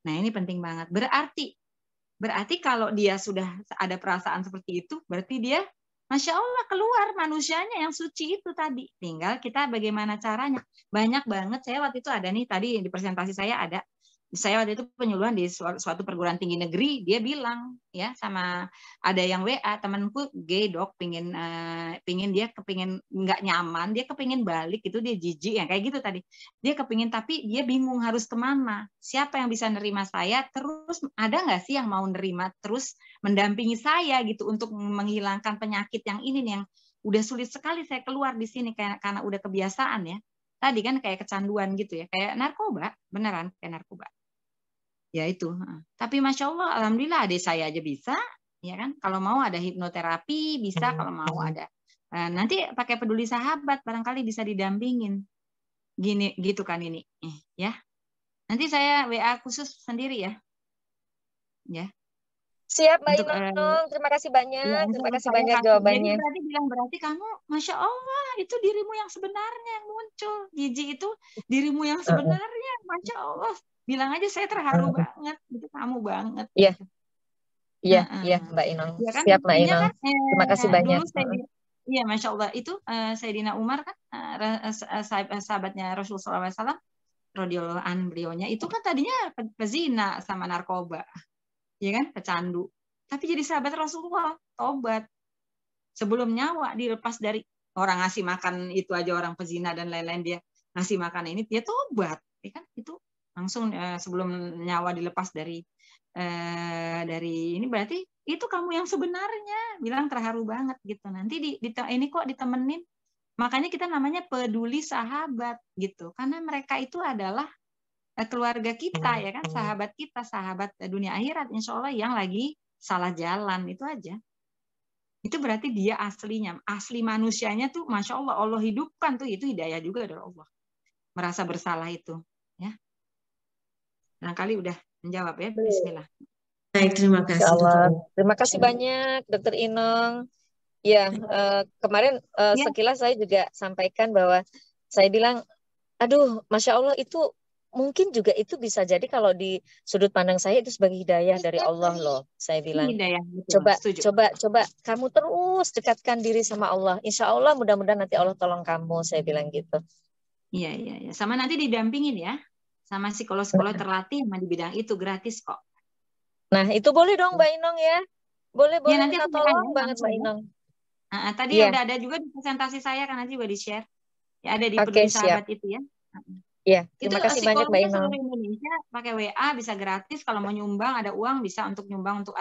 Nah ini penting banget. Berarti kalau dia sudah ada perasaan seperti itu, berarti dia Masya Allah keluar manusianya yang suci itu tadi. Tinggal kita bagaimana caranya. Banyak banget, saya waktu itu ada nih, tadi di presentasi saya ada. Saya waktu itu penyuluhan di suatu perguruan tinggi negeri, dia bilang ya sama ada yang WA temanku gay dok, pingin dia kepingin nggak nyaman, dia kepingin balik itu, dia jijik ya kayak gitu tadi, dia kepingin tapi dia bingung harus kemana, siapa yang bisa nerima saya, terus ada nggak sih yang mau nerima terus mendampingi saya gitu untuk menghilangkan penyakit yang ini nih, yang udah sulit sekali saya keluar di sini karena udah kebiasaan ya. Tadi kan kayak kecanduan gitu ya, kayak narkoba, beneran kayak narkoba. Ya itu. Tapi Masya Allah, Alhamdulillah adik saya aja bisa, ya kan? Kalau mau ada hipnoterapi bisa, kalau mau ada. Nanti pakai peduli sahabat, barangkali bisa didampingin. Gini, gitu kan ini, ya. Nanti saya WA khusus sendiri ya. Ya. Siap Mbak Inong, terima kasih banyak, ya, terima kasih banyak jawabannya. Jadi berarti kamu, Masya Allah, itu dirimu yang sebenarnya yang muncul. Gigi itu dirimu yang sebenarnya, Masya Allah. Bilang aja saya terharu banget, itu kamu banget. Iya, iya Mbak Inong. Ya kan? Siap Mbak Inong. Kan, terima kasih banyak. Iya, Masya Allah itu Sayyidina Umar kan sahabatnya Rasulullah SAW, radhiyallahu anhu beliaunya itu kan tadinya pezina sama narkoba. Ya kan, pecandu. Tapi jadi sahabat Rasulullah, tobat. Sebelum nyawa dilepas dari orang ngasih makan itu aja, orang pezina dan lain-lain, dia ngasih makan ini, dia tobat. Ya kan, itu langsung sebelum nyawa dilepas dari ini, berarti itu kamu yang sebenarnya, bilang terharu banget gitu. Nanti ini kok ditemenin. Makanya kita namanya peduli sahabat gitu. Karena mereka itu adalah keluarga kita ya kan, sahabat kita, sahabat dunia akhirat insya Allah yang lagi salah jalan, itu aja. Itu berarti dia aslinya, asli manusianya tuh Masya Allah, Allah hidupkan tuh, itu hidayah juga dari Allah. Merasa bersalah itu ya. Barangkali udah menjawab ya. Bismillah. Baik, terima kasih. Terima kasih banyak Dokter Inong. Ya, kemarin sekilas saya juga sampaikan bahwa saya bilang, aduh Masya Allah itu mungkin juga itu bisa jadi kalau di sudut pandang saya itu sebagai hidayah dari Allah loh. Saya bilang, hidayah, betul, coba kamu terus dekatkan diri sama Allah. Insya Allah mudah-mudahan nanti Allah tolong kamu. Saya bilang gitu. Iya. Sama nanti didampingin ya, sama psikolog-psikolog terlatih di bidang itu, gratis kok. Nah itu boleh dong Mbak Inong ya. Boleh ya, nanti minta tolong banget Mbak Inong. Tadi udah ada juga di presentasi saya, kan nanti juga di-share. Ya ada di peduli sahabat itu ya. Iya, terima kasih banyak Mbak Inong. Seluruh Indonesia pakai WA bisa gratis, kalau mau nyumbang ada uang bisa untuk nyumbang untuk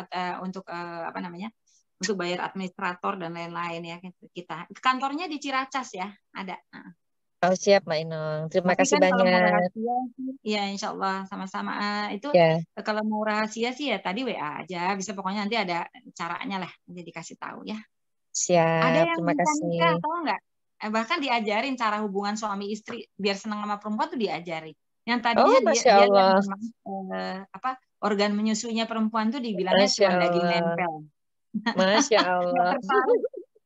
apa namanya? Untuk bayar administrator dan lain-lain ya kita. Kantornya di Ciracas ya, ada. Oh siap Mbak Inong, terima kasih banyak. Iya insya Allah sama-sama itu kalau mau rahasia sih ya tadi WA aja, bisa pokoknya nanti ada caranya lah, jadi dikasih tahu ya. Siap, ada yang terima kasih. Nikah, tahu nggak? Bahkan diajarin cara hubungan suami istri biar senang sama perempuan tuh diajarin. Yang tadinya dia organ menyusuinya perempuan tuh dibilangnya cuma daging nempel. Masya Allah.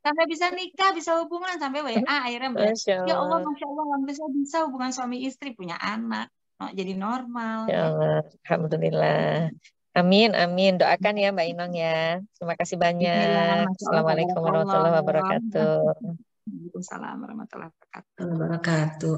Sampai bisa nikah, bisa hubungan sampai WA akhirnya ya Allah Masya Allah, bisa hubungan suami istri, punya anak, jadi normal. Ya Allah, alhamdulillah. Amin, amin. Doakan ya Mbak Inong ya. Terima kasih banyak. Assalamualaikum warahmatullahi wabarakatuh. Waalaikumsalam warahmatullahi wabarakatuh.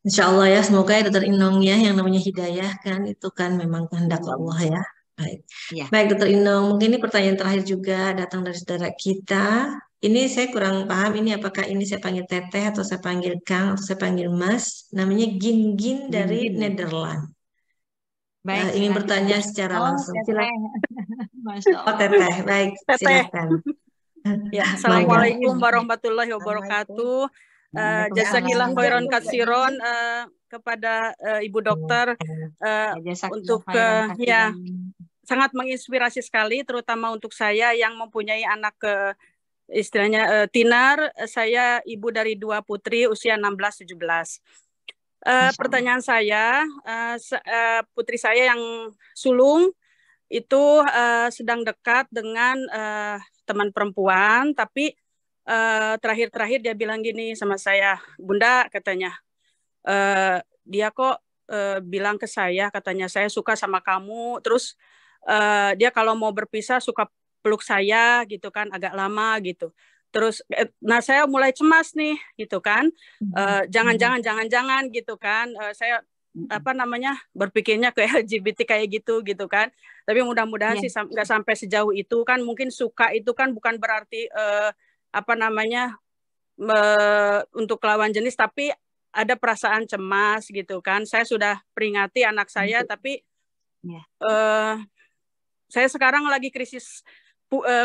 Insya Allah ya, semoga ya Dokter Inong ya, yang namanya hidayah kan itu kan memang kehendak Allah ya. Baik, baik Dokter Inong, mungkin ini pertanyaan terakhir juga datang dari saudara kita. Ini saya kurang paham, ini apakah ini saya panggil Teteh atau saya panggil Kang atau saya panggil Mas. Namanya Gin dari Nederland. Baik, ingin bertanya secara langsung. Silakan. Teteh, baik, silakan. Ya, Assalamualaikum warahmatullahi wabarakatuh. Jazakillah khairan katsiron kepada Ibu Dokter untuk sangat menginspirasi sekali, terutama untuk saya yang mempunyai anak istilahnya tinar. Saya ibu dari 2 putri usia 16-17. Pertanyaan saya, putri saya yang sulung itu sedang dekat dengan teman perempuan, tapi terakhir-terakhir dia bilang gini sama saya, Bunda katanya, dia kok bilang ke saya, katanya saya suka sama kamu, terus dia kalau mau berpisah suka peluk saya gitu kan, agak lama gitu. Terus nah saya mulai cemas nih gitu kan. Jangan gitu kan. Saya berpikirnya ke LGBT kayak gitu kan. Tapi mudah-mudahan sih nggak sampai sejauh itu kan. Mungkin suka itu kan bukan berarti untuk lawan jenis, tapi ada perasaan cemas gitu kan. Saya sudah peringati anak saya, tapi saya sekarang lagi krisis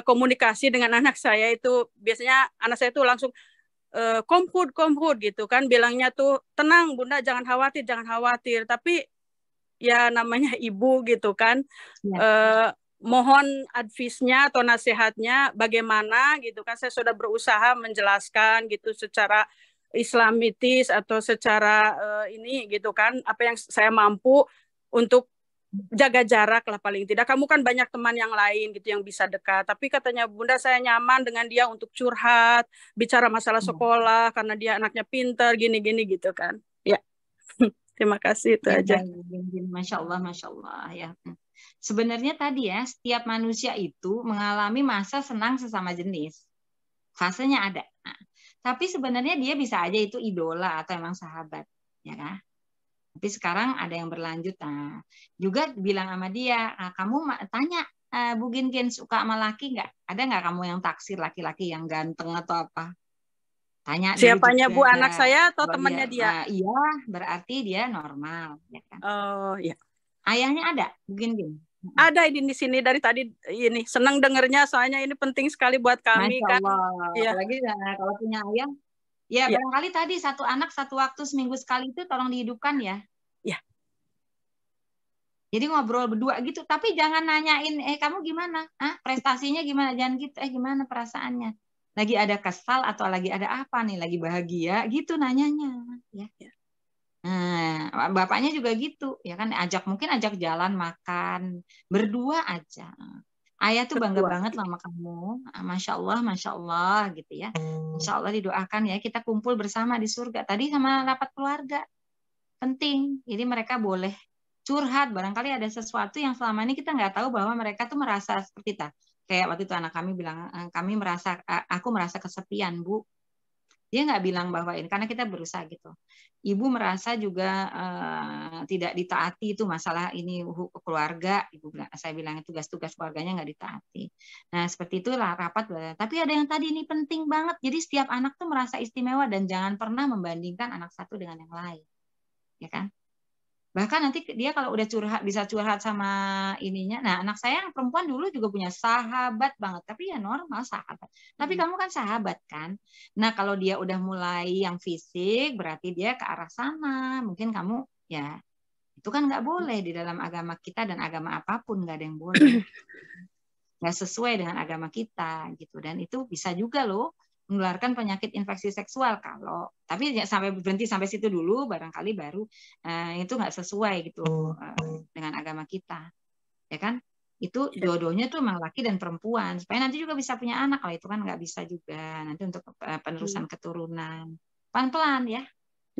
komunikasi dengan anak saya. Itu biasanya anak saya tuh langsung komhud gitu kan, bilangnya tuh tenang Bunda, jangan khawatir. Tapi ya namanya ibu gitu kan, mohon advice-nya atau nasihatnya bagaimana gitu kan. Saya sudah berusaha menjelaskan gitu secara islamitis atau secara ini gitu kan, apa yang saya mampu untuk jaga jarak lah paling tidak. Kamu kan banyak teman yang lain gitu yang bisa dekat. Tapi katanya Bunda, saya nyaman dengan dia untuk curhat, bicara masalah sekolah karena dia anaknya pintar gini-gini gitu kan. Ya. Terima kasih itu aja. Masya Allah ya. Sebenarnya tadi ya, setiap manusia itu mengalami masa senang sesama jenis. Fasenya ada. Nah, tapi sebenarnya dia bisa aja itu idola atau emang sahabat, ya kan? Tapi sekarang ada yang berlanjut. Nah, juga bilang sama dia, kamu tanya Bu Ginkin suka sama laki nggak? Ada nggak kamu yang taksir laki-laki yang ganteng atau apa? Tanya siapanya dulu juga. Bu, anak saya atau temannya dia? Iya, berarti dia normal, ya kan? Oh iya. Ayahnya ada, Bu Ginkin? Ada di sini dari tadi ini, senang dengernya soalnya ini penting sekali buat kami. Masya Allah. Kan. Ya. Apalagi kalau punya ayah. Ya, barangkali tadi satu anak satu waktu seminggu sekali itu tolong dihidupkan ya. Ya. Jadi ngobrol berdua gitu, tapi jangan nanyain, kamu gimana? Prestasinya gimana? Jangan gitu, gimana perasaannya? Lagi ada kesal atau lagi ada apa nih? Lagi bahagia gitu nanyanya, ya. Nah, bapaknya juga gitu, ya kan? Mungkin ajak jalan makan berdua aja. Ayah tuh bangga banget sama kamu, masya Allah gitu ya. Insya Allah didoakan ya, kita kumpul bersama di surga. Tadi sama rapat keluarga penting, jadi mereka boleh curhat. Barangkali ada sesuatu yang selama ini kita nggak tahu bahwa mereka tuh merasa seperti itu. Kayak waktu itu anak kami bilang, aku merasa kesepian Bu. Dia nggak bilang bahwa ini, karena kita berusaha gitu. Ibu merasa juga tidak ditaati itu masalah ini keluarga. Saya bilang tugas-tugas keluarganya nggak ditaati. Nah seperti itulah rapat. Tapi ada yang tadi ini penting banget. Jadi setiap anak tuh merasa istimewa dan jangan pernah membandingkan anak satu dengan yang lain, ya kan? Bahkan nanti dia kalau udah bisa curhat sama ininya. Nah, anak saya yang perempuan dulu juga punya sahabat banget, tapi ya normal sahabat. Tapi kamu kan sahabat kan. Nah, kalau dia udah mulai yang fisik, berarti dia ke arah sana. Mungkin kamu ya itu kan nggak boleh di dalam agama kita dan agama apapun nggak ada yang boleh. Nggak sesuai dengan agama kita gitu. Dan itu bisa juga loh menularkan penyakit infeksi seksual tapi sampai berhenti sampai situ dulu, barangkali baru itu nggak sesuai gitu dengan agama kita, ya kan? Itu dua-duanya tuh memang laki dan perempuan, supaya nanti juga bisa punya anak. Kalau itu kan nggak bisa juga nanti untuk penerusan keturunan, pelan-pelan ya.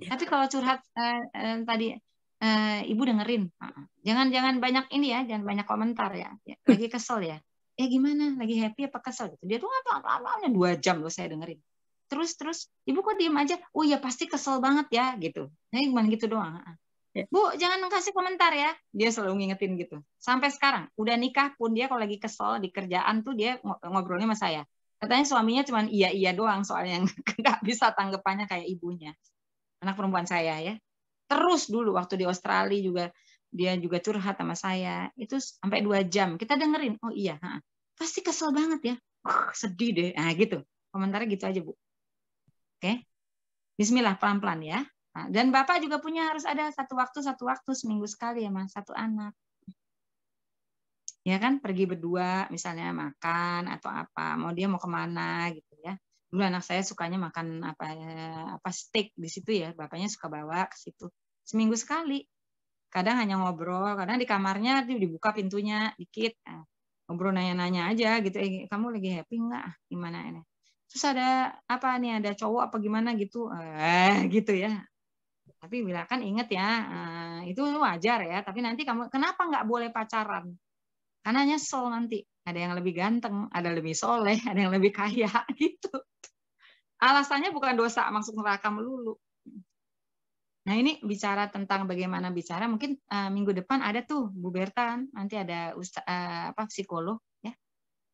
Tapi kalau curhat tadi ibu dengerin, jangan banyak ini ya, jangan banyak komentar ya. Lagi kesel ya. Gimana? Lagi happy apa kesel gitu. Dia tuh apa-apanya 2 jam loh saya dengerin. Terus ibu kok diem aja? Oh ya pasti kesel banget ya gitu. Nah gimana gitu doang. Bu jangan kasih komentar ya. Dia selalu ngingetin gitu. Sampai sekarang udah nikah pun dia kalau lagi kesel di kerjaan tuh dia ngobrolnya sama saya. Katanya suaminya cuma iya doang soalnya nggak bisa tanggapannya kayak ibunya. Anak perempuan saya ya. Terus dulu waktu di Australia juga dia juga curhat sama saya. Itu sampai 2 jam. Kita dengerin. Oh iya. Pasti kesel banget ya. Sedih deh. Nah gitu. Komentarnya gitu aja Bu. Oke. Bismillah pelan-pelan ya. Nah, dan Bapak juga punya harus ada satu waktu seminggu sekali ya Mas. Satu anak. Ya kan pergi berdua misalnya makan atau apa. Dia mau kemana gitu ya. Dulu anak saya sukanya makan apa steak di situ ya. Bapaknya suka bawa ke situ. Seminggu sekali. Kadang hanya ngobrol. Kadang di kamarnya dibuka pintunya dikit. Nah, ngobrol nanya-nanya aja gitu, kamu lagi happy nggak? Gimana ini? Terus ada apa nih? Ada cowok apa gimana gitu? Gitu ya. Tapi bila kan inget ya, itu wajar ya. Tapi nanti kamu kenapa nggak boleh pacaran? Karena nyesel nanti. Ada yang lebih ganteng, ada lebih soleh, ada yang lebih kaya gitu. alasannya bukan dosa masuk neraka melulu. Nah ini bicara tentang bagaimana bicara, mungkin minggu depan ada tuh Bu Berta, nanti ada psikolog ya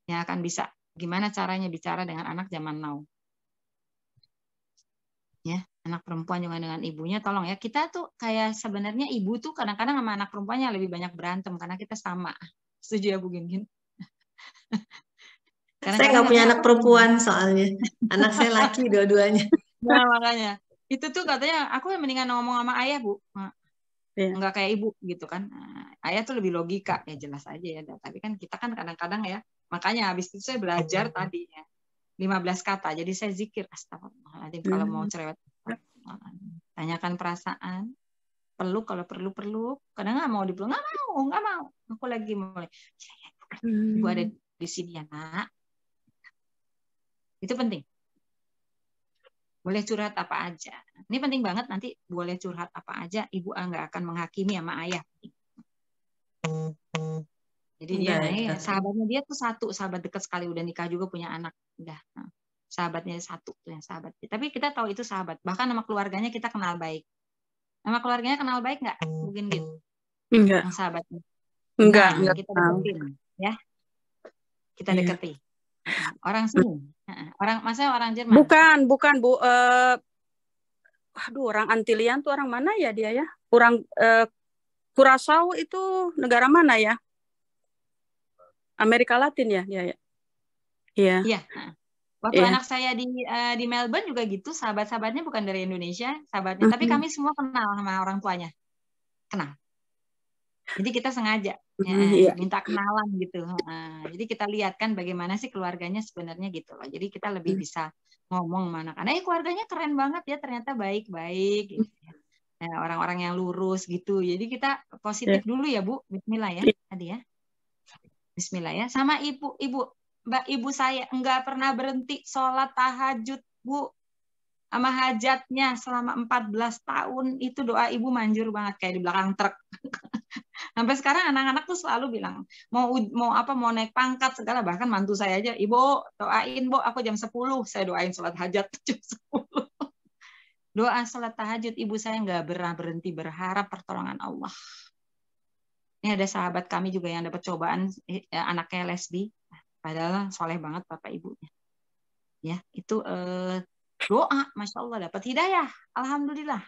yang akan bisa gimana caranya bicara dengan anak zaman now. Ya, anak perempuan juga dengan ibunya, tolong ya, kita tuh kayak sebenarnya ibu tuh kadang-kadang sama anak perempuannya lebih banyak berantem karena kita sama. Setuju ya Bu Gin? Saya nggak punya anak perempuan soalnya, anak saya laki dua-duanya. Nah makanya itu tuh katanya aku yang mendingan ngomong sama ayah Bu, nggak kayak ibu gitu kan. Nah, ayah tuh lebih logika ya, jelas aja ya. Tapi kan kita kan kadang-kadang ya, makanya habis itu saya belajar tadi ya 15 kata. Jadi saya zikir astagfirullahaladzim kalau mau cerewet. Tanyakan perasaan, peluk kalau perlu. Kadang nggak mau dipeluk, nggak mau. Aku lagi mulai. Ibu ada di sini ya nak. Itu penting. Boleh curhat apa aja. Ini penting banget, nanti boleh curhat apa aja. Ibu nggak akan menghakimi sama ayah. Jadi dia sahabatnya dia tuh satu, sahabat dekat sekali, udah nikah juga punya anak. Udah. Sahabatnya satu tuh yang sahabat. Tapi kita tahu itu sahabat. Bahkan nama keluarganya kita kenal baik. Nama keluarganya kenal baik nggak? Mungkin gitu. Enggak. Yang sahabatnya. Enggak. Nah, kita deketin. Ya. Kita deketi. Orang sini. Maksudnya orang Jerman. Bukan Bu. Orang Antilian tuh orang mana ya dia ya? Orang Curaçao itu negara mana ya? Amerika Latin ya? Iya. Iya. Waktu anak saya di Melbourne juga gitu, sahabat-sahabatnya bukan dari Indonesia, sahabatnya, tapi kami semua kenal sama orang tuanya. Kenal. Jadi kita sengaja minta kenalan gitu. Jadi kita lihat kan bagaimana sih keluarganya sebenarnya gitu loh. Jadi kita lebih bisa ngomong sama anak-anak, keluarganya keren banget ya, ternyata baik-baik gitu ya. Nah, orang-orang yang lurus gitu. Jadi kita positif dulu ya Bu. Bismillah ya tadi ya. Bismillah ya. Sama ibu saya enggak pernah berhenti sholat tahajud Bu. Sama hajatnya selama 14 tahun itu doa ibu manjur banget kayak di belakang truk. Sampai sekarang anak-anak tuh selalu bilang mau naik pangkat segala, bahkan mantu saya aja, ibu doain Bu, aku jam 10 saya doain sholat hajat jam 10. Doa sholat tahajud ibu saya nggak pernah berhenti berharap pertolongan Allah. Ini ada sahabat kami juga yang dapat cobaan, anaknya lesbi, padahal soleh banget bapak ibunya. Ya itu doa, masya Allah dapat hidayah, alhamdulillah.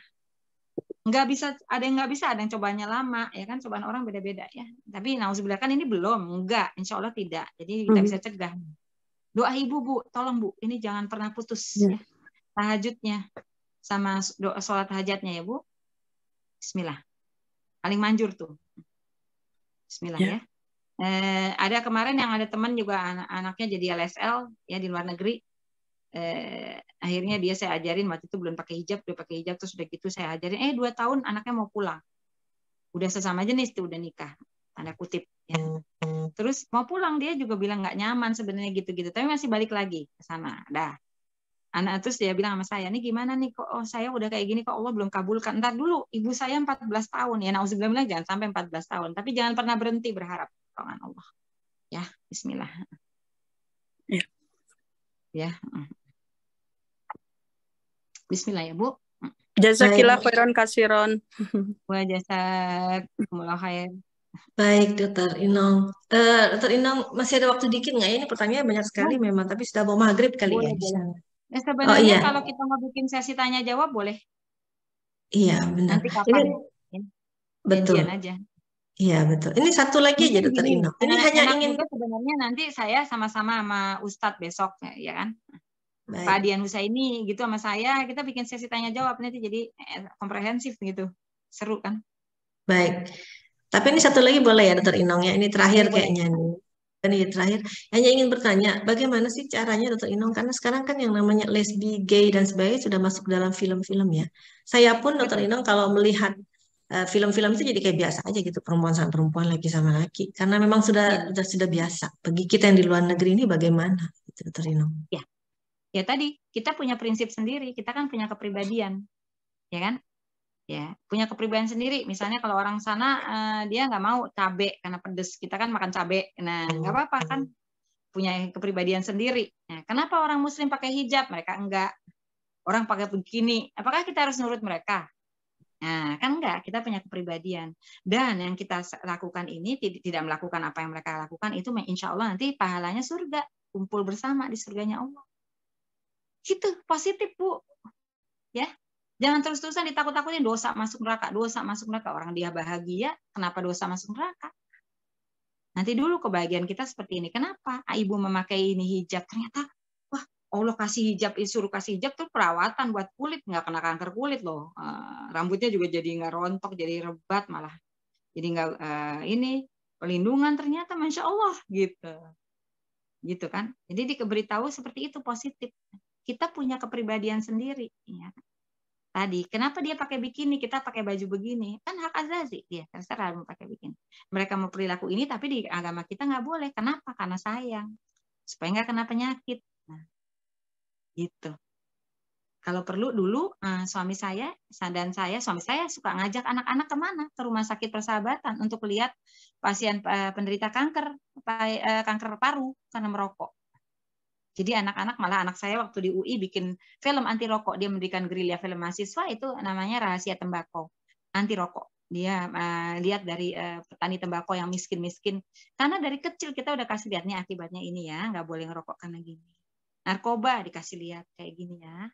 Nggak bisa, ada yang nggak bisa, ada yang cobaannya lama, ya kan, cobaan orang beda-beda ya. Tapi nauzubillah kan ini belum, enggak, insya Allah tidak. Jadi kita bisa cegah. Doa ibu Bu, tolong Bu, ini jangan pernah putus ya. Tahajudnya sama doa sholat hajatnya ya Bu. Bismillah. Paling manjur tuh. Bismillah ya. Ada kemarin yang ada teman juga anaknya jadi LSL ya di luar negeri. Akhirnya dia saya ajarin, waktu itu belum pakai hijab, udah pakai hijab, terus udah gitu saya ajarin 2 tahun anaknya mau pulang, udah sesama jenis tuh, udah nikah tanda kutip ya. Terus mau pulang dia juga bilang nggak nyaman sebenarnya gitu-gitu, tapi masih balik lagi ke sana. Anak terus dia bilang sama saya, nih gimana nih kok saya udah kayak gini kok Allah belum kabulkan. Ntar dulu, ibu saya 14 tahun ya, nauzubillah, jangan sampai 14 tahun, tapi jangan pernah berhenti berharap pertolongan Allah ya. Bismillah ya. Bismillah ya Bu. Jazakillah khairan kasiron. Wa jazakumullah khair. Baik, Dokter Inong. Dokter Inong, masih ada waktu dikit nggak ya? Ini pertanyaan banyak sekali memang, tapi sudah mau maghrib kali ya. Sebenarnya kalau kita mau bikin sesi tanya jawab boleh. Iya, benar. Nanti kapan? Betul. Aja. Iya, betul. Ini satu lagi aja Dokter Inong. Ini hanya ingin juga sebenarnya nanti saya sama-sama sama Ustadz besok ya kan. Baik. Pak Dian Husaini gitu sama saya, kita bikin sesi tanya jawab nanti jadi komprehensif gitu. Seru kan? Baik. Tapi ini satu lagi boleh ya Dokter Inong ya. Ini terakhir kayaknya nih. Ini terakhir. Hanya ingin bertanya, bagaimana sih caranya Dokter Inong? Karena sekarang kan yang namanya lesbi, gay dan sebagainya sudah masuk dalam film-film ya. Saya pun Dokter Inong kalau melihat film-film itu jadi kayak biasa aja gitu, perempuan sama perempuan, laki sama laki. Karena memang sudah biasa. Bagi kita yang di luar negeri ini bagaimana, gitu, Dokter Inong? Ya tadi kita punya prinsip sendiri, kita kan punya kepribadian, ya kan? Ya punya kepribadian sendiri. Misalnya kalau orang sana dia nggak mau cabe karena pedes, kita kan makan cabe, nah nggak apa-apa kan? punya kepribadian sendiri. Nah, kenapa orang Muslim pakai hijab, mereka enggak? Orang pakai begini, apakah kita harus nurut mereka? Nah, kan enggak, kita punya kepribadian. Dan yang kita lakukan ini tidak melakukan apa yang mereka lakukan, itu insya Allah nanti pahalanya surga, kumpul bersama di surganya Allah. Gitu, positif Bu. Ya, jangan terus-terusan ditakut-takutin dosa masuk neraka, dosa masuk neraka. Orang dia bahagia, kenapa dosa masuk neraka? Nanti dulu kebahagiaan kita seperti ini. Kenapa? Ibu memakai ini hijab, ternyata wah Allah kasih hijab, suruh kasih hijab tuh perawatan buat kulit, nggak kena kanker kulit loh. Rambutnya juga jadi nggak rontok, jadi rebat malah. Jadi nggak ini pelindungan ternyata, masya Allah gitu kan. Jadi diberitahu seperti itu positif. Kita punya kepribadian sendiri. Ya. Tadi, kenapa dia pakai bikini, kita pakai baju begini? Kan hak azazi dia, terserah mau pakai bikini. Mereka mau perilaku ini, tapi di agama kita nggak boleh. Kenapa? Karena sayang. Supaya nggak kena penyakit. Nah, gitu. Kalau perlu dulu suami saya suka ngajak anak-anak kemana? Ke rumah sakit Persahabatan untuk lihat pasien penderita kanker paru karena merokok. Jadi anak-anak, malah anak saya waktu di UI bikin film anti rokok, dia mendirikan gerilya film mahasiswa, itu namanya Rahasia Tembakau, anti rokok. Dia lihat dari petani tembakau yang miskin-miskin, karena dari kecil kita udah kasih lihatnya akibatnya ini ya, nggak boleh ngerokok karena gini. Narkoba dikasih lihat kayak gini ya.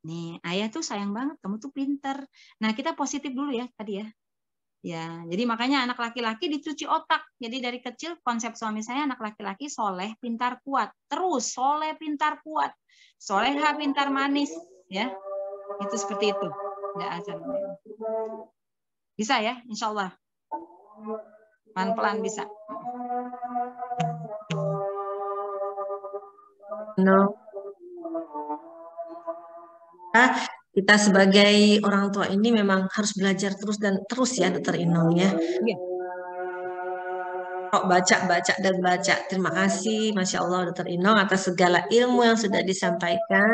Nih, ayah tuh sayang banget, kamu tuh pinter. Nah, kita positif dulu ya tadi ya. Ya, jadi makanya anak laki-laki dicuci otak. Jadi dari kecil konsep suami saya, anak laki-laki soleh, pintar, kuat. Terus soleh, pintar, kuat. Soleha, pintar, manis. Ya, itu seperti itu. Nggak azan. Bisa ya, insya Allah. Pelan-pelan bisa. No. Kita sebagai orang tua ini memang harus belajar terus dan terus ya, Dokter Inong ya. Iya. Baca dan baca. Terima kasih, Masya Allah Dokter Inong atas segala ilmu yang sudah disampaikan.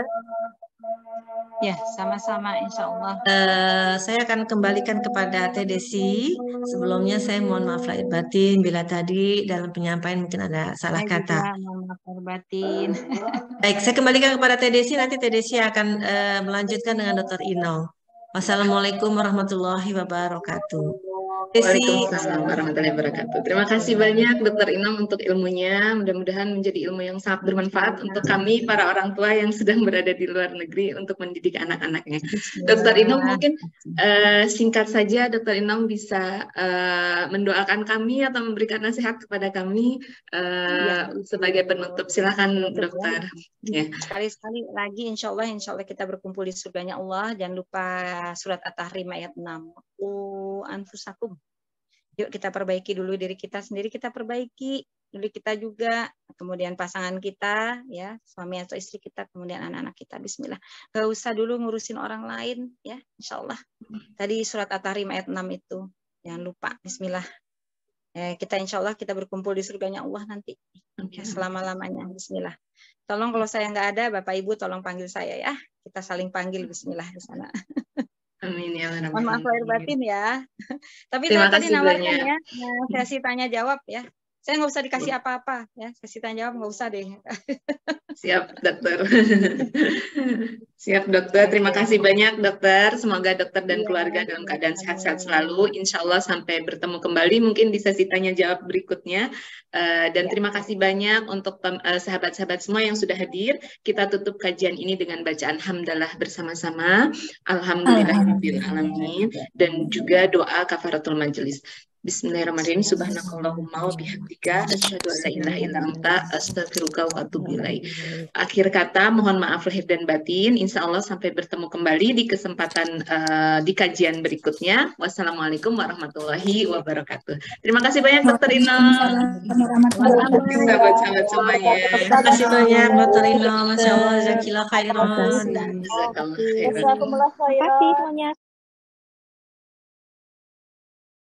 Ya, sama-sama insya Allah. Saya akan kembalikan kepada Teh Desi. Sebelumnya saya mohon maaf lahir batin bila tadi dalam penyampaian mungkin ada salah kata. Mohon maaf lahir batin. Baik, saya kembalikan kepada Teh Desi. Nanti Teh Desi akan melanjutkan dengan Dokter Inong. Wassalamualaikum warahmatullahi wabarakatuh. Waalaikumsalam warahmatullahi wabarakatuh. Terima kasih banyak Dokter Inong untuk ilmunya. Mudah-mudahan menjadi ilmu yang sangat bermanfaat untuk kami para orang tua yang sedang berada di luar negeri untuk mendidik anak-anaknya. Dokter Inong mungkin singkat saja Dokter Inong bisa mendoakan kami atau memberikan nasihat kepada kami sebagai penutup. Silakan Dokter. Ya. Sekali-sekali lagi insya Allah kita berkumpul di surganya Allah. Jangan lupa surat At-Tahrim ayat 6. Anfusakum. Yuk kita perbaiki dulu diri kita sendiri, kita perbaiki diri kita juga, kemudian pasangan kita, ya suami atau istri kita, kemudian anak-anak kita. Bismillah. Gak usah dulu ngurusin orang lain, ya insya Allah. Tadi surat At-Tahrim ayat 6 itu, jangan lupa. Bismillah. Kita insya Allah kita berkumpul di surganya Allah nanti, ya, selama-lamanya. Bismillah. Tolong kalau saya nggak ada, Bapak Ibu tolong panggil saya ya. Kita saling panggil. Bismillah di sana. Amin ya Allah. Mohon maaf lahir batin ya. Tapi Terima tadi kasih nawarkan banyak. ya, sesi tanya jawab ya. Saya nggak usah dikasih apa-apa ya, sesi tanya jawab nggak usah deh. Siap Dokter. Siap Dokter. Terima kasih banyak Dokter. Semoga Dokter dan keluarga dalam keadaan sehat-sehat selalu. Insya Allah sampai bertemu kembali mungkin di sesi tanya jawab berikutnya. Dan terima kasih banyak untuk sahabat-sahabat semua yang sudah hadir. Kita tutup kajian ini dengan bacaan hamdalah bersama-sama. Alhamdulillahirabbil alamin, dan juga doa kafaratul majelis. Bismillahirrahmanirrahim. Subhanakallahumma wa bihamdika asyhadu an la ilaha illa anta astaghfiruka wa atubu ilaik. Akhir kata mohon maaf lahir dan batin. Insya Allah sampai bertemu kembali di kesempatan di kajian berikutnya. Wassalamualaikum warahmatullahi wabarakatuh. Terima kasih banyak Dokter Inong. Sahabat-sahabat semuanya. Terima kasih banyak Dokter Inong. Masya Allah, jazakallahu khairan. Jazakallahu khairan. Terima kasih semuanya.